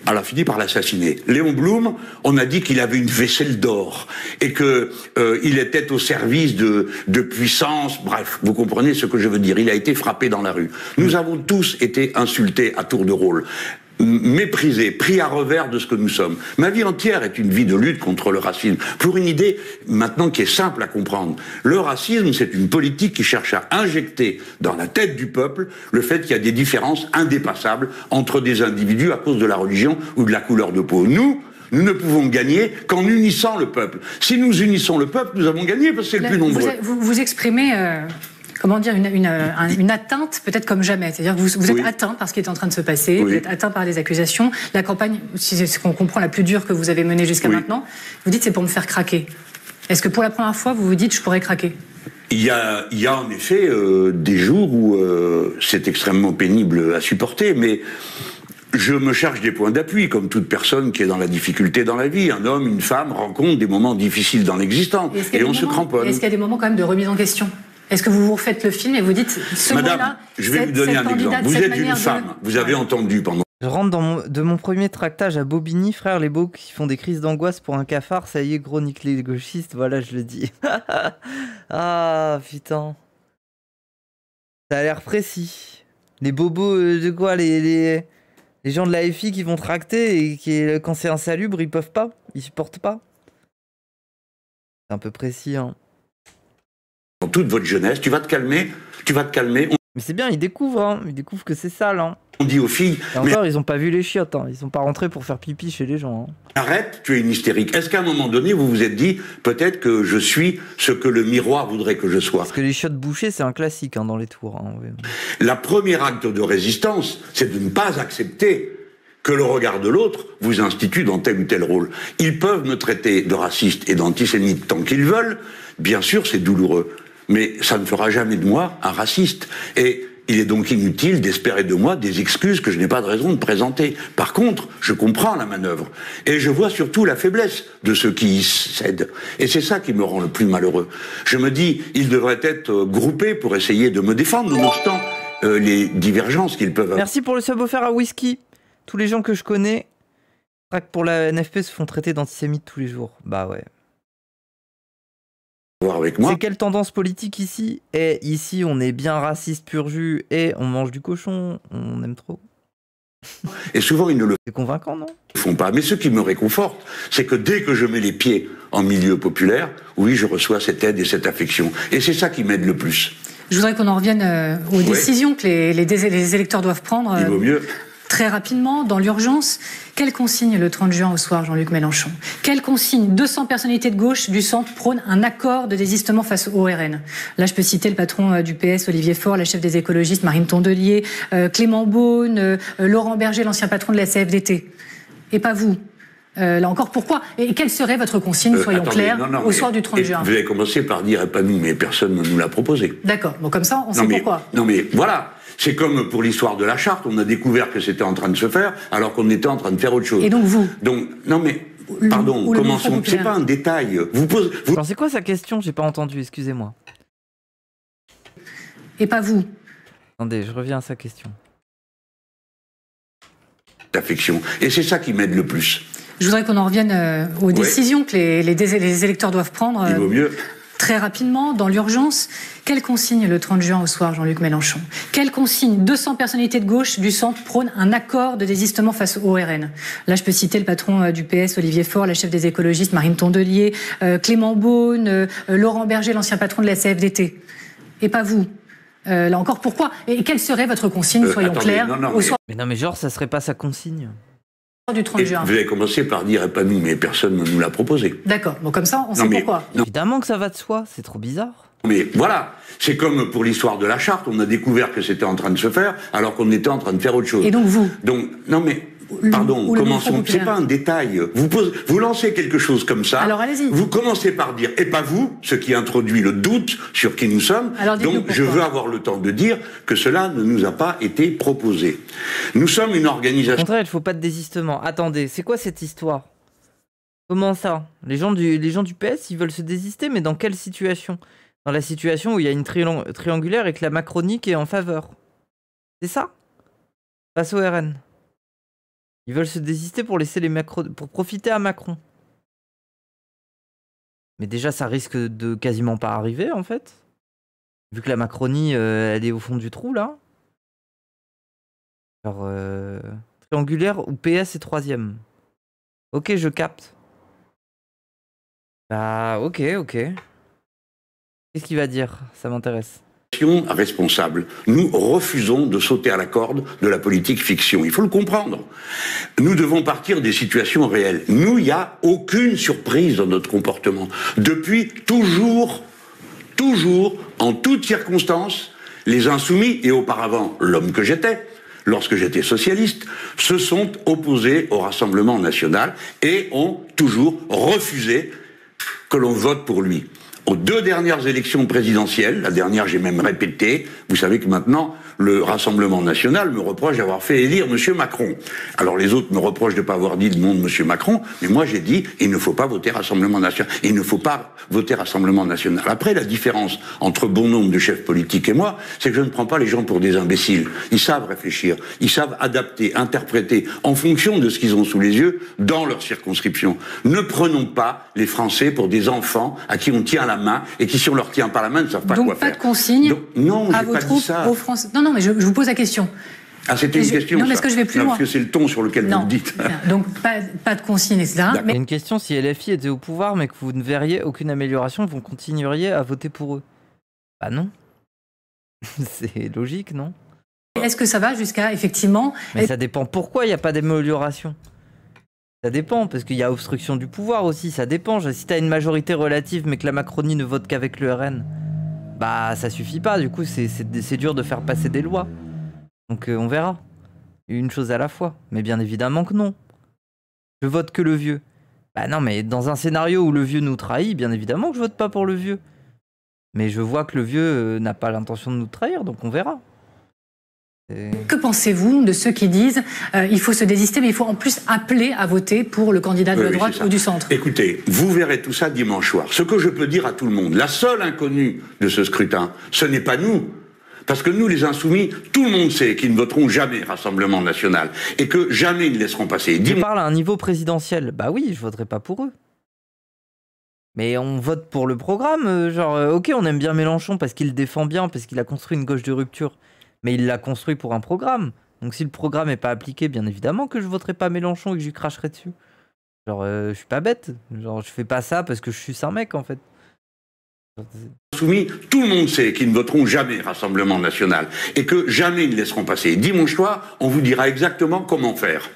Elle a fini par l'assassiner. Léon Blum, on a dit qu'il avait une vaisselle d'or et que il était au service de puissance. Bref, vous comprenez ce que je veux dire. Il a été frappé dans la rue. Nous avons tous été insultés à tour de rôle. Méprisé, pris à revers de ce que nous sommes. Ma vie entière est une vie de lutte contre le racisme. Pour une idée, maintenant, qui est simple à comprendre. Le racisme, c'est une politique qui cherche à injecter dans la tête du peuple le fait qu'il y a des différences indépassables entre des individus à cause de la religion ou de la couleur de peau. Nous, Nous ne pouvons gagner qu'en unissant le peuple. Si nous unissons le peuple, nous avons gagné parce que c'est le plus nombreux. Vous exprimez... comment dire, une atteinte peut-être comme jamais. C'est-à-dire que vous êtes atteint par ce qui est en train de se passer, vous êtes atteint par les accusations. La campagne, si c'est ce qu'on comprend, la plus dure que vous avez menée jusqu'à maintenant, vous dites c'est pour me faire craquer. Est-ce que pour la première fois, vous vous dites je pourrais craquer ? Il y a en effet des jours où c'est extrêmement pénible à supporter, mais je me cherche des points d'appui, comme toute personne qui est dans la difficulté dans la vie. Un homme, une femme rencontrent des moments difficiles dans l'existence, et on se cramponne. Est-ce qu'il y a des moments quand même de remise en question ? Est-ce que vous refaites le film et vous dites ce Madame, mot-là, je vais vous donner un exemple. Vous êtes une femme, vous avez entendu pendant... Je rentre de mon premier tractage à Bobigny, frère, les beaux qui font des crises d'angoisse pour un cafard, ça y est, gros nique les gauchistes, voilà, je le dis. Ah, putain. Ça a l'air précis. Les bobos de quoi les gens de la FI qui vont tracter et qui, quand c'est insalubre, ils peuvent pas, ils supportent pas. C'est un peu précis, hein. Dans toute votre jeunesse, tu vas te calmer. Mais c'est bien, ils découvrent que c'est sale, hein. On dit aux filles... Et encore, ils ont pas vu les chiottes, hein. Ils sont pas rentrés pour faire pipi chez les gens, hein. Arrête, tu es une hystérique. Est-ce qu'à un moment donné, vous vous êtes dit, peut-être que je suis ce que le miroir voudrait que je sois? Parce que les chiottes bouchées, c'est un classique, hein, dans les tours, hein, oui. La première acte de résistance, c'est de ne pas accepter que le regard de l'autre vous institue dans tel ou tel rôle. Ils peuvent me traiter de raciste et d'antisémite tant qu'ils veulent. Bien sûr, c'est douloureux. Mais ça ne fera jamais de moi un raciste. Et il est donc inutile d'espérer de moi des excuses que je n'ai pas de raison de présenter. Par contre, je comprends la manœuvre. Et je vois surtout la faiblesse de ceux qui y cèdent. Et c'est ça qui me rend le plus malheureux. Je me dis, ils devraient être groupés pour essayer de me défendre, nonobstant les divergences qu'ils peuvent avoir. Merci pour le sub offert à Whisky. Tous les gens que je connais, pour la NFP, se font traiter d'antisémites tous les jours. Bah ouais. Avec moi. C'est quelle tendance politique ici? Et ici, on est bien raciste pur jus et on mange du cochon. On aime trop. Et souvent, ils ne le C'est convaincant, non? font pas. Mais ce qui me réconforte, c'est que dès que je mets les pieds en milieu populaire, oui, je reçois cette aide et cette affection. Et c'est ça qui m'aide le plus. Je voudrais qu'on en revienne aux décisions que les électeurs doivent prendre. Il vaut mieux. Très rapidement, dans l'urgence, quelle consigne le 30 juin au soir, Jean-Luc Mélenchon? Quelle consigne 200 personnalités de gauche du centre prônent un accord de désistement face au RN. Là, je peux citer le patron du PS, Olivier Faure, la chef des écologistes, Marine Tondelier, Clément Beaune, Laurent Berger, l'ancien patron de la CFDT. Et pas vous. Là encore, pourquoi? Et quelle serait votre consigne, soyons clairs, au soir du 30 juin? Vous avez commencé par dire, pas nous, mais personne ne nous l'a proposé. D'accord, bon comme ça, on sait pourquoi. Non mais voilà, c'est comme pour l'histoire de la charte, on a découvert que c'était en train de se faire, alors qu'on était en train de faire autre chose. Et donc vous? Donc, non mais, pardon, commençons, c'est pas un détail. Alors c'est quoi sa question? J'ai pas entendu, excusez-moi. Et pas vous? Attendez, je reviens à sa question. D'affection. Et c'est ça qui m'aide le plus. Je voudrais qu'on en revienne aux décisions que les électeurs doivent prendre. Il vaut mieux. Très rapidement, dans l'urgence, quelle consigne le 30 juin au soir, Jean-Luc Mélenchon? Quelle consigne 200 personnalités de gauche du centre prônent un accord de désistement face au RN. Là, je peux citer le patron du PS, Olivier Faure, la chef des écologistes, Marine Tondelier, Clément Beaune, Laurent Berger, l'ancien patron de la CFDT. Et pas vous. Là encore, pourquoi? Et quelle serait votre consigne, soyons clairs, au soir Mais non, mais genre, ça serait pas sa consigne du 30 juin? Vous avez commencé par dire, pas nous, mais personne ne nous l'a proposé. D'accord, bon comme ça, on sait pourquoi. Évidemment que ça va de soi, c'est trop bizarre. Mais voilà, c'est comme pour l'histoire de la charte, on a découvert que c'était en train de se faire, alors qu'on était en train de faire autre chose. Et donc vous? Donc, non mais, pardon, commençons, c'est pas un détail. Vous lancez quelque chose comme ça. Alors allez-y. Vous commencez par dire, et pas vous, ce qui introduit le doute sur qui nous sommes. Alors, donc je veux avoir le temps de dire que cela ne nous a pas été proposé. Nous sommes une organisation... Au contraire, il faut pas de désistement. Attendez, c'est quoi cette histoire? Comment ça? Les gens du PS, ils veulent se désister, mais dans quelle situation? Dans la situation où il y a une triangulaire et que la macronique est en faveur. C'est ça? Face au RN. Ils veulent se désister pour laisser pour profiter à Macron. Mais déjà, ça risque de quasiment pas arriver, en fait. Vu que la Macronie, elle est au fond du trou, là. Alors, triangulaire ou PS est 3e. Ok, je capte. Bah, ok. Qu'est-ce qu'il va dire? Ça m'intéresse. responsable. Nous refusons de sauter à la corde de la politique fiction. Il faut le comprendre. Nous devons partir des situations réelles. Nous, il n'y a aucune surprise dans notre comportement. Depuis toujours, en toutes circonstances, les insoumis, et auparavant l'homme que j'étais, lorsque j'étais socialiste, se sont opposés au Rassemblement national et ont toujours refusé que l'on vote pour lui. Aux 2 dernières élections présidentielles, la dernière j'ai même répété, vous savez que maintenant le Rassemblement national me reproche d'avoir fait élire M. Macron. Alors les autres me reprochent de ne pas avoir dit le nom de M. Macron, mais moi j'ai dit il ne faut pas voter Rassemblement national. Il ne faut pas voter Rassemblement national. Après, la différence entre bon nombre de chefs politiques et moi, c'est que je ne prends pas les gens pour des imbéciles. Ils savent réfléchir, ils savent adapter, interpréter en fonction de ce qu'ils ont sous les yeux dans leur circonscription. Ne prenons pas les Français pour des enfants à qui on tient la main et qui, si on leur tient pas la main, ne savent pas quoi faire. Donc pas de consigne non, à j'ai vos pas dit troupes, ça. aux Français. Non, mais je vous pose la question. Ah, c'était une question. Non, mais est-ce que je vais plus loin? Parce que c'est le ton sur lequel vous le dites. Donc pas de consigne, etc. Mais une question, si LFI était au pouvoir, mais que vous ne verriez aucune amélioration, vous continueriez à voter pour eux? Bah non. C'est logique, non? Est-ce que ça va jusqu'à, effectivement... Mais ça dépend. Pourquoi il n'y a pas d'amélioration? Ça dépend, parce qu'il y a obstruction du pouvoir aussi, ça dépend. Si t'as une majorité relative, mais que la Macronie ne vote qu'avec le RN, bah ça suffit pas, du coup c'est dur de faire passer des lois. Donc on verra. Une chose à la fois. Mais bien évidemment que non. Je vote que le vieux. Bah non, mais dans un scénario où le vieux nous trahit, bien évidemment que je vote pas pour le vieux. Mais je vois que le vieux n'a pas l'intention de nous trahir, donc on verra. Que pensez-vous de ceux qui disent il faut se désister, mais il faut en plus appeler à voter pour le candidat de la droite ou du centre? Écoutez, vous verrez tout ça dimanche soir. Ce que je peux dire à tout le monde, la seule inconnue de ce scrutin, ce n'est pas nous. Parce que nous, les insoumis, tout le monde sait qu'ils ne voteront jamais Rassemblement national et que jamais ils ne laisseront passer. Je parle à un niveau présidentiel. Bah oui, je voterai pas pour eux. Mais on vote pour le programme. Genre, ok, on aime bien Mélenchon parce qu'il défend bien, parce qu'il a construit une gauche de rupture. Mais il l'a construit pour un programme. Donc si le programme n'est pas appliqué, bien évidemment que je voterai pas Mélenchon et que je lui cracherai dessus. Genre, je suis pas bête. Genre, je fais pas ça parce que je suis un mec, en fait. Soumis, tout le monde sait qu'ils ne voteront jamais Rassemblement national et que jamais ils ne laisseront passer. Dimanche soir, on vous dira exactement comment faire.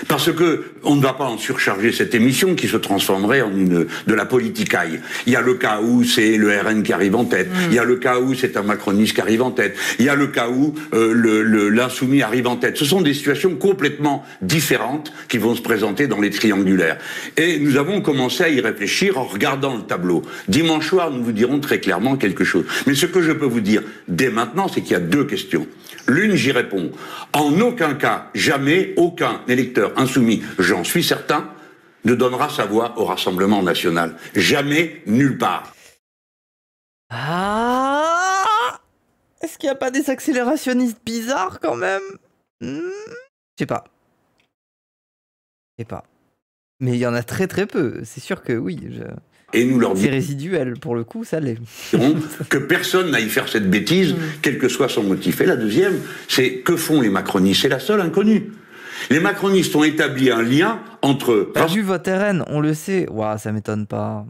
Parce que on ne va pas en surcharger cette émission qui se transformerait en de la politicaille. Il y a le cas où c'est le RN qui arrive en tête. Il y a le cas où c'est un macroniste qui arrive en tête. Il y a le cas où l'insoumis arrive en tête. Ce sont des situations complètement différentes qui vont se présenter dans les triangulaires. Et nous avons commencé à y réfléchir en regardant le tableau. Dimanche soir, nous vous dirons très clairement quelque chose. Mais ce que je peux vous dire dès maintenant, c'est qu'il y a 2 questions. L'une, j'y réponds. En aucun cas, jamais, aucun électeur insoumis, j'en suis certain, ne donnera sa voix au Rassemblement national. Jamais, nulle part. Ah, est-ce qu'il n'y a pas des accélérationnistes bizarres quand même? Je sais pas. Je sais pas. Mais il y en a très très peu. C'est sûr que oui. Et nous leur c'est résiduel, pour le coup, ça l'est. Que personne n'aille faire cette bêtise, quel que soit son motif. Et la deuxième, c'est que font les macronistes? C'est la seule inconnue. Les macronistes ont établi un lien entre... Vu votre RN, on le sait. Ouah, ça m'étonne pas.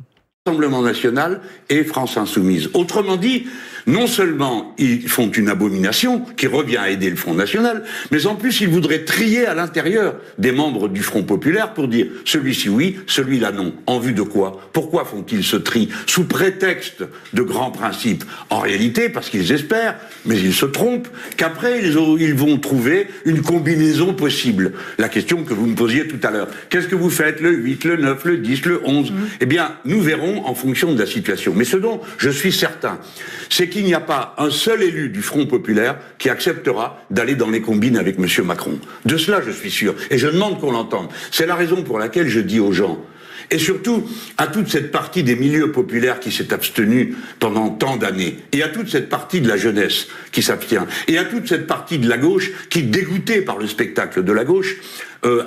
Rassemblement national et France insoumise. Autrement dit, non seulement ils font une abomination qui revient à aider le Front national, mais en plus ils voudraient trier à l'intérieur des membres du Front populaire pour dire celui-ci oui, celui-là non. En vue de quoi? Pourquoi font-ils ce tri? Sous prétexte de grands principes. En réalité, parce qu'ils espèrent, mais ils se trompent, qu'après ils vont trouver une combinaison possible. La question que vous me posiez tout à l'heure. Qu'est-ce que vous faites le 8, le 9, le 10, le 11? Eh bien, nous verrons en fonction de la situation. Mais ce dont je suis certain, c'est qu'il n'y a pas un seul élu du Front populaire qui acceptera d'aller dans les combines avec M. Macron. De cela, je suis sûr. Et je demande qu'on l'entende. C'est la raison pour laquelle je dis aux gens, et surtout à toute cette partie des milieux populaires qui s'est abstenue pendant tant d'années, et à toute cette partie de la jeunesse qui s'abstient, et à toute cette partie de la gauche qui, dégoûtée par le spectacle de la gauche,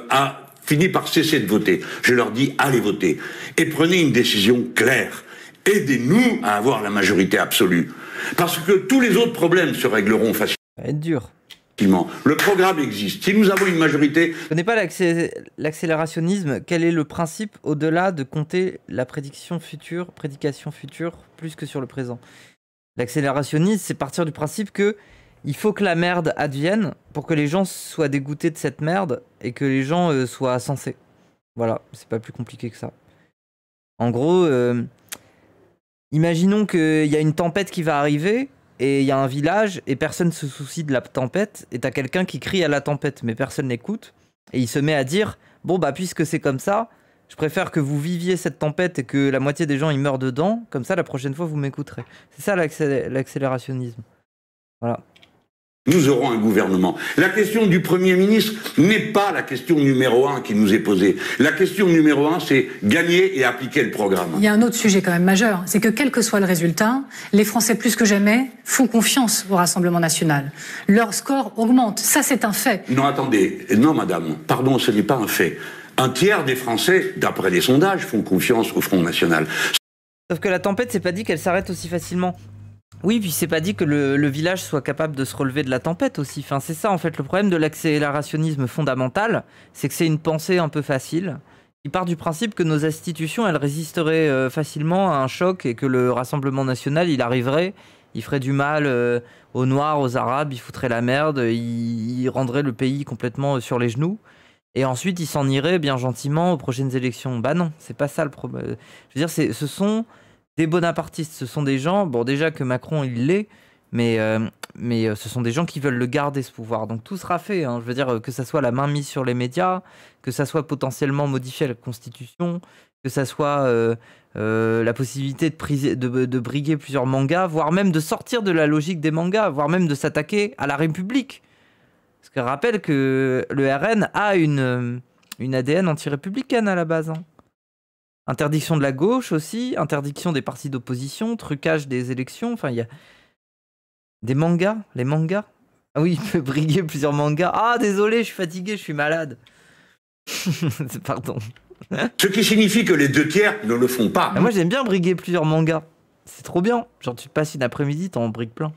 a fini par cesser de voter. Je leur dis, allez voter. Et prenez une décision claire. Aidez-nous à avoir la majorité absolue. Parce que tous les autres problèmes se régleront facilement. Ça va être dur. Le programme existe. Si nous avons une majorité... Je ne connais pas l'accélérationnisme. Quel est le principe au-delà de compter la prédication future plus que sur le présent? L'accélérationnisme, c'est partir du principe que il faut que la merde advienne pour que les gens soient dégoûtés de cette merde et que les gens soient sensés. Voilà, c'est pas plus compliqué que ça. En gros, imaginons qu'il y a une tempête qui va arriver et il y a un village et personne se soucie de la tempête et t'as quelqu'un qui crie à la tempête mais personne n'écoute et il se met à dire « Bon bah puisque c'est comme ça, je préfère que vous viviez cette tempête et que la moitié des gens y meurent dedans, comme ça la prochaine fois vous m'écouterez. » C'est ça l'accélérationnisme. Voilà. Nous aurons un gouvernement. La question du Premier ministre n'est pas la question numéro 1 qui nous est posée. La question numéro 1, c'est gagner et appliquer le programme. Il y a un autre sujet quand même majeur, c'est que quel que soit le résultat, les Français plus que jamais font confiance au Rassemblement national. Leur score augmente, ça c'est un fait. Non, attendez, non madame, pardon, ce n'est pas un fait. Un tiers des Français, d'après les sondages, font confiance au Front National. Sauf que la tempête, c'est pas dit qu'elle s'arrête aussi facilement. Oui, puis c'est pas dit que le village soit capable de se relever de la tempête aussi. Enfin, c'est ça en fait le problème de l'accélérationnisme fondamental, c'est que c'est une pensée un peu facile. Il part du principe que nos institutions, elles résisteraient facilement à un choc et que le Rassemblement national, il arriverait, il ferait du mal aux Noirs, aux Arabes, il foutrait la merde, il rendrait le pays complètement sur les genoux. Et ensuite, il s'en irait bien gentiment aux prochaines élections. Bah non, c'est pas ça le problème. Je veux dire, ce sont des bonapartistes, ce sont des gens, bon déjà que Macron il l'est, mais ce sont des gens qui veulent le garder ce pouvoir. Donc tout sera fait, hein. Je veux dire que ça soit la main mise sur les médias, que ça soit potentiellement modifier la Constitution, que ça soit la possibilité de briguer plusieurs mangas, voire même de sortir de la logique des mangas, voire même de s'attaquer à la République. Parce que rappelle que le RN a une ADN anti-républicaine à la base, hein. Interdiction de la gauche aussi, interdiction des partis d'opposition, trucage des élections, enfin il y a des mangas, les mangas. Ah oui, il peut briguer plusieurs mangas. Ah désolé, je suis fatigué, je suis malade. Pardon. Ce qui signifie que les 2 tiers ne le font pas. Moi j'aime bien briguer plusieurs mangas, c'est trop bien. Genre tu passes une après-midi, t'en brigues plein.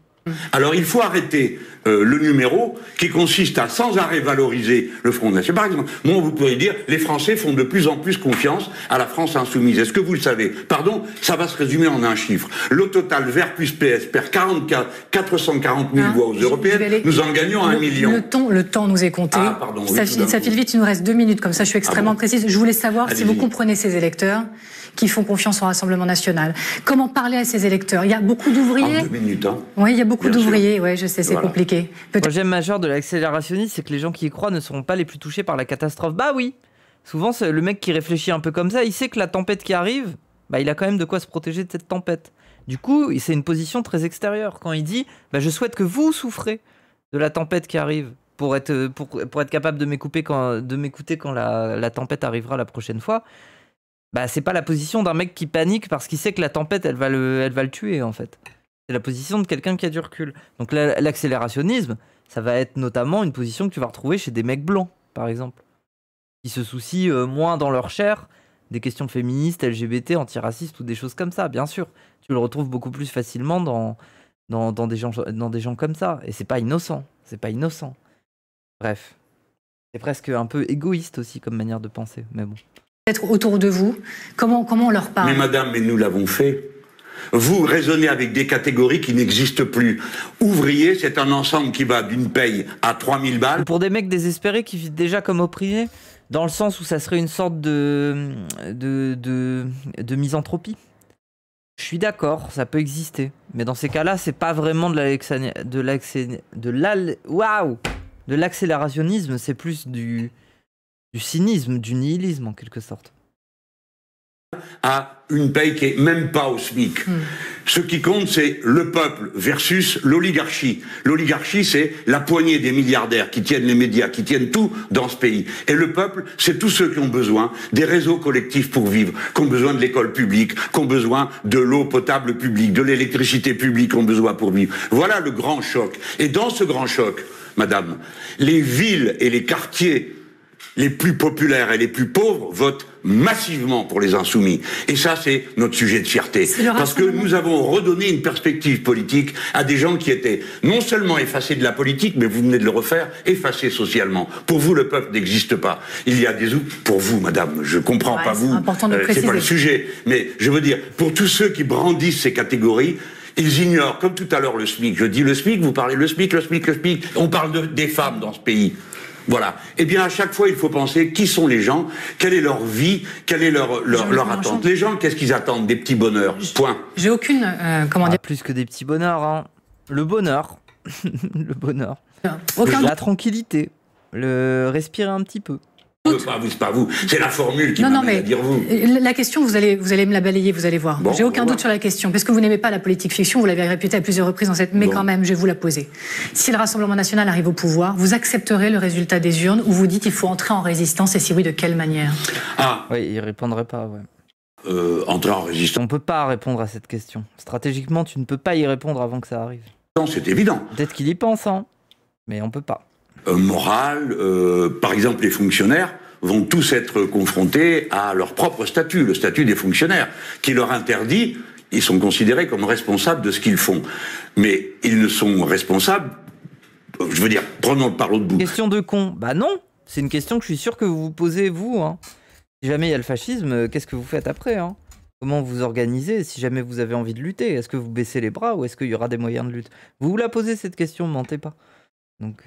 Alors il faut arrêter le numéro qui consiste à sans arrêt valoriser le Front National. Par exemple, moi vous pouvez dire les Français font de plus en plus confiance à la France insoumise. Est-ce que vous le savez? Pardon, ça va se résumer en un chiffre. Le total Vert plus PS perd 440 000 voix aux européennes. Nous en gagnons 1 million. Le temps nous est compté. Ah, pardon, ça file vite, il nous reste 2 minutes. Comme ça, je suis extrêmement précise. Je voulais savoir si vous comprenez ces électeurs qui font confiance au Rassemblement national. Comment parler à ces électeurs? Il y a beaucoup d'ouvriers. En 2 minutes, hein. Oui, il y a beaucoup d'ouvriers. Oui, je sais, c'est compliqué. Le problème majeur de l'accélérationnisme, c'est que les gens qui y croient ne seront pas les plus touchés par la catastrophe. Bah oui. Souvent, le mec qui réfléchit un peu comme ça, il sait que la tempête qui arrive, bah il a quand même de quoi se protéger de cette tempête. Du coup, c'est une position très extérieure. Quand il dit, bah je souhaite que vous souffrez de la tempête qui arrive pour être capable de m'écouter quand la tempête arrivera la prochaine fois. Bah, c'est pas la position d'un mec qui panique parce qu'il sait que la tempête, elle va le tuer, en fait. C'est la position de quelqu'un qui a du recul. Donc l'accélérationnisme, ça va être notamment une position que tu vas retrouver chez des mecs blancs, par exemple, qui se soucient moins dans leur chair des questions féministes, LGBT, antiracistes ou des choses comme ça, bien sûr. Tu le retrouves beaucoup plus facilement dans des gens comme ça. Et c'est pas innocent. C'est pas innocent. Bref. C'est presque un peu égoïste aussi comme manière de penser, mais bon. Être autour de vous, comment on leur parle? Mais madame, mais nous l'avons fait. Vous raisonnez avec des catégories qui n'existent plus. Ouvrier, c'est un ensemble qui va d'une paye à 3000 balles. Pour des mecs désespérés qui vivent déjà comme opprimés, dans le sens où ça serait une sorte de misanthropie. Je suis d'accord, ça peut exister. Mais dans ces cas-là, c'est pas vraiment de l'accélérationnisme, c'est plus du cynisme, du nihilisme en quelque sorte. À une paye qui est même pas au SMIC. Ce qui compte, c'est le peuple versus l'oligarchie. L'oligarchie, c'est la poignée des milliardaires qui tiennent les médias, qui tiennent tout dans ce pays. Et le peuple, c'est tous ceux qui ont besoin des réseaux collectifs pour vivre, qui ont besoin de l'école publique, qui ont besoin de l'eau potable publique, de l'électricité publique, qui ont besoin pour vivre. Voilà le grand choc. Et dans ce grand choc, madame, les villes et les quartiers les plus populaires et les plus pauvres votent massivement pour les insoumis. Et ça, c'est notre sujet de fierté. Parce que nous avons redonné une perspective politique à des gens qui étaient non seulement effacés de la politique, mais vous venez de le refaire, effacés socialement. Pour vous, le peuple n'existe pas. Il y a des... Pour vous, madame, je comprends pas vous, c'est pas le sujet. Mais je veux dire, pour tous ceux qui brandissent ces catégories, Ils ignorent, comme tout à l'heure, le SMIC. Je dis le SMIC, vous parlez le SMIC, le SMIC, le SMIC. On parle des femmes dans ce pays. Voilà. Eh bien, à chaque fois, il faut penser qui sont les gens, quelle est leur vie, quelle est leur attente. Les gens, qu'est-ce qu'ils attendent? Des petits bonheurs. Point. J'ai aucune... comment dire... Plus que des petits bonheurs. Hein. Le bonheur. Le bonheur. Aucun... La tranquillité. Le respirer un petit peu. C'est pas vous, c'est la formule qui m'amène à dire vous. La question, vous allez me la balayer, vous allez voir. Bon, j'ai aucun doute sur la question, parce que vous n'aimez pas la politique fiction, vous l'avez répété à plusieurs reprises dans cette... Mais quand même, je vais vous la poser. Si le Rassemblement national arrive au pouvoir, vous accepterez le résultat des urnes ou vous dites qu'il faut entrer en résistance, et si oui, de quelle manière? Oui, il répondrait pas, ouais. Entrer en résistance. On peut pas répondre à cette question. Stratégiquement, tu ne peux pas y répondre avant que ça arrive. C'est évident. Peut-être qu'il y pense, hein, mais on peut pas. Morale, par exemple, les fonctionnaires vont tous être confrontés à leur propre statut, le statut des fonctionnaires, qui leur interdit, ils sont considérés comme responsables de ce qu'ils font. Mais ils ne sont responsables, je veux dire, prenons par l'autre bout. Question de con. Bah non, c'est une question que je suis sûr que vous vous posez, vous. Hein. Si jamais il y a le fascisme, qu'est-ce que vous faites après, hein? Comment vous organisez si jamais vous avez envie de lutter? Est-ce que vous baissez les bras ou est-ce qu'il y aura des moyens de lutte? Vous vous la posez cette question, mentez pas. Donc,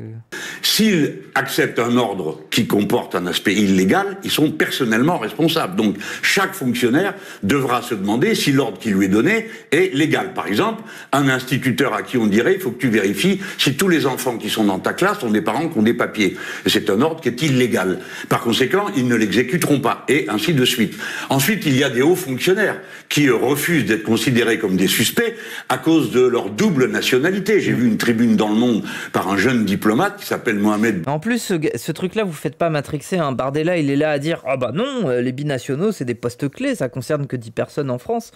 S'ils acceptent un ordre qui comporte un aspect illégal, ils sont personnellement responsables. Donc chaque fonctionnaire devra se demander si l'ordre qui lui est donné est légal. Par exemple, un instituteur à qui on dirait il faut que tu vérifies si tous les enfants qui sont dans ta classe ont des parents qui ont des papiers. Et c'est un ordre qui est illégal. Par conséquent, ils ne l'exécuteront pas, et ainsi de suite. Ensuite, il y a des hauts fonctionnaires qui refusent d'être considérés comme des suspects à cause de leur double nationalité. J'ai vu une tribune dans Le Monde par un jeune diplomate qui s'appelle Mohamed. En plus, ce truc-là, vous faites pas matrixer. Hein. Bardella, il est là à dire « Ah bah non, les binationaux, c'est des postes clés, ça concerne que 10 personnes en France. »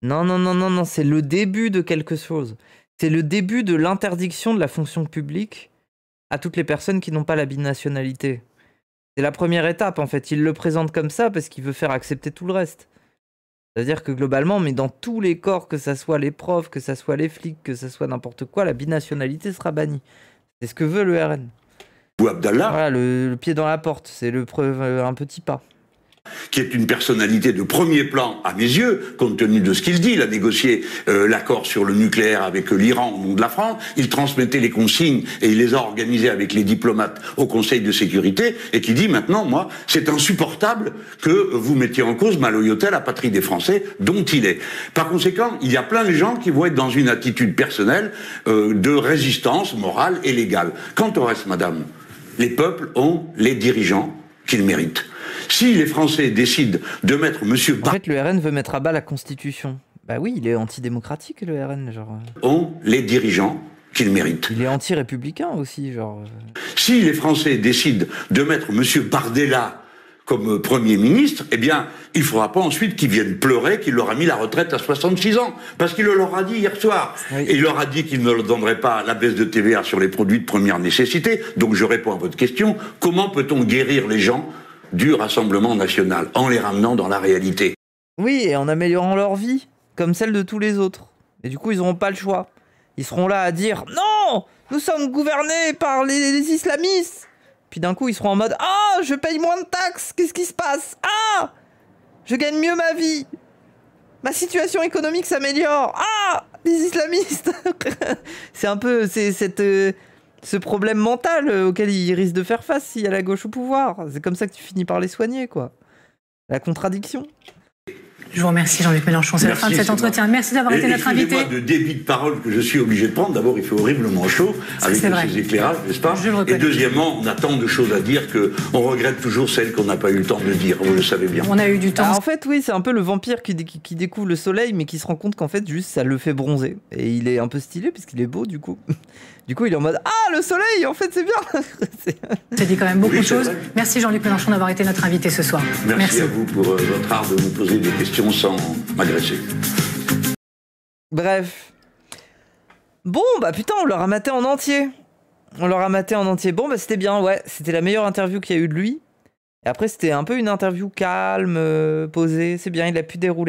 Non, c'est le début de quelque chose. C'est le début de l'interdiction de la fonction publique à toutes les personnes qui n'ont pas la binationalité. C'est la première étape, en fait. Il le présente comme ça parce qu'il veut faire accepter tout le reste. C'est-à-dire que globalement, mais dans tous les corps, que ça soit les profs, que ça soit les flics, que ça soit n'importe quoi, la binationalité sera bannie. C'est ce que veut le RN. Bouabdallah, voilà, le pied dans la porte, c'est un petit pas. Qui est une personnalité de premier plan à mes yeux, compte tenu de ce qu'il dit. Il a négocié l'accord sur le nucléaire avec l'Iran au nom de la France. Il transmettait les consignes et il les a organisées avec les diplomates au Conseil de sécurité et qui dit maintenant, moi, c'est insupportable que vous mettiez en cause ma loyauté à la patrie des Français dont il est. Par conséquent, il y a plein de gens qui vont être dans une attitude personnelle de résistance morale et légale. Quant au reste, madame, les peuples ont les dirigeants qu'ils méritent. Si les Français décident de mettre monsieur... En fait, le RN veut mettre à bas la Constitution. Bah oui, il est antidémocratique, le RN, genre... ont les dirigeants qu'ils méritent. Il est anti-républicain aussi, genre... Si les Français décident de mettre monsieur Bardella comme Premier ministre, eh bien, il ne faudra pas ensuite qu'ils viennent pleurer qu'il leur a mis la retraite à 66 ans. Parce qu'il le leur a dit hier soir. Oui. Et il leur a dit qu'il ne leur donnerait pas la baisse de TVA sur les produits de première nécessité. Donc je réponds à votre question. Comment peut-on guérir les gens du Rassemblement national en les ramenant dans la réalité? Oui, et en améliorant leur vie, comme celle de tous les autres. Et du coup, ils n'auront pas le choix. Ils seront là à dire « Non, nous sommes gouvernés par les islamistes !» Puis d'un coup, ils seront en mode « Ah, je paye moins de taxes, qu'est-ce qui se passe? Ah, je gagne mieux ma vie. Ma situation économique s'améliore. Ah, les islamistes !» C'est un peu ce problème mental auquel ils risquent de faire face s'il y a la gauche au pouvoir. C'est comme ça que tu finis par les soigner, quoi. La contradiction. Je vous remercie, Jean-Luc Mélenchon. C'est la fin de cet entretien. Merci d'avoir été notre invité. Excusez-moi de débit de parole que je suis obligé de prendre. D'abord, il fait horriblement chaud avec ces éclairages, n'est-ce pas? Et deuxièmement, on a tant de choses à dire qu'on regrette toujours celles qu'on n'a pas eu le temps de dire. Vous le savez bien. On a eu du temps. En fait, oui, c'est un peu le vampire qui découvre le soleil, mais qui se rend compte qu'en fait, juste, ça le fait bronzer. Et il est un peu stylé, puisqu'il est beau, du coup. Du coup, il est en mode « Ah, le soleil, en fait, c'est bien !» Ça dit quand même beaucoup de choses. Merci Jean-Luc Mélenchon d'avoir été notre invité ce soir. Merci à vous pour votre art de vous poser des questions sans m'agresser. Bref. Bon, bah putain, on l'aura maté en entier. Bon, bah c'était bien, ouais. C'était la meilleure interview qu'il y a eu de lui. Et après, c'était un peu une interview calme, posée. C'est bien, il a pu dérouler.